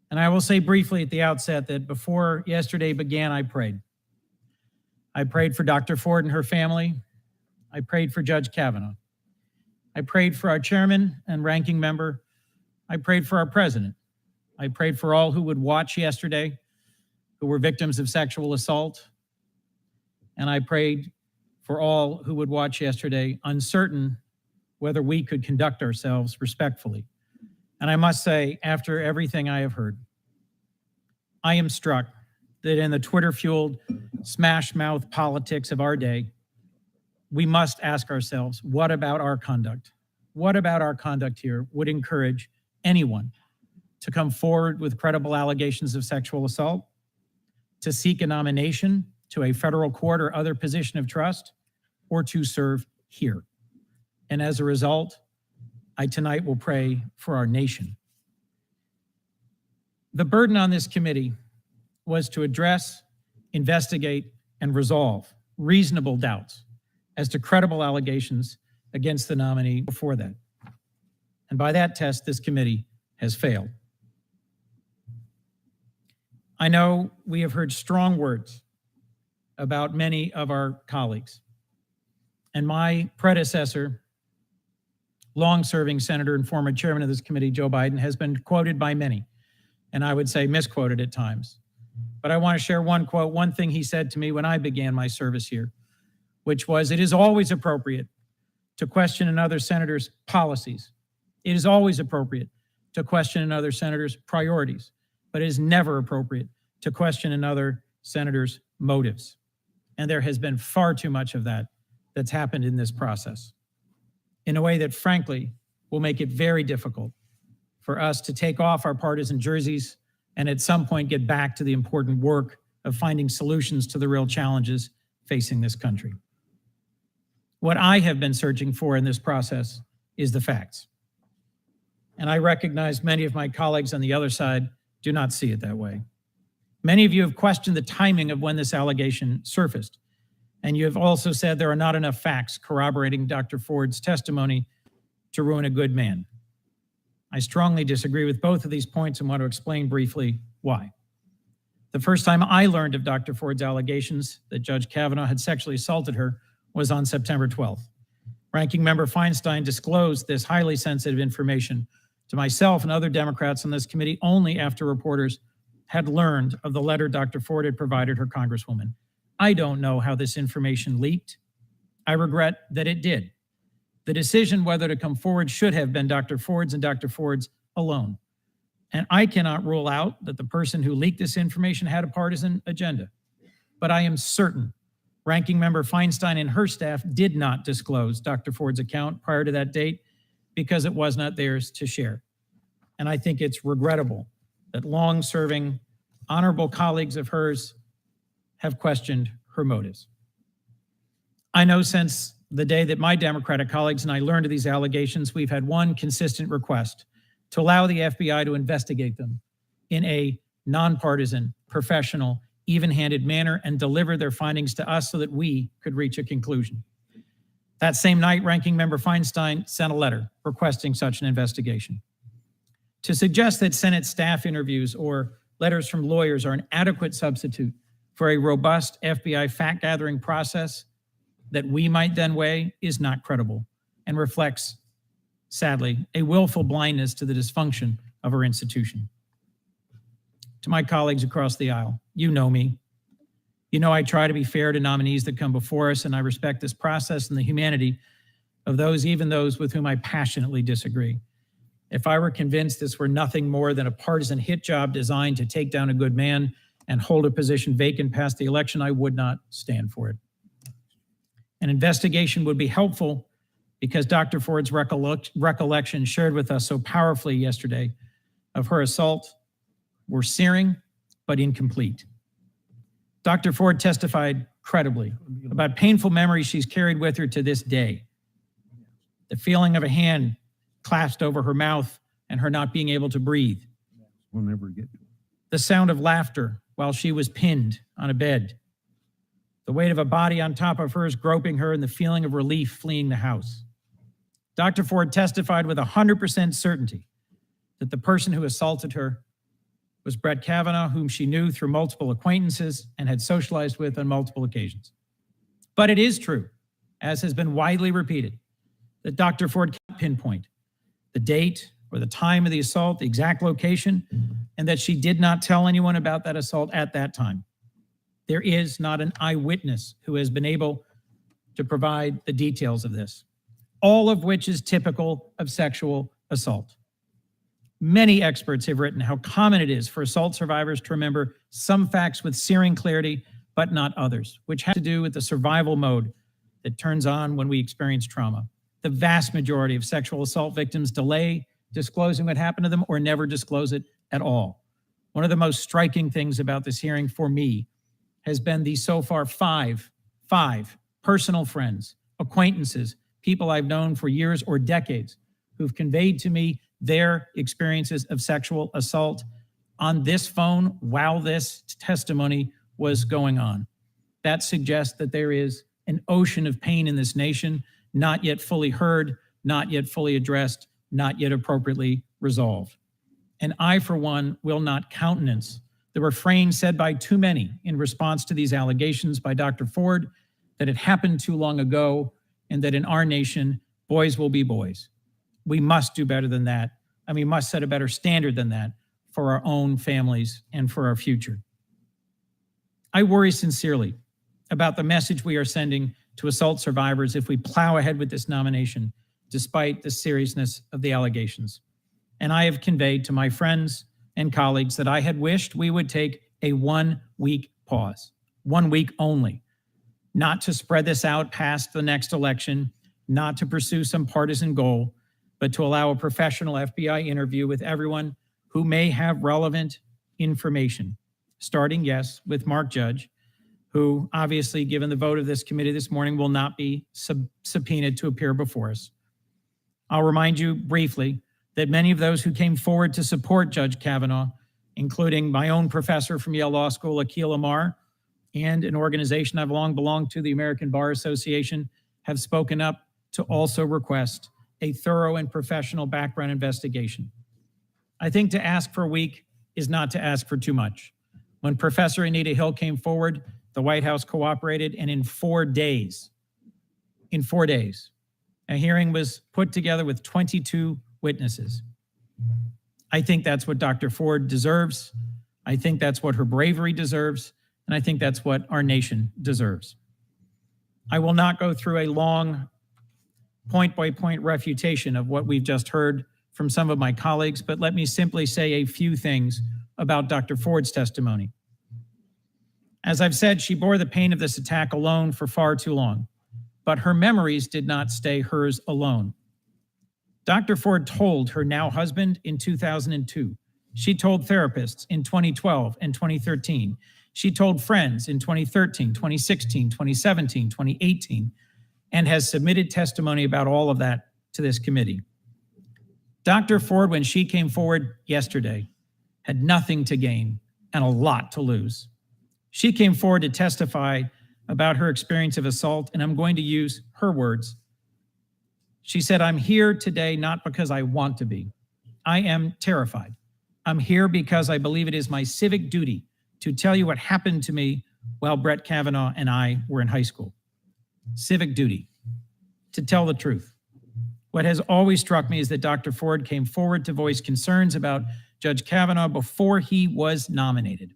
And I will say briefly at the outset that before yesterday began, I prayed. I prayed for Dr. Ford and her family. I prayed for Judge Kavanaugh. I prayed for our chairman and ranking member. I prayed for our president. I prayed for all who would watch yesterday, who were victims of sexual assault. And I prayed for all who would watch yesterday, uncertain whether we could conduct ourselves respectfully. And I must say, after everything I have heard, I am struck that in the Twitter-fueled smash mouth politics of our day, we must ask ourselves, what about our conduct? What about our conduct here would encourage anyone to come forward with credible allegations of sexual assault, to seek a nomination to a federal court or other position of trust, or to serve here? And as a result, I tonight will pray for our nation. The burden on this committee was to address, investigate, and resolve reasonable doubts as to credible allegations against the nominee before that. And by that test, this committee has failed. I know we have heard strong words about many of our colleagues. And my predecessor, long-serving senator and former chairman of this committee, Joe Biden, has been quoted by many, and I would say misquoted at times. But I want to share one quote, one thing he said to me when I began my service here, which was, "It is always appropriate to question another senator's policies. It is always appropriate to question another senator's priorities, but it is never appropriate to question another senator's motives." And there has been far too much of that that's happened in this process in a way that, frankly, will make it very difficult for us to take off our partisan jerseys and at some point get back to the important work of finding solutions to the real challenges facing this country. What I have been searching for in this process is the facts. And I recognize many of my colleagues on the other side do not see it that way. Many of you have questioned the timing of when this allegation surfaced. And you have also said there are not enough facts corroborating Dr. Ford's testimony to ruin a good man. I strongly disagree with both of these points and want to explain briefly why. The first time I learned of Dr. Ford's allegations that Judge Kavanaugh had sexually assaulted her was on September 12th. Ranking Member Feinstein disclosed this highly sensitive information to myself and other Democrats on this committee only after reporters had learned of the letter Dr. Ford had provided her Congresswoman. I don't know how this information leaked. I regret that it did. The decision whether to come forward should have been Dr. Ford's and Dr. Ford's alone. And I cannot rule out that the person who leaked this information had a partisan agenda. But I am certain Ranking Member Feinstein and her staff did not disclose Dr. Ford's account prior to that date because it was not theirs to share. And I think it's regrettable that long-serving, honorable colleagues of hers have questioned her motives. I know since the day that my Democratic colleagues and I learned of these allegations, we've had one consistent request: to allow the FBI to investigate them in a nonpartisan, professional, even-handed manner and deliver their findings to us so that we could reach a conclusion. That same night, Ranking Member Feinstein sent a letter requesting such an investigation. To suggest that Senate staff interviews or letters from lawyers are an adequate substitute for a robust FBI fact-gathering process that we might then weigh is not credible and reflects, sadly, a willful blindness to the dysfunction of our institution. To my colleagues across the aisle, you know me. You know I try to be fair to nominees that come before us, and I respect this process and the humanity of those, even those with whom I passionately disagree. If I were convinced this were nothing more than a partisan hit job designed to take down a good man and hold a position vacant past the election, I would not stand for it. An investigation would be helpful because Dr. Ford's recollection shared with us so powerfully yesterday of her assault were searing but incomplete. Dr. Ford testified credibly about painful memories she's carried with her to this day. The feeling of a hand clasped over her mouth and her not being able to breathe. We'll never get to it. The sound of laughter while she was pinned on a bed. The weight of a body on top of hers groping her and the feeling of relief fleeing the house. Dr. Ford testified with 100% certainty that the person who assaulted her was Brett Kavanaugh, whom she knew through multiple acquaintances and had socialized with on multiple occasions. But it is true, as has been widely repeated, that Dr. Ford can't pinpoint the date or the time of the assault, the exact location, and that she did not tell anyone about that assault at that time. There is not an eyewitness who has been able to provide the details of this, all of which is typical of sexual assault. Many experts have written how common it is for assault survivors to remember some facts with searing clarity, but not others, which has to do with the survival mode that turns on when we experience trauma. The vast majority of sexual assault victims delay disclosing what happened to them or never disclose it at all. One of the most striking things about this hearing for me has been the so far five personal friends, acquaintances, people I've known for years or decades who've conveyed to me their experiences of sexual assault on this phone while this testimony was going on. That suggests that there is an ocean of pain in this nation, not yet fully heard, not yet fully addressed, not yet appropriately resolved. And I, for one, will not countenance the refrain said by too many in response to these allegations by Dr. Ford that it happened too long ago and that in our nation, boys will be boys. We must do better than that, and we must set a better standard than that for our own families and for our future. I worry sincerely about the message we are sending to assault survivors if we plow ahead with this nomination, despite the seriousness of the allegations. And I have conveyed to my friends and colleagues that I had wished we would take a 1-week pause, 1 week only, not to spread this out past the next election, not to pursue some partisan goal, but to allow a professional FBI interview with everyone who may have relevant information, starting, yes, with Mark Judge, who obviously, given the vote of this committee this morning, will not be subpoenaed to appear before us. I'll remind you briefly that many of those who came forward to support Judge Kavanaugh, including my own professor from Yale Law School, Akhil Amar, and an organization I've long belonged to, the American Bar Association, have spoken up to also request a thorough and professional background investigation. I think to ask for a week is not to ask for too much. When Professor Anita Hill came forward, the White House cooperated, and in 4 days, a hearing was put together with 22 witnesses. I think that's what Dr. Ford deserves. I think that's what her bravery deserves. And I think that's what our nation deserves. I will not go through a long point-by-point refutation of what we've just heard from some of my colleagues, but let me simply say a few things about Dr. Ford's testimony. As I've said, she bore the pain of this attack alone for far too long, but her memories did not stay hers alone. Dr. Ford told her now husband in 2002. She told therapists in 2012 and 2013. She told friends in 2013, 2016, 2017, 2018, and has submitted testimony about all of that to this committee. Dr. Ford, when she came forward yesterday, had nothing to gain and a lot to lose. She came forward to testify about her experience of assault, and I'm going to use her words. She said, "I'm here today not because I want to be. I am terrified. I'm here because I believe it is my civic duty to tell you what happened to me while Brett Kavanaugh and I were in high school. Civic duty, to tell the truth." What has always struck me is that Dr. Ford came forward to voice concerns about Judge Kavanaugh before he was nominated.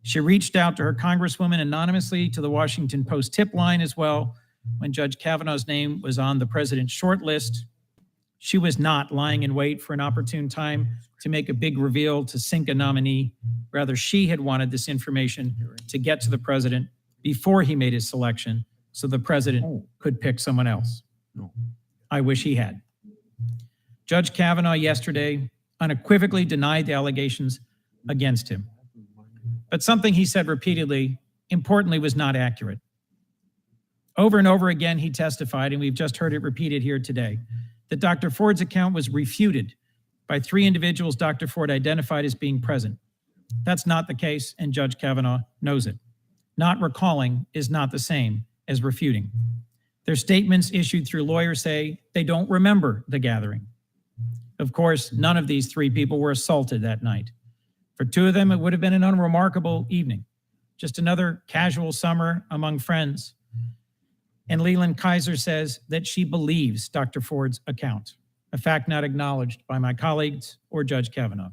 She reached out to her congresswoman anonymously, to the Washington Post tip line as well, when Judge Kavanaugh's name was on the president's short list. She was not lying in wait for an opportune time to make a big reveal to sink a nominee. Rather, she had wanted this information to get to the president before he made his selection so the president could pick someone else. I wish he had. Judge Kavanaugh yesterday unequivocally denied the allegations against him. But something he said repeatedly, importantly, was not accurate. Over and over again, he testified, and we've just heard it repeated here today, that Dr. Ford's account was refuted by 3 individuals Dr. Ford identified as being present. That's not the case, and Judge Kavanaugh knows it. Not recalling is not the same as refuting. Their statements issued through lawyers say they don't remember the gathering. Of course, none of these 3 people were assaulted that night. For 2 of them, it would have been an unremarkable evening, just another casual summer among friends. And Leland Kaiser says that she believes Dr. Ford's account, a fact not acknowledged by my colleagues or Judge Kavanaugh.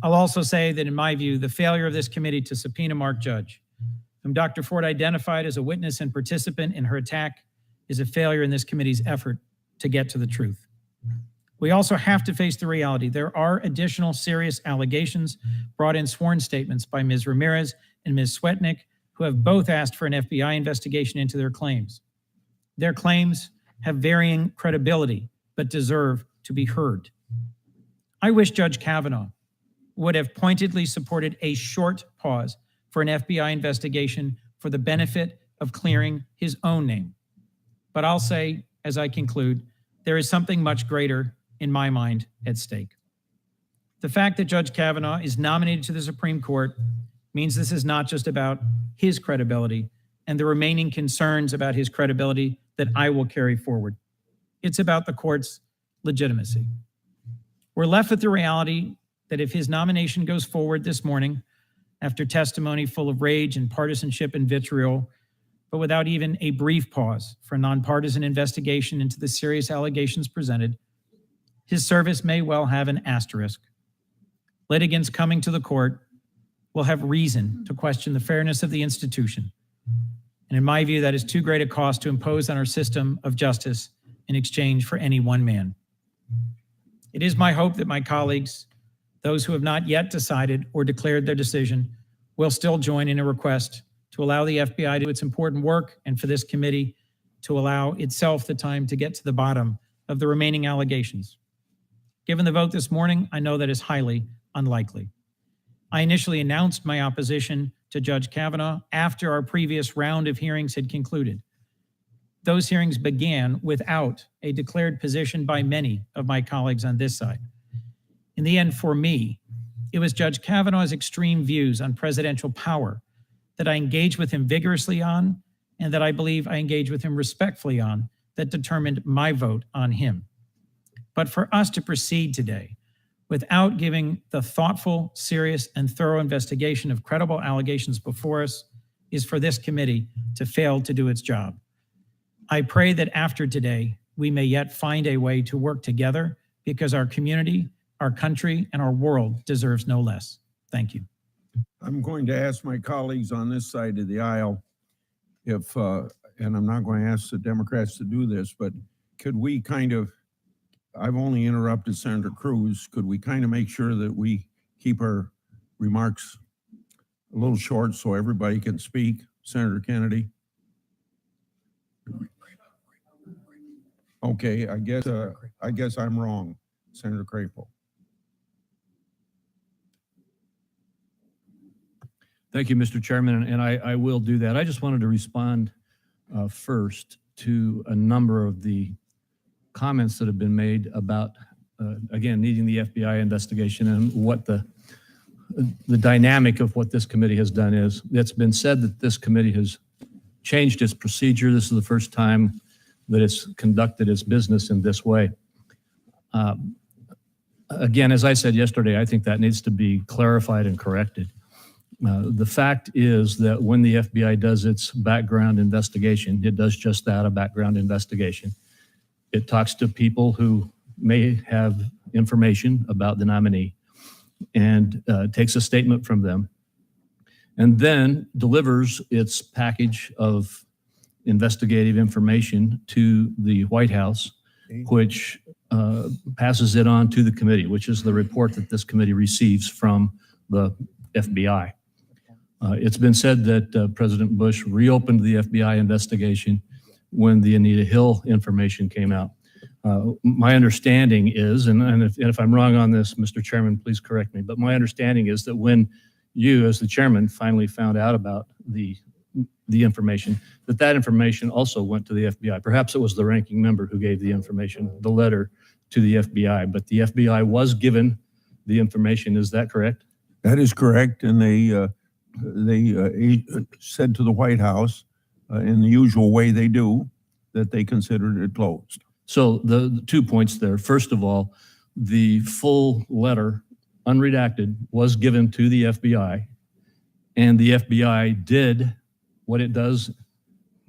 I'll also say that in my view, the failure of this committee to subpoena Mark Judge, whom Dr. Ford identified as a witness and participant in her attack, is a failure in this committee's effort to get to the truth. We also have to face the reality. There are additional serious allegations brought in sworn statements by Ms. Ramirez and Ms. Swetnick, who have both asked for an FBI investigation into their claims. Their claims have varying credibility, but deserve to be heard. I wish Judge Kavanaugh would have pointedly supported a short pause for an FBI investigation for the benefit of clearing his own name. But I'll say, as I conclude, there is something much greater in my mind at stake. The fact that Judge Kavanaugh is nominated to the Supreme Court means this is not just about his credibility and the remaining concerns about his credibility that I will carry forward. It's about the court's legitimacy. We're left with the reality that if his nomination goes forward this morning, after testimony full of rage and partisanship and vitriol, but without even a brief pause for a nonpartisan investigation into the serious allegations presented, his service may well have an asterisk. Litigants coming to the court will have reason to question the fairness of the institution. And in my view, that is too great a cost to impose on our system of justice in exchange for any one man. It is my hope that my colleagues, those who have not yet decided or declared their decision, will still join in a request to allow the FBI to do its important work and for this committee to allow itself the time to get to the bottom of the remaining allegations. Given the vote this morning, I know that is highly unlikely. I initially announced my opposition to Judge Kavanaugh after our previous round of hearings had concluded. Those hearings began without a declared position by many of my colleagues on this side. In the end, for me, it was Judge Kavanaugh's extreme views on presidential power that I engaged with him vigorously on, and that I believe I engaged with him respectfully on, that determined my vote on him. But for us to proceed today without giving the thoughtful, serious, and thorough investigation of credible allegations before us is for this committee to fail to do its job. I pray that after today, we may yet find a way to work together, because our community Our country and our world deserves no less. Thank you. I'm going to ask my colleagues on this side of the aisle if, and I'm not going to ask the Democrats to do this, but could we kind of, I've only interrupted Senator Cruz, could we kind of make sure that we keep our remarks a little short so everybody can speak? Senator Kennedy? Okay, I guess I'm wrong, Senator Crapo. Thank you, Mr. Chairman, and I will do that. I just wanted to respond first to a number of the comments that have been made about, again, needing the FBI investigation and what the dynamic of what this committee has done is. It's been said that this committee has changed its procedure. This is the first time that it's conducted its business in this way. Again, as I said yesterday, I think that needs to be clarified and corrected. The fact is that when the FBI does its background investigation, it does just that, a background investigation. It talks to people who may have information about the nominee and takes a statement from them, and then delivers its package of investigative information to the White House, which passes it on to the committee, which is the report that this committee receives from the FBI. It's been said that President Bush reopened the FBI investigation when the Anita Hill information came out. My understanding is, and if I'm wrong on this, Mr. Chairman, please correct me, but my understanding is that when you, as the chairman, finally found out about the information, that information also went to the FBI. Perhaps it was the ranking member who gave the information, the letter to the FBI, but the FBI was given the information. Is that correct? That is correct, and they said to the White House, in the usual way they do, that they considered it closed. So the 2 points there. First of all, the full letter, unredacted, was given to the FBI, and the FBI did what it does,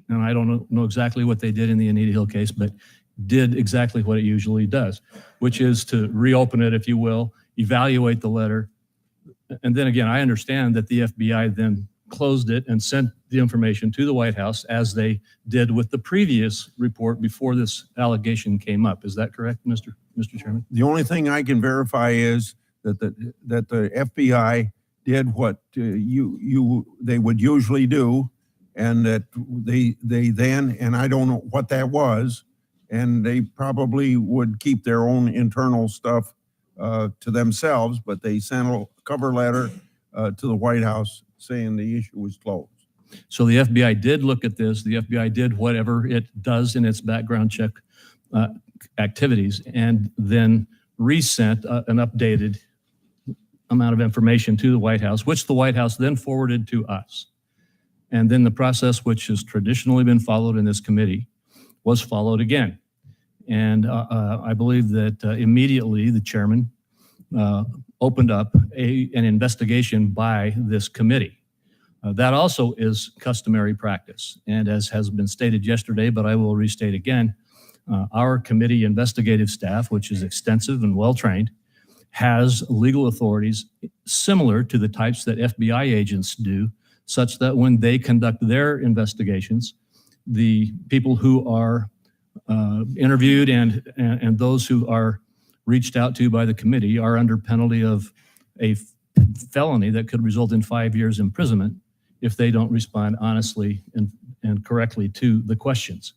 and I don't know exactly what they did in the Anita Hill case, but did exactly what it usually does, which is to reopen it, if you will, evaluate the letter. And then again, I understand that the FBI then closed it and sent the information to the White House, as they did with the previous report before this allegation came up. Is that correct, Mr. Chairman? The only thing I can verify is that the FBI did what they would usually do, and that they then, and I don't know what that was, and they probably would keep their own internal stuff to themselves, but they sent a cover letter to the White House saying the issue was closed. So the FBI did look at this. The FBI did whatever it does in its background check activities, and then resent an updated amount of information to the White House, which the White House then forwarded to us. And then the process, which has traditionally been followed in this committee, was followed again. And I believe that immediately the chairman opened up an investigation by this committee. That also is customary practice. And as has been stated yesterday, but I will restate again, our committee investigative staff, which is extensive and well-trained, has legal authorities similar to the types that FBI agents do, such that when they conduct their investigations, the people who are interviewed and those who are reached out to by the committee are under penalty of a felony that could result in 5 years imprisonment if they don't respond honestly and correctly to the questions.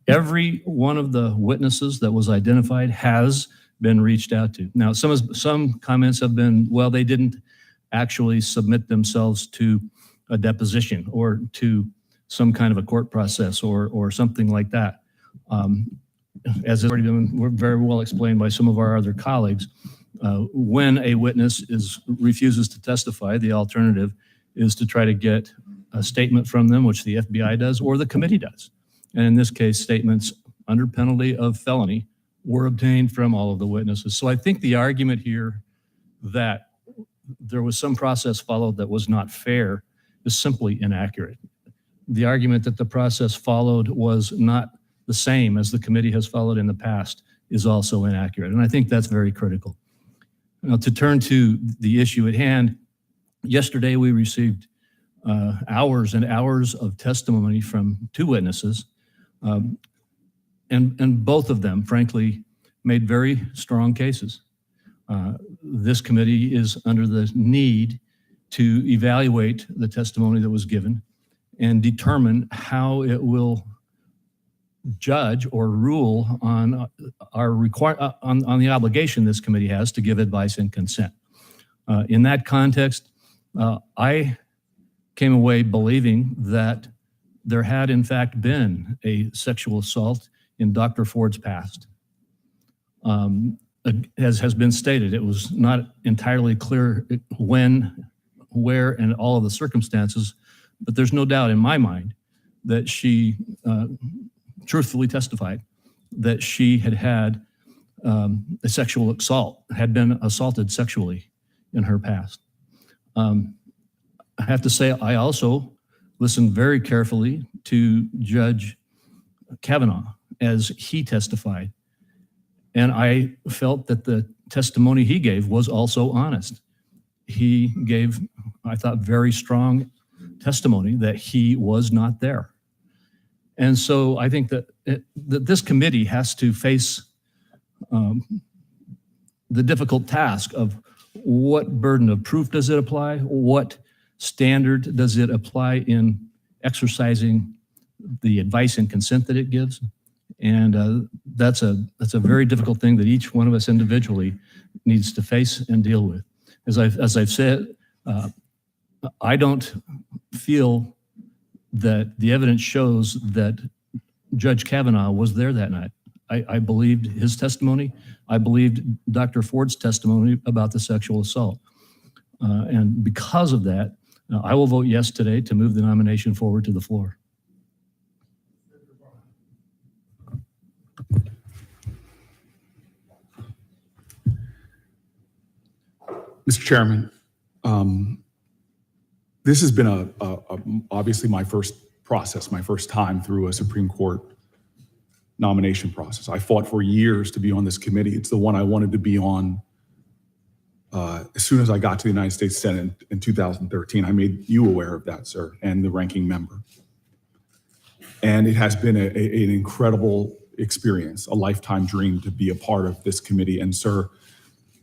Every one of the witnesses that was identified has been reached out to. Now, some comments have been, well, they didn't actually submit themselves to a deposition or to some kind of a court process or something like that. As has already been very well explained by some of our other colleagues, when a witness refuses to testify, the alternative is to try to get a statement from them, which the FBI does or the committee does. And in this case, statements under penalty of felony were obtained from all of the witnesses. So I think the argument here that there was some process followed that was not fair is simply inaccurate. The argument that the process followed was not the same as the committee has followed in the past is also inaccurate. And I think that's very critical. Now, to turn to the issue at hand, yesterday we received hours and hours of testimony from two witnesses, and both of them, frankly, made very strong cases. This committee is under the need to evaluate the testimony that was given and determine how it will judge or rule on on the obligation this committee has to give advice and consent. In that context, I came away believing that there had in fact been a sexual assault in Dr. Ford's past. As has been stated, it was not entirely clear when, where, and all of the circumstances, but there's no doubt in my mind that she truthfully testified that she had a sexual assault, had been assaulted sexually in her past. I have to say, I also listened very carefully to Judge Kavanaugh as he testified. And I felt that the testimony he gave was also honest. He gave, I thought, very strong testimony that he was not there. And so I think that, that this committee has to face the difficult task of what burden of proof does it apply? What standard does it apply in exercising the advice and consent that it gives? And that's a very difficult thing that each one of us individually needs to face and deal with. As I've said, I don't feel that the evidence shows that Judge Kavanaugh was there that night. I believed his testimony. I believed Dr. Ford's testimony about the sexual assault. And because of that, I will vote yes today to move the nomination forward to the floor. Mr. Chairman, this has been obviously my first process, my first time through a Supreme Court nomination process. I fought for years to be on this committee. It's the one I wanted to be on as soon as I got to the United States Senate in 2013. I made you aware of that, sir, and the ranking member. And it has been an incredible experience, a lifetime dream to be a part of this committee. And sir,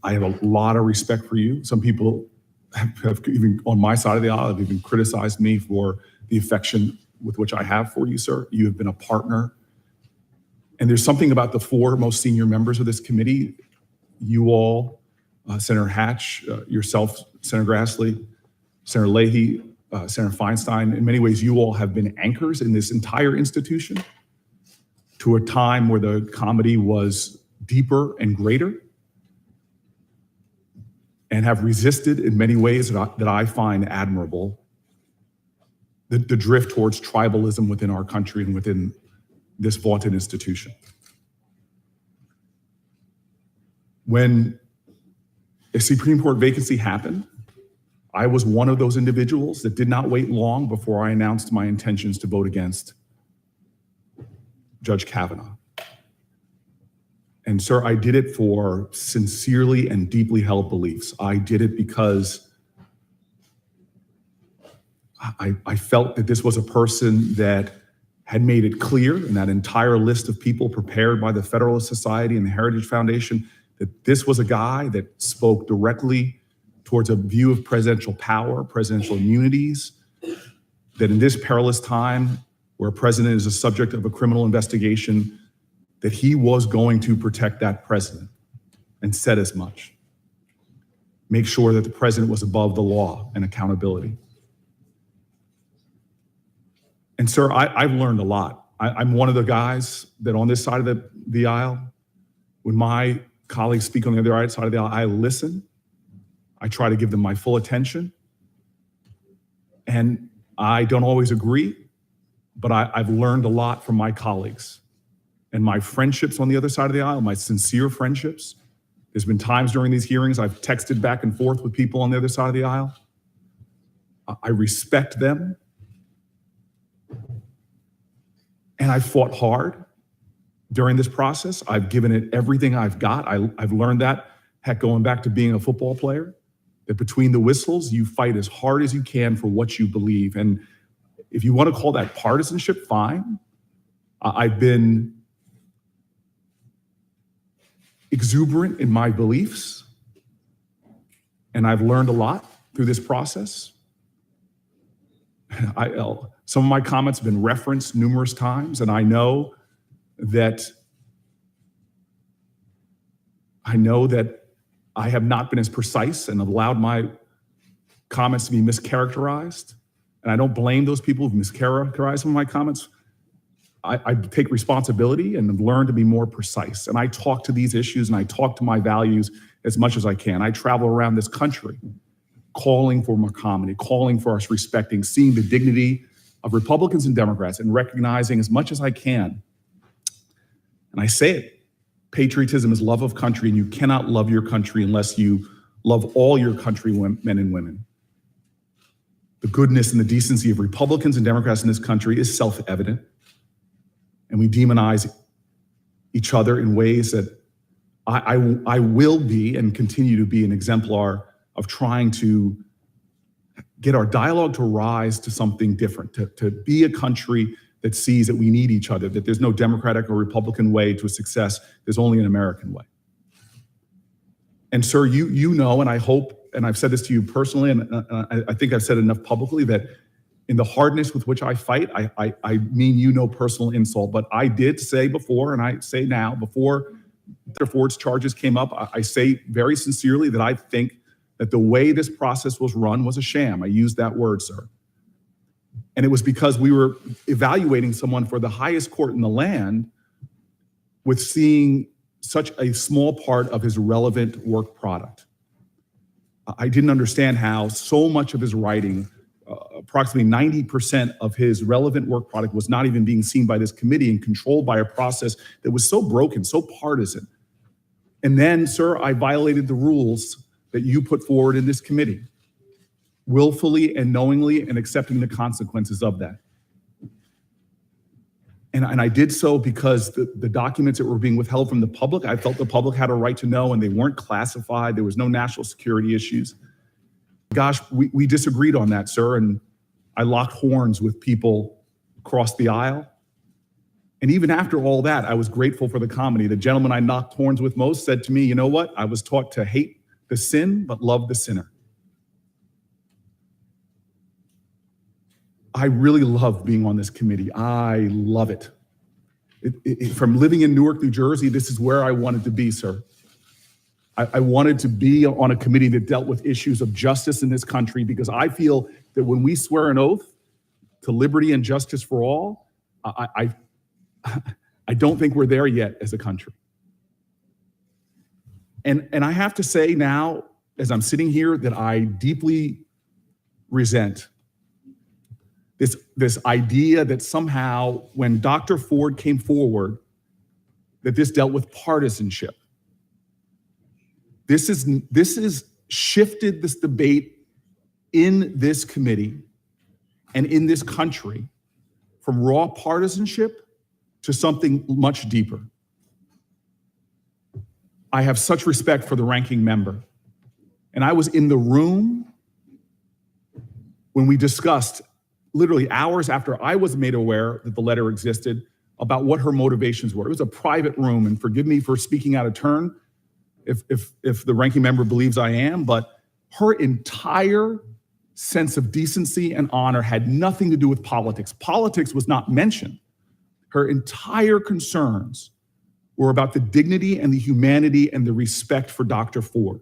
I have a lot of respect for you. Some people have even on my side of the aisle have even criticized me for the affection with which I have for you, sir. You have been a partner. And there's something about the four most senior members of this committee, you all, Senator Hatch, yourself, Senator Grassley, Senator Leahy, Senator Feinstein. In many ways, you all have been anchors in this entire institution to a time where the comedy was deeper and greater, and have resisted in many ways that I find admirable, the drift towards tribalism within our country and within this vaunted institution. When a Supreme Court vacancy happened, I was one of those individuals that did not wait long before I announced my intentions to vote against Judge Kavanaugh. And sir, I did it for sincerely and deeply held beliefs. I did it because I felt that this was a person that had made it clear in that entire list of people prepared by the Federalist Society and the Heritage Foundation that this was a guy that spoke directly towards a view of presidential power, presidential immunities, that in this perilous time where a president is a subject of a criminal investigation, that he was going to protect that president, and said as much. Make sure that the president was above the law and accountability. And sir, I've learned a lot. I'm one of the guys that on this side of the aisle, when my colleagues speak on the other side of the aisle, I listen. I try to give them my full attention. And I don't always agree, but I've learned a lot from my colleagues. And my friendships on the other side of the aisle, my sincere friendships. There's been times during these hearings I've texted back and forth with people on the other side of the aisle. I respect them. And I fought hard during this process. I've given it everything I've got. I've learned that heck, going back to being a football player, that between the whistles, you fight as hard as you can for what you believe. And if you want to call that partisanship, fine. I've been exuberant in my beliefs, and I've learned a lot through this process. Some of my comments have been referenced numerous times, and I know that I have not been as precise and allowed my comments to be mischaracterized. And I don't blame those people who mischaracterized some of my comments. I take responsibility and have learned to be more precise. And I talk to these issues and I talk to my values as much as I can. I travel around this country calling for more comedy, calling for us respecting, seeing the dignity of Republicans and Democrats and recognizing as much as I can. And I say it, patriotism is love of country, and you cannot love your country unless you love all your countrymen and women. The goodness and the decency of Republicans and Democrats in this country is self-evident. And we demonize each other in ways that I will be and continue to be an exemplar of trying to get our dialogue to rise to something different, to be a country that sees that we need each other, that there's no Democratic or Republican way to success, there's only an American way. And sir, you know, and I hope, and I've said this to you personally, and I think I've said enough publicly, that in the hardness with which I fight, I mean you no personal insult, but I did say before, and I say now, before Dr. Ford's charges came up, I say very sincerely that I think that the way this process was run was a sham. I used that word, sir. And it was because we were evaluating someone for the highest court in the land with seeing such a small part of his relevant work product. I didn't understand how so much of his writing, approximately 90% of his relevant work product, was not even being seen by this committee and controlled by a process that was so broken, so partisan. And then, sir, I violated the rules that you put forward in this committee, willfully and knowingly, and accepting the consequences of that. And I did so because the documents that were being withheld from the public, I felt the public had a right to know, and they weren't classified. There was no national security issues. Gosh, we disagreed on that, sir, and I locked horns with people across the aisle. And even after all that, I was grateful for the comedy. The gentleman I knocked horns with most said to me, you know what? I was taught to hate the sin, but love the sinner. I really love being on this committee. I love it. From living in Newark, New Jersey, this is where I wanted to be, sir. I wanted to be on a committee that dealt with issues of justice in this country, because I feel that when we swear an oath to liberty and justice for all, I don't think we're there yet as a country. And I have to say now, as I'm sitting here, that I deeply resent this idea that somehow when Dr. Ford came forward, that this dealt with partisanship. This is shifted this debate in this committee and in this country from raw partisanship to something much deeper. I have such respect for the ranking member. And I was in the room when we discussed, literally hours after I was made aware that the letter existed, about what her motivations were. It was a private room, and forgive me for speaking out of turn if the ranking member believes I am, but her entire sense of decency and honor had nothing to do with politics. Politics was not mentioned. Her entire concerns were about the dignity and the humanity and the respect for Dr. Ford.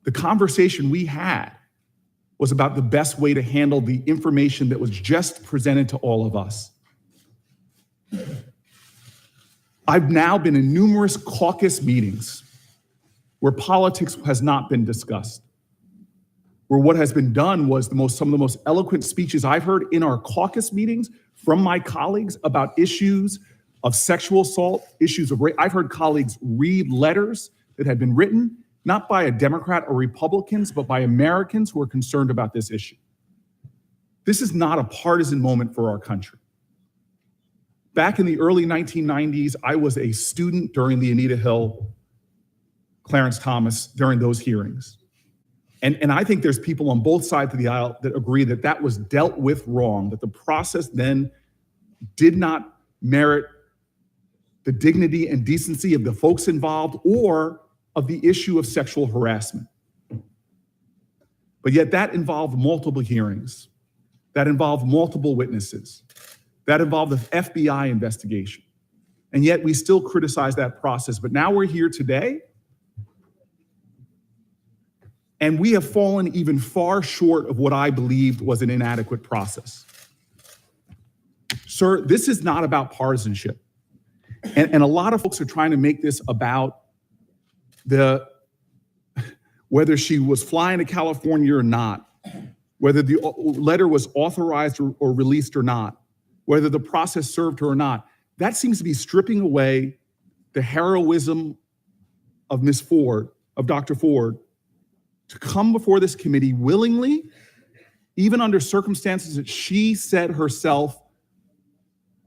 The conversation we had was about the best way to handle the information that was just presented to all of us. I've now been in numerous caucus meetings where politics has not been discussed, where what has been done was some of the most eloquent speeches I've heard in our caucus meetings from my colleagues about issues of sexual assault, issues of rape. I've heard colleagues read letters that had been written not by a Democrat or Republicans, but by Americans who are concerned about this issue. This is not a partisan moment for our country. Back in the early 1990s, I was a student during the Anita Hill Clarence Thomas during those hearings. And I think there's people on both sides of the aisle that agree that that was dealt with wrong, that the process then did not merit the dignity and decency of the folks involved or of the issue of sexual harassment. But yet that involved multiple hearings, that involved multiple witnesses, that involved the FBI investigation. And yet we still criticize that process. But now we're here today, and we have fallen even far short of what I believed was an inadequate process. Sir, this is not about partisanship. And a lot of folks are trying to make this about whether she was flying to California or not, whether the letter was authorized or released or not, whether the process served her or not. That seems to be stripping away the heroism of Ms. Ford, of Dr. Ford, to come before this committee willingly, even under circumstances that she said herself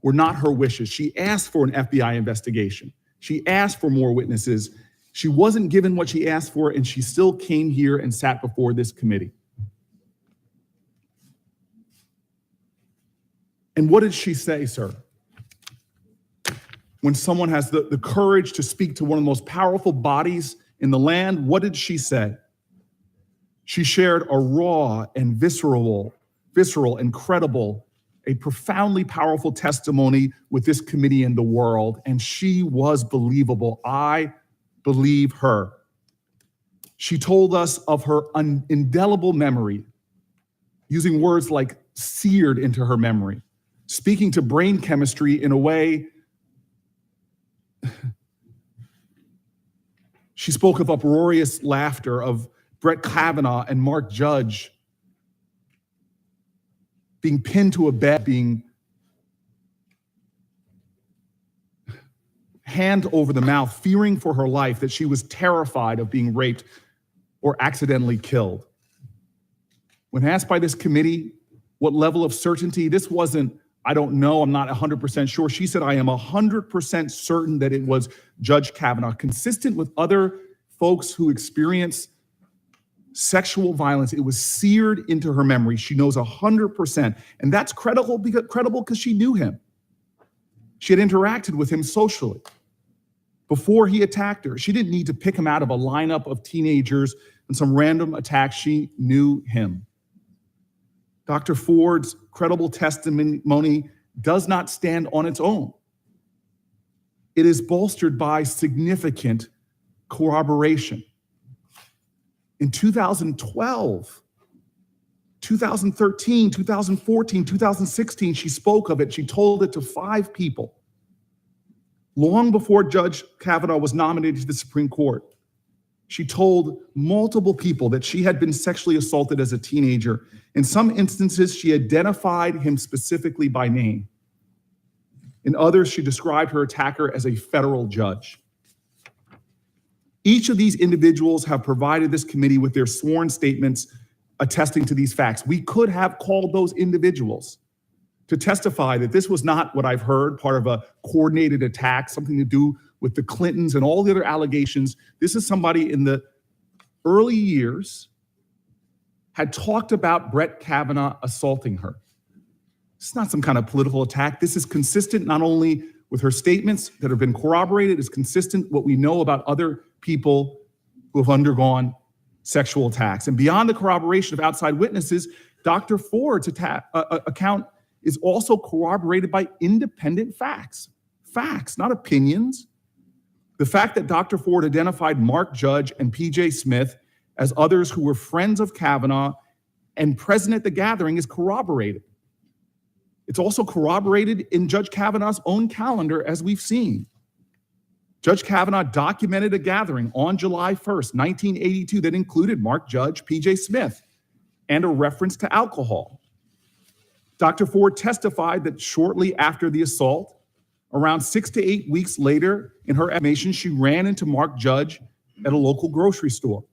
were not her wishes. She asked for an FBI investigation. She asked for more witnesses. She wasn't given what she asked for, and she still came here and sat before this committee. And what did she say, sir? When someone has the courage to speak to one of the most powerful bodies in the land, what did she say? She shared a raw and visceral and credible, a profoundly powerful testimony with this committee and the world, and she was believable. I believe her. She told us of her indelible memory, using words like seared into her memory, speaking to brain chemistry in a way. She spoke of uproarious laughter of Brett Kavanaugh and Mark Judge being pinned to a bed, being hand over the mouth, fearing for her life, that she was terrified of being raped or accidentally killed. When asked by this committee what level of certainty, this wasn't, I don't know, I'm not 100% sure. She said, I am 100% certain that it was Judge Kavanaugh, consistent with other folks who experience sexual violence. It was seared into her memory. She knows 100%. And that's credible because she knew him. She had interacted with him socially before he attacked her. She didn't need to pick him out of a lineup of teenagers and some random attack. She knew him. Dr. Ford's credible testimony does not stand on its own. It is bolstered by significant corroboration. In 2012, 2013, 2014, 2016, she spoke of it. She told it to 5 people. Long before Judge Kavanaugh was nominated to the Supreme Court, she told multiple people that she had been sexually assaulted as a teenager. In some instances, she identified him specifically by name. In others, she described her attacker as a federal judge. Each of these individuals have provided this committee with their sworn statements attesting to these facts. We could have called those individuals to testify that this was not what I've heard, part of a coordinated attack, something to do with the Clintons and all the other allegations. This is somebody in the early years had talked about Brett Kavanaugh assaulting her. It's not some kind of political attack. This is consistent not only with her statements that have been corroborated, it's consistent what we know about other people who have undergone sexual attacks. And beyond the corroboration of outside witnesses, Dr. Ford's account is also corroborated by independent facts. Facts, not opinions. The fact that Dr. Ford identified Mark Judge and P.J. Smith as others who were friends of Kavanaugh and present at the gathering is corroborated. It's also corroborated in Judge Kavanaugh's own calendar, as we've seen. Judge Kavanaugh documented a gathering on July 1st, 1982 that included Mark Judge, P.J. Smith, and a reference to alcohol. Dr. Ford testified that shortly after the assault, around 6 to 8 weeks later, in her estimation, she ran into Mark Judge at a local grocery store,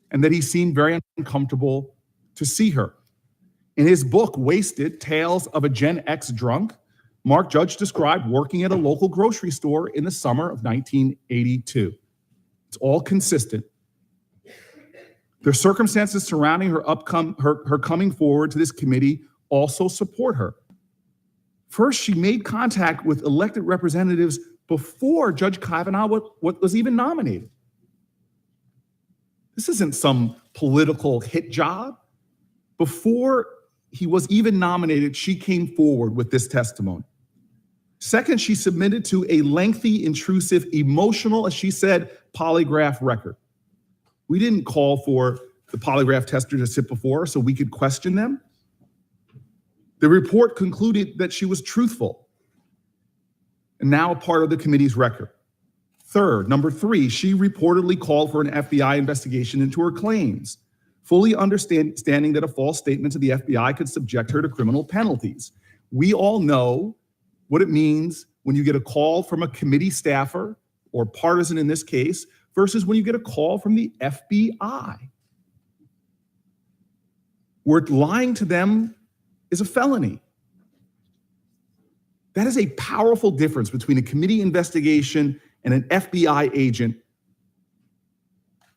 and that he seemed very uncomfortable to see her. In his book, Wasted, Tales of a Gen X Drunk, Mark Judge described working at a local grocery store in the summer of 1982. It's all consistent. The circumstances surrounding her coming forward to this committee also support her. First, she made contact with elected representatives before Judge Kavanaugh was even nominated. This isn't some political hit job. Before he was even nominated, she came forward with this testimony. Second, she submitted to a lengthy, intrusive, emotional, as she said, polygraph record. We didn't call for the polygraph tester to sit before her so we could question them. The report concluded that she was truthful and now a part of the committee's record. Third, number three, she reportedly called for an FBI investigation into her claims, fully understanding that a false statement to the FBI could subject her to criminal penalties. We all know what it means when you get a call from a committee staffer, or partisan in this case, versus when you get a call from the FBI. Where lying to them is a felony. That is a powerful difference between a committee investigation and an FBI agent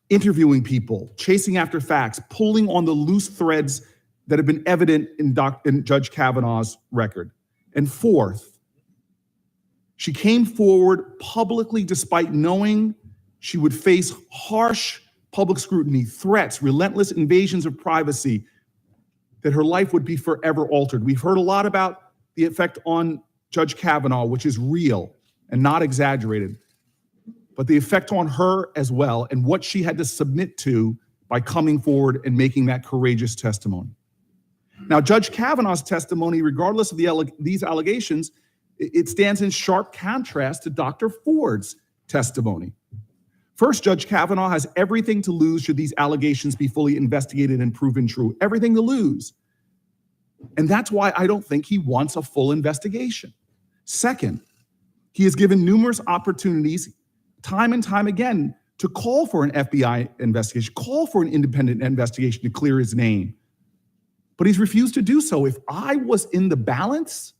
interviewing people, chasing after facts, pulling on the loose threads that have been evident in Judge Kavanaugh's record. And fourth, she came forward publicly despite knowing she would face harsh public scrutiny, threats, relentless invasions of privacy, that her life would be forever altered. We've heard a lot about the effect on Judge Kavanaugh, which is real and not exaggerated, but the effect on her as well and what she had to submit to by coming forward and making that courageous testimony. Now, Judge Kavanaugh's testimony, regardless of these allegations, it stands in sharp contrast to Dr. Ford's testimony. First, Judge Kavanaugh has everything to lose should these allegations be fully investigated and proven true. Everything to lose. And that's why I don't think he wants a full investigation. Second, he has given numerous opportunities, time and time again, to call for an FBI investigation, call for an independent investigation to clear his name. But he's refused to do so. If I was in the balance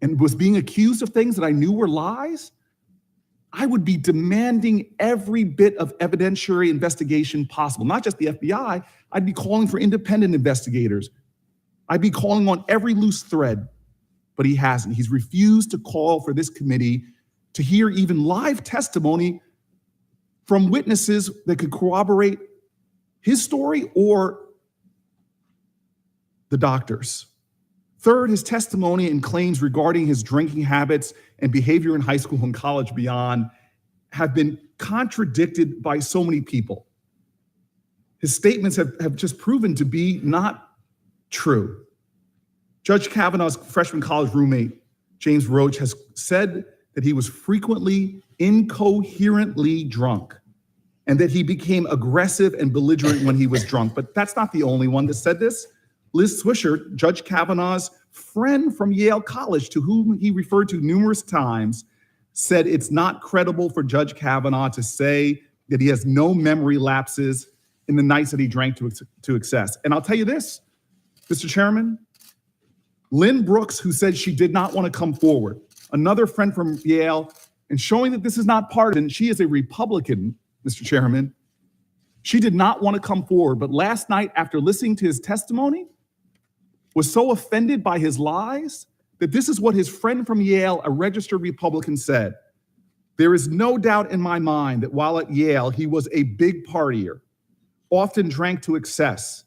and was being accused of things that I knew were lies, I would be demanding every bit of evidentiary investigation possible. Not just the FBI, I'd be calling for independent investigators. I'd be calling on every loose thread, but he hasn't. He's refused to call for this committee to hear even live testimony from witnesses that could corroborate his story or the doctor's. Third, his testimony and claims regarding his drinking habits and behavior in high school and college beyond have been contradicted by so many people. His statements have just proven to be not true. Judge Kavanaugh's freshman college roommate, James Roach, has said that he was frequently incoherently drunk and that he became aggressive and belligerent when he was drunk. But that's not the only one that said this. Liz Swisher, Judge Kavanaugh's friend from Yale College, to whom he referred to numerous times, said it's not credible for Judge Kavanaugh to say that he has no memory lapses in the nights that he drank to excess. And I'll tell you this, Mr. Chairman, Lynn Brooks, who said she did not want to come forward, another friend from Yale, and showing that this is not partisan, she is a Republican, Mr. Chairman, she did not want to come forward. But last night, after listening to his testimony, was so offended by his lies that this is what his friend from Yale, a registered Republican, said. There is no doubt in my mind that while at Yale, he was a big partier, often drank to excess,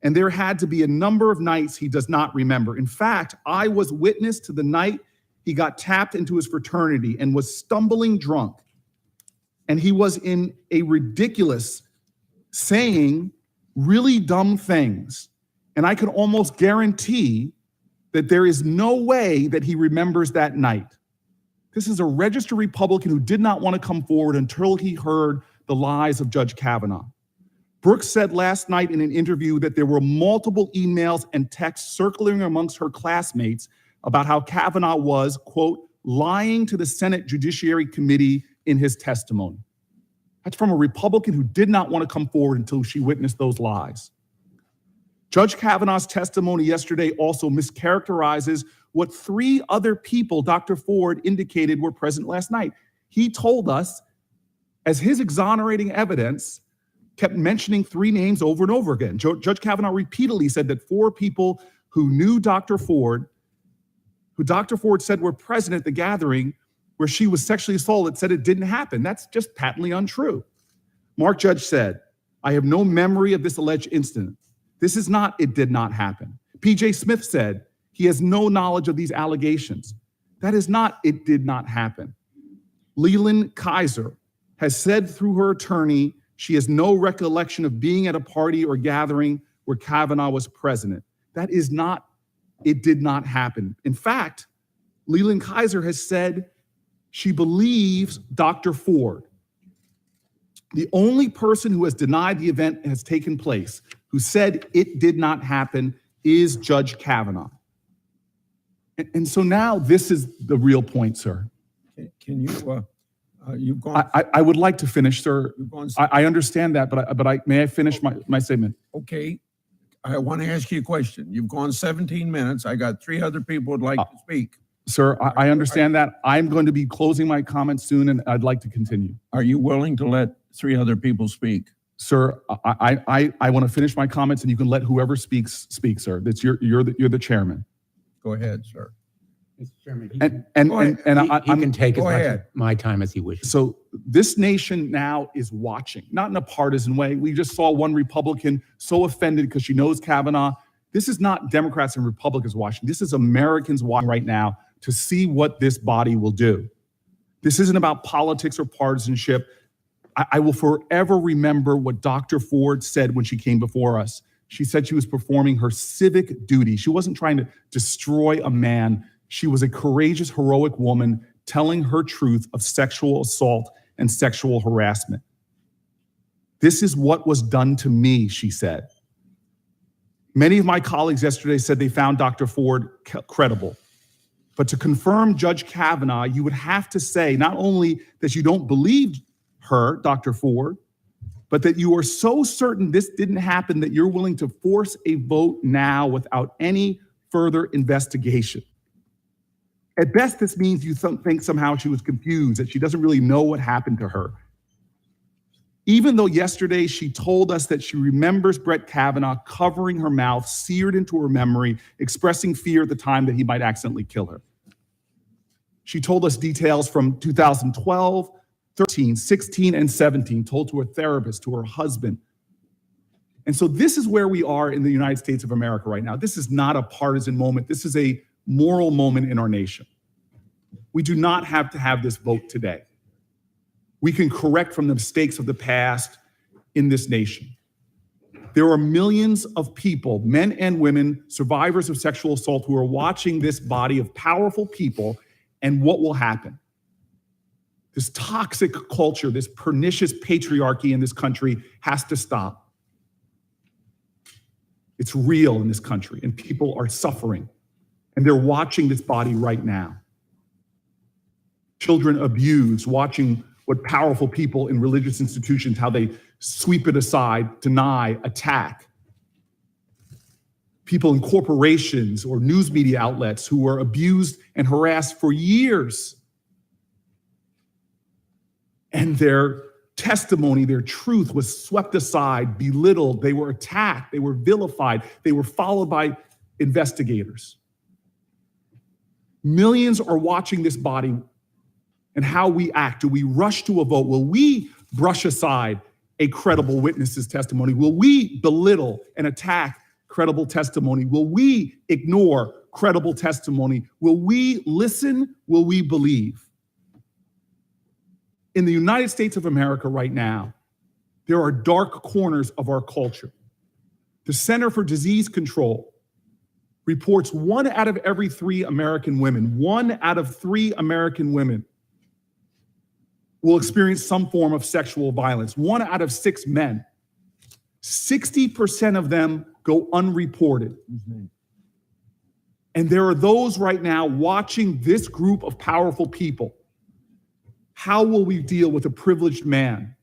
and there had to be a number of nights he does not remember. In fact, I was witness to the night he got tapped into his fraternity and was stumbling drunk. And he was in a ridiculous saying really dumb things. And I can almost guarantee that there is no way that he remembers that night. This is a registered Republican who did not want to come forward until he heard the lies of Judge Kavanaugh. Brooks said last night in an interview that there were multiple emails and texts circling amongst her classmates about how Kavanaugh was, quote, lying to the Senate Judiciary Committee in his testimony. That's from a Republican who did not want to come forward until she witnessed those lies. Judge Kavanaugh's testimony yesterday also mischaracterizes what three other people Dr. Ford indicated were present last night. He told us as his exonerating evidence kept mentioning 3 names over and over again. Judge Kavanaugh repeatedly said that 4 people who knew Dr. Ford, who Dr. Ford said were present at the gathering where she was sexually assaulted, said it didn't happen. That's just patently untrue. Mark Judge said, I have no memory of this alleged incident. This is not, it did not happen. P.J. Smith said he has no knowledge of these allegations. That is not, it did not happen. Leland Kaiser has said through her attorney she has no recollection of being at a party or gathering where Kavanaugh was present. That is not, it did not happen. In fact, Leland Kaiser has said she believes Dr. Ford. The only person who has denied the event has taken place, who said it did not happen, is Judge Kavanaugh. And so now this is the real point, sir. Can you, you've gone, I would like to finish, sir. you've gone, I understand that, but may I finish my statement? okay. I want to ask you a question. You've gone 17 minutes. I got 3 other people who'd like to speak. Sir, I understand that. I'm going to be closing my comments soon, and I'd like to continue. Are you willing to let 3 other people speak? Sir, I want to finish my comments, and you can let whoever speaks speak, sir. That's you're the chairman. Go ahead, sir. Mr. Chairman, And he can take as go much of ahead. my time as he wishes. So this nation now is watching, not in a partisan way. We just saw one Republican so offended because she knows Kavanaugh. This is not Democrats and Republicans watching. This is Americans watching right now to see what this body will do. This isn't about politics or partisanship. I will forever remember what Dr. Ford said when she came before us. She said she was performing her civic duty. She wasn't trying to destroy a man. She was a courageous, heroic woman telling her truth of sexual assault and sexual harassment. This is what was done to me, she said. Many of my colleagues yesterday said they found Dr. Ford credible. But to confirm Judge Kavanaugh, you would have to say not only that you don't believe her, Dr. Ford, but that you are so certain this didn't happen that you're willing to force a vote now without any further investigation. At best, this means you think somehow she was confused, that she doesn't really know what happened to her. Even though yesterday she told us that she remembers Brett Kavanaugh covering her mouth, seared into her memory, expressing fear at the time that he might accidentally kill her. She told us details from 2012, 13, 16, and 17, told to her therapist, to her husband. And so this is where we are in the United States of America right now. This is not a partisan moment. This is a moral moment in our nation. We do not have to have this vote today. We can correct from the mistakes of the past in this nation. There are millions of people, men and women, survivors of sexual assault, who are watching this body of powerful people, and what will happen? This toxic culture, this pernicious patriarchy in this country has to stop. It's real in this country, and people are suffering. And they're watching this body right now. Children abused, watching what powerful people in religious institutions, how they sweep it aside, deny, attack. People in corporations or news media outlets who were abused and harassed for years. And their testimony, their truth was swept aside, belittled. They were attacked, they were vilified, they were followed by investigators. Millions are watching this body and how we act. Do we rush to a vote? Will we brush aside a credible witness's testimony? Will we belittle and attack credible testimony? Will we ignore credible testimony? Will we listen? Will we believe? In the United States of America right now, there are dark corners of our culture. The Center for Disease Control reports 1 out of every 3 American women, 1 out of 3 American women will experience some form of sexual violence. 1 out of 6 men. 60% of them go unreported. And there are those right now watching this group of powerful people. How will we deal with a privileged man?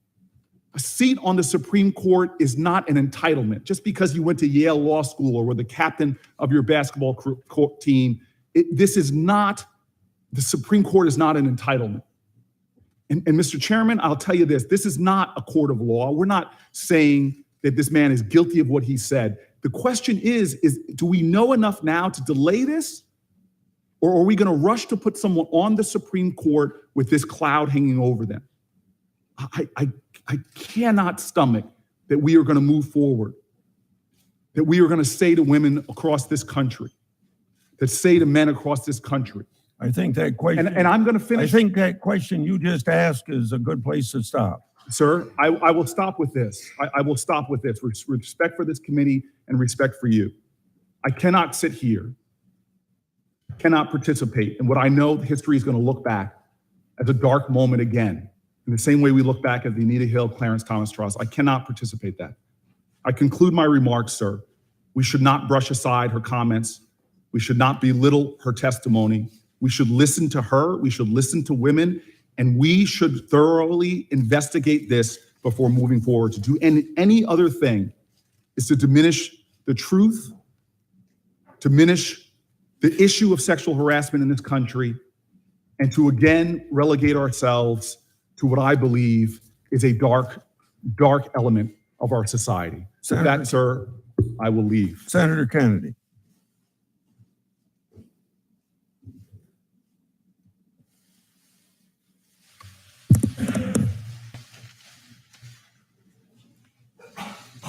A seat on the Supreme Court is not an entitlement. Just because you went to Yale Law School or were the captain of your basketball team, this is not, the Supreme Court is not an entitlement. And Mr. Chairman, I'll tell you this is not a court of law. We're not saying that this man is guilty of what he said. The question is do we know enough now to delay this? Or are we going to rush to put someone on the Supreme Court with this cloud hanging over them? I cannot stomach that we are going to move forward, that we are going to say to women across this country, that say to men across this country. I think that question. And I'm going to finish. I think that question you just asked is a good place to stop. Sir, I will stop with this. I will stop with this. With respect for this committee and respect for you. I cannot sit here, cannot participate in what I know history is going to look back as a dark moment again, in the same way we look back at the Anita Hill, Clarence Thomas trials. I cannot participate that. I conclude my remarks, sir. We should not brush aside her comments. We should not belittle her testimony. We should listen to her. We should listen to women, and we should thoroughly investigate this before moving forward. To do any other thing is to diminish the truth, diminish the issue of sexual harassment in this country, and to again relegate ourselves to what I believe is a dark element of our society. So with that, sir, I will leave. Senator Kennedy.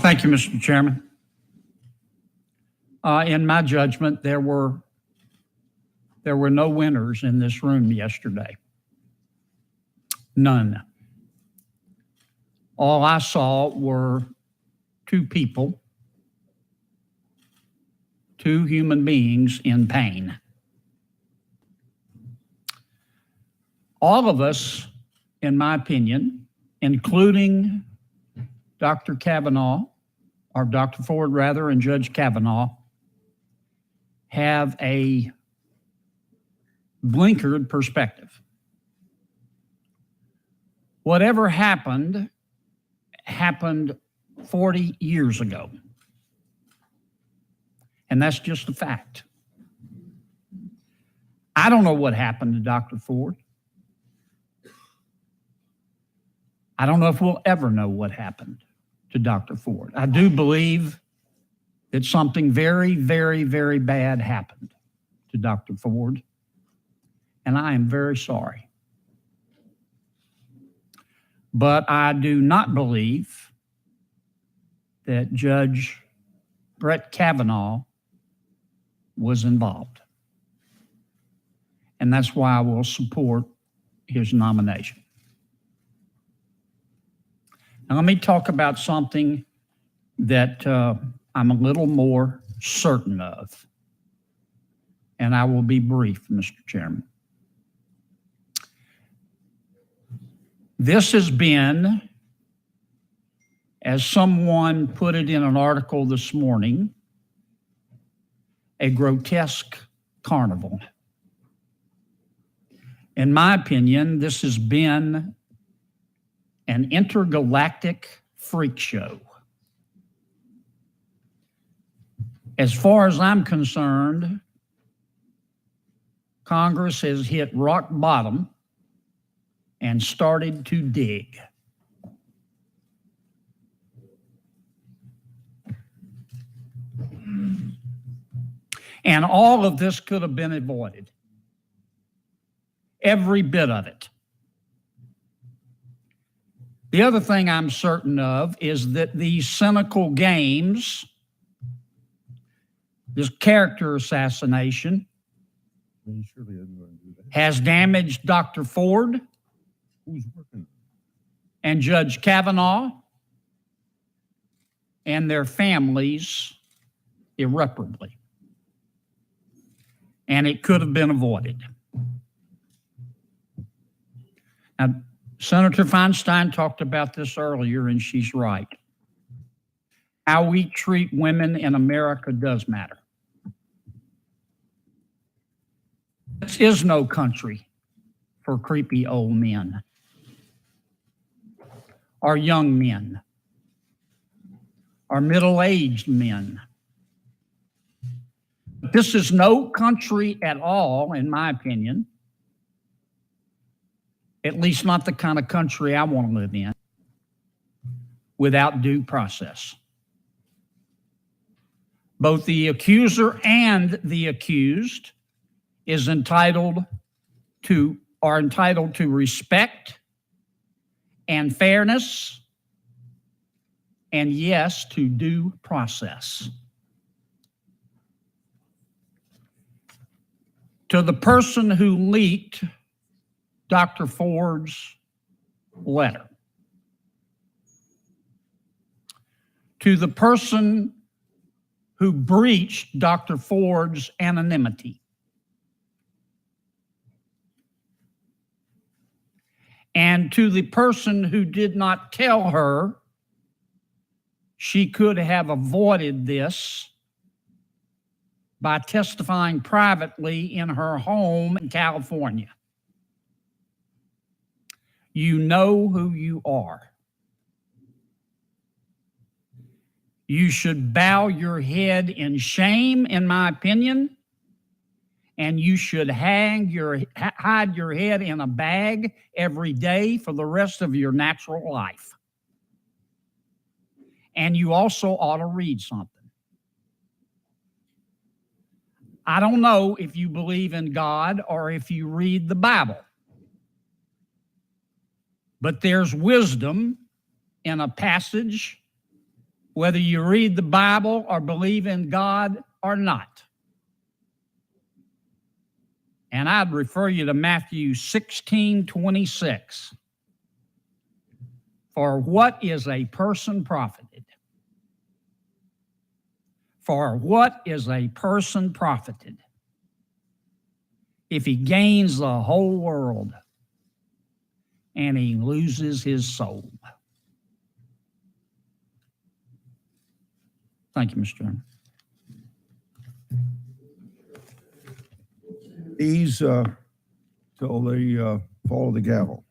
Thank you, Mr. Chairman. In my judgment, there were no winners in this room yesterday. None. All I saw were two people, two human beings in pain. All of us, in my opinion, including Dr. Kavanaugh, or Dr. Ford rather, and Judge Kavanaugh, have a blinkered perspective. Whatever happened 40 years ago. And that's just a fact. I don't know what happened to Dr. Ford. I don't know if we'll ever know what happened to Dr. Ford. I do believe that something very, very, very bad happened to Dr. Ford, and I am very sorry. But I do not believe that Judge Brett Kavanaugh was involved. And that's why I will support his nomination. Now, let me talk about something that I'm a little more certain of. And I will be brief, Mr. Chairman. This has been, as someone put it in an article this morning, a grotesque carnival. In my opinion, this has been an intergalactic freak show. As far as I'm concerned, Congress has hit rock bottom and started to dig. And all of this could have been avoided. Every bit of it. The other thing I'm certain of is that these cynical games, this character assassination, has damaged Dr. Ford and Judge Kavanaugh and their families irreparably. And it could have been avoided. Now, Senator Feinstein talked about this earlier, and she's right. How we treat women in America does matter. This is no country for creepy old men or young men or middle-aged men. This is no country at all, in my opinion, at least not the kind of country I want to live in, without due process. Both the accuser and the accused are entitled to respect and fairness, and yes, to due process. To the person who leaked Dr. Ford's letter, to the person who breached Dr. Ford's anonymity, and to the person who did not tell her she could have avoided this by testifying privately in her home in California. You know who you are. You should bow your head in shame, in my opinion, and you should hide your head in a bag every day for the rest of your natural life. And you also ought to read something. I don't know if you believe in God or if you read the Bible, but there's wisdom in a passage, whether you read the Bible or believe in God or not. And I'd refer you to Matthew 16:26. For what is a person profited? For what is a person profited if he gains the whole world and he loses his soul? Thank you, Mr. Chairman. These till they follow the gavel.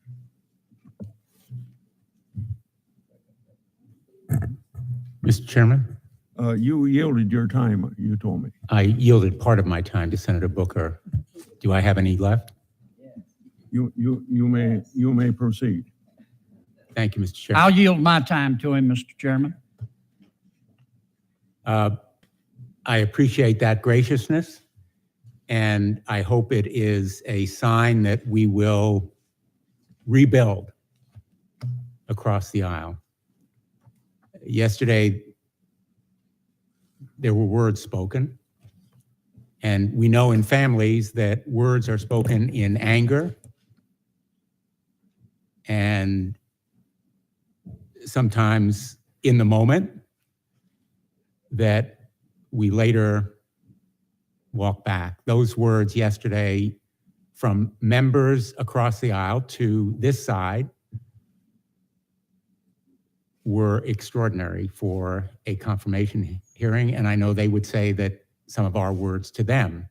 Mr. Chairman, You yielded your time, you told me. I yielded part of my time to Senator Booker. Do I have any left? You may proceed. Thank you, Mr. Chairman. I'll yield my time to him, Mr. Chairman. I appreciate that graciousness, and I hope it is a sign that we will rebuild across the aisle. Yesterday, there were words spoken, and we know in families that words are spoken in anger and sometimes in the moment that we later walk back. Those words yesterday from members across the aisle to this side were extraordinary for a confirmation hearing, and I know they would say that some of our words to them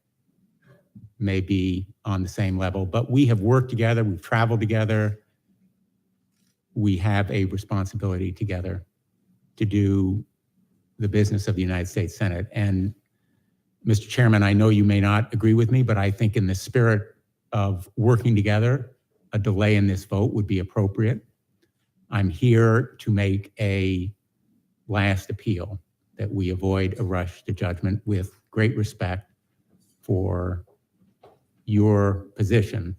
may be on the same level, but we have worked together, we've traveled together, we have a responsibility together to do the business of the United States Senate. And Mr. Chairman, I know you may not agree with me, but I think in the spirit of working together, a delay in this vote would be appropriate. I'm here to make a last appeal that we avoid a rush to judgment with great respect for your position.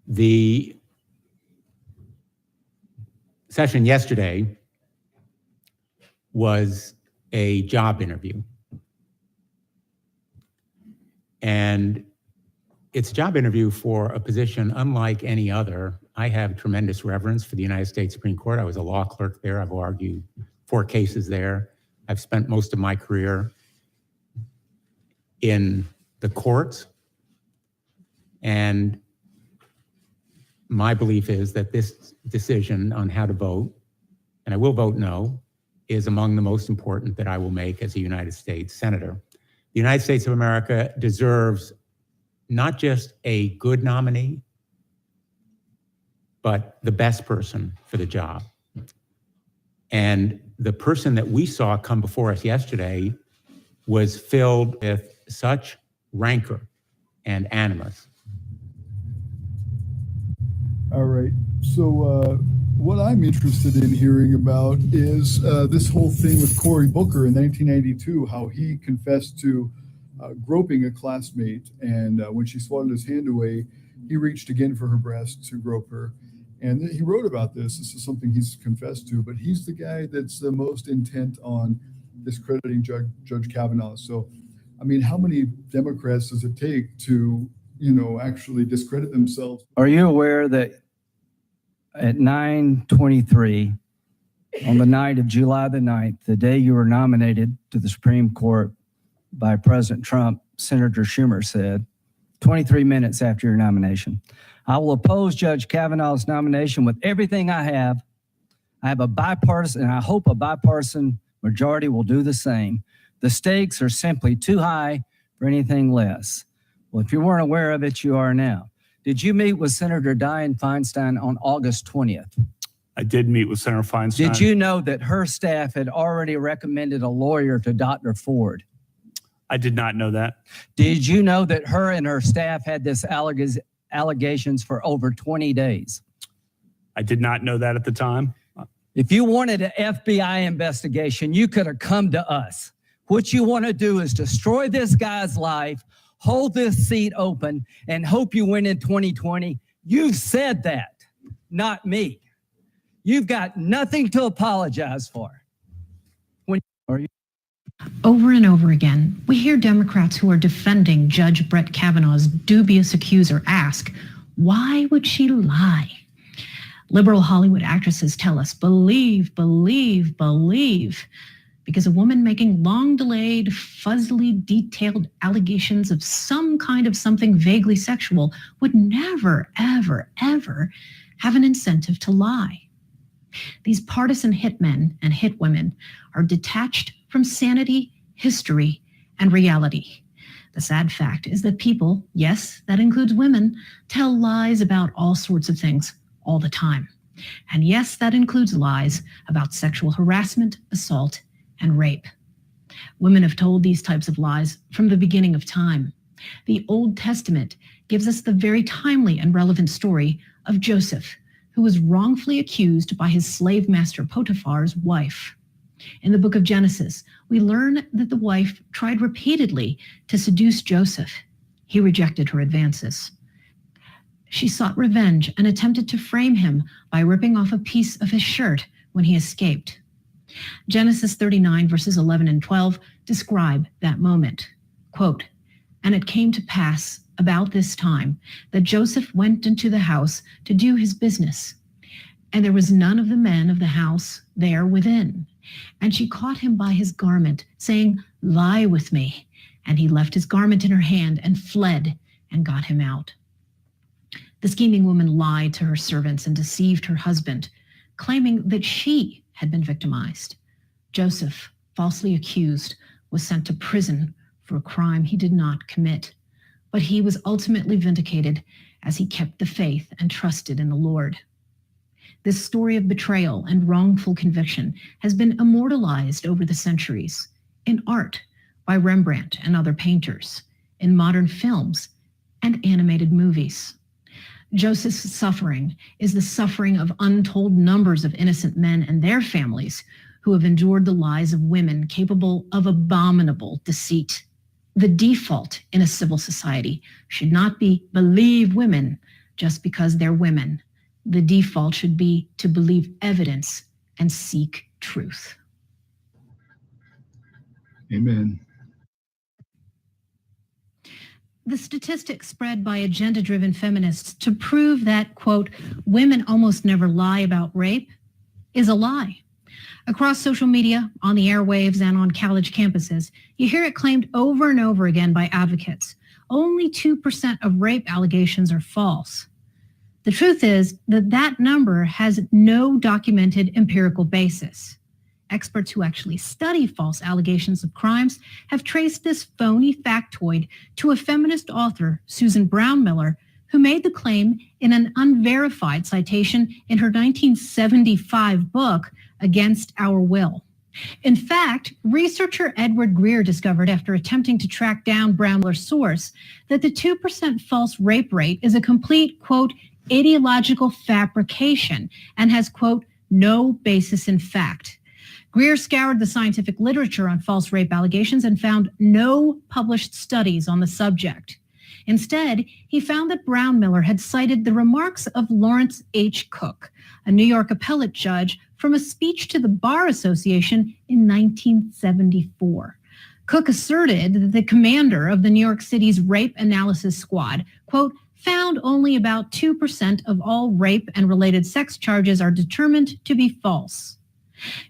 The session yesterday was a job interview. And it's a job interview for a position unlike any other. I have tremendous reverence for the United States Supreme Court. I was a law clerk there. I've argued 4 cases there. I've spent most of my career in the courts. And my belief is that this decision on how to vote, and I will vote no, is among the most important that I will make as a United States Senator. The United States of America deserves not just a good nominee, but the best person for the job. And the person that we saw come before us yesterday was filled with such rancor and animus. All right. So what I'm interested in hearing about is this whole thing with Cory Booker in 1992, how he confessed to groping a classmate. And when she swatted his hand away, he reached again for her breast to grope her. And he wrote about this. This is something he's confessed to, but he's the guy that's the most intent on discrediting Judge Kavanaugh. So, I mean, how many Democrats does it take to, actually discredit themselves? Are you aware that at 9:23 on the night of July the 9th, the day you were nominated to the Supreme Court by President Trump, Senator Schumer said, 23 minutes after your nomination, I will oppose Judge Kavanaugh's nomination with everything I have. I have a bipartisan, and I hope a bipartisan majority will do the same. The stakes are simply too high for anything less. Well, if you weren't aware of it, you are now. Did you meet with Senator Dianne Feinstein on August 20th? I did meet with Senator Feinstein. Did you know that her staff had already recommended a lawyer to Dr. Ford? I did not know that. Did you know that her and her staff had this allegations for over 20 days? I did not know that at the time. If you wanted an FBI investigation, you could have come to us. What you want to do is destroy this guy's life, hold this seat open, and hope you win in 2020. You've said that, not me. You've got nothing to apologize for. Over and over again, we hear Democrats who are defending Judge Brett Kavanaugh's dubious accuser ask, why would she lie? Liberal Hollywood actresses tell us, believe, believe, believe, because a woman making long-delayed, fuzzily detailed allegations of some kind of something vaguely sexual would never, ever, ever have an incentive to lie. These partisan hitmen and hitwomen are detached from sanity, history, and reality. The sad fact is that people, yes, that includes women, tell lies about all sorts of things all the time. And yes, that includes lies about sexual harassment, assault, and rape. Women have told these types of lies from the beginning of time. The Old Testament gives us the very timely and relevant story of Joseph, who was wrongfully accused by his slave master Potiphar's wife. In the book of Genesis, we learn that the wife tried repeatedly to seduce Joseph. He rejected her advances. She sought revenge and attempted to frame him by ripping off a piece of his shirt when he escaped. Genesis 39 verses 11 and 12 describe that moment. Quote, "And it came to pass about this time that Joseph went into the house to do his business. And there was none of the men of the house there within. And she caught him by his garment, saying, 'Lie with me.' And he left his garment in her hand and fled and got him out." The scheming woman lied to her servants and deceived her husband, claiming that she had been victimized. Joseph, falsely accused, was sent to prison for a crime he did not commit. But he was ultimately vindicated as he kept the faith and trusted in the Lord. This story of betrayal and wrongful conviction has been immortalized over the centuries in art by Rembrandt and other painters, in modern films and animated movies. Joseph's suffering is the suffering of untold numbers of innocent men and their families who have endured the lies of women capable of abominable deceit. The default in a civil society should not be believe women just because they're women. The default should be to believe evidence and seek truth. Amen. The statistics spread by agenda-driven feminists to prove that, quote, women almost never lie about rape is a lie. Across social media, on the airwaves, and on college campuses, you hear it claimed over and over again by advocates. Only 2% of rape allegations are false. The truth is that that number has no documented empirical basis. Experts who actually study false allegations of crimes have traced this phony factoid to a feminist author, Susan Brown Miller, who made the claim in an unverified citation in her 1975 book, Against Our Will. In fact, researcher Edward Greer discovered after attempting to track down Brownmiller's source that the 2% false rape rate is a complete, quote, ideological fabrication and has, quote, no basis in fact. Greer scoured the scientific literature on false rape allegations and found no published studies on the subject. Instead, he found that Brownmiller had cited the remarks of Lawrence H. Cook, a New York appellate judge, from a speech to the Bar Association in 1974. Cook asserted that the commander of the New York City's Rape Analysis Squad, quote, found only about 2% of all rape and related sex charges are determined to be false.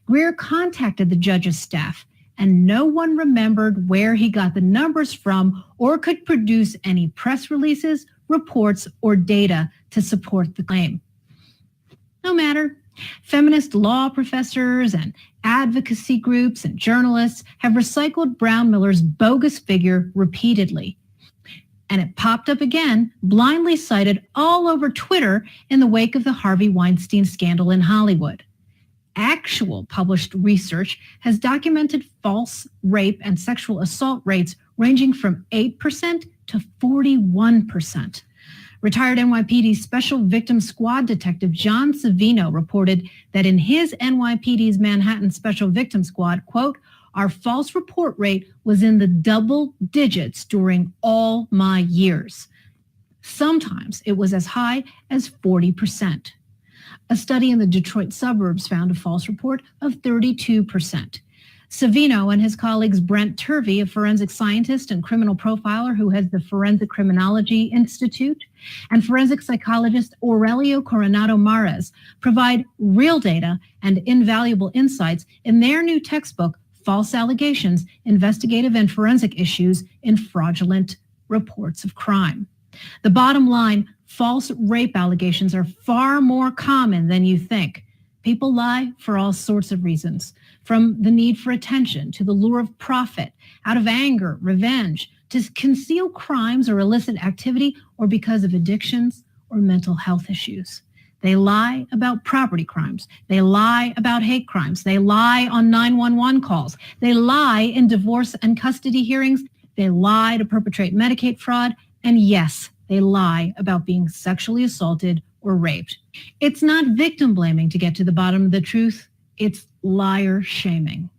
Greer contacted the judge's staff, and no one remembered where he got the numbers from or could produce any press releases, reports, or data to support the claim. No matter. Feminist law professors and advocacy groups and journalists have recycled Brownmiller's bogus figure repeatedly. And it popped up again, blindly cited all over Twitter in the wake of the Harvey Weinstein scandal in Hollywood. Actual published research has documented false rape and sexual assault rates ranging from 8% to 41%. Retired NYPD Special Victims Squad Detective John Savino reported that in his NYPD's Manhattan Special Victims Squad, quote, our false report rate was in the double digits during all my years. Sometimes it was as high as 40%. A study in the Detroit suburbs found a false report of 32%. Savino and his colleagues Brent Turvey, a forensic scientist and criminal profiler who has the Forensic Criminology Institute, and forensic psychologist Aurelio Coronado Mares provide real data and invaluable insights in their new textbook, False Allegations, Investigative and Forensic Issues in Fraudulent Reports of Crime. The bottom line, false rape allegations are far more common than you think. People lie for all sorts of reasons, from the need for attention to the lure of profit, out of anger, revenge, to conceal crimes or illicit activity, or because of addictions or mental health issues. They lie about property crimes. They lie about hate crimes. They lie on 911 calls. They lie in divorce and custody hearings. They lie to perpetrate Medicaid fraud. And yes, they lie about being sexually assaulted or raped. It's not victim blaming to get to the bottom of the truth. It's liar shaming.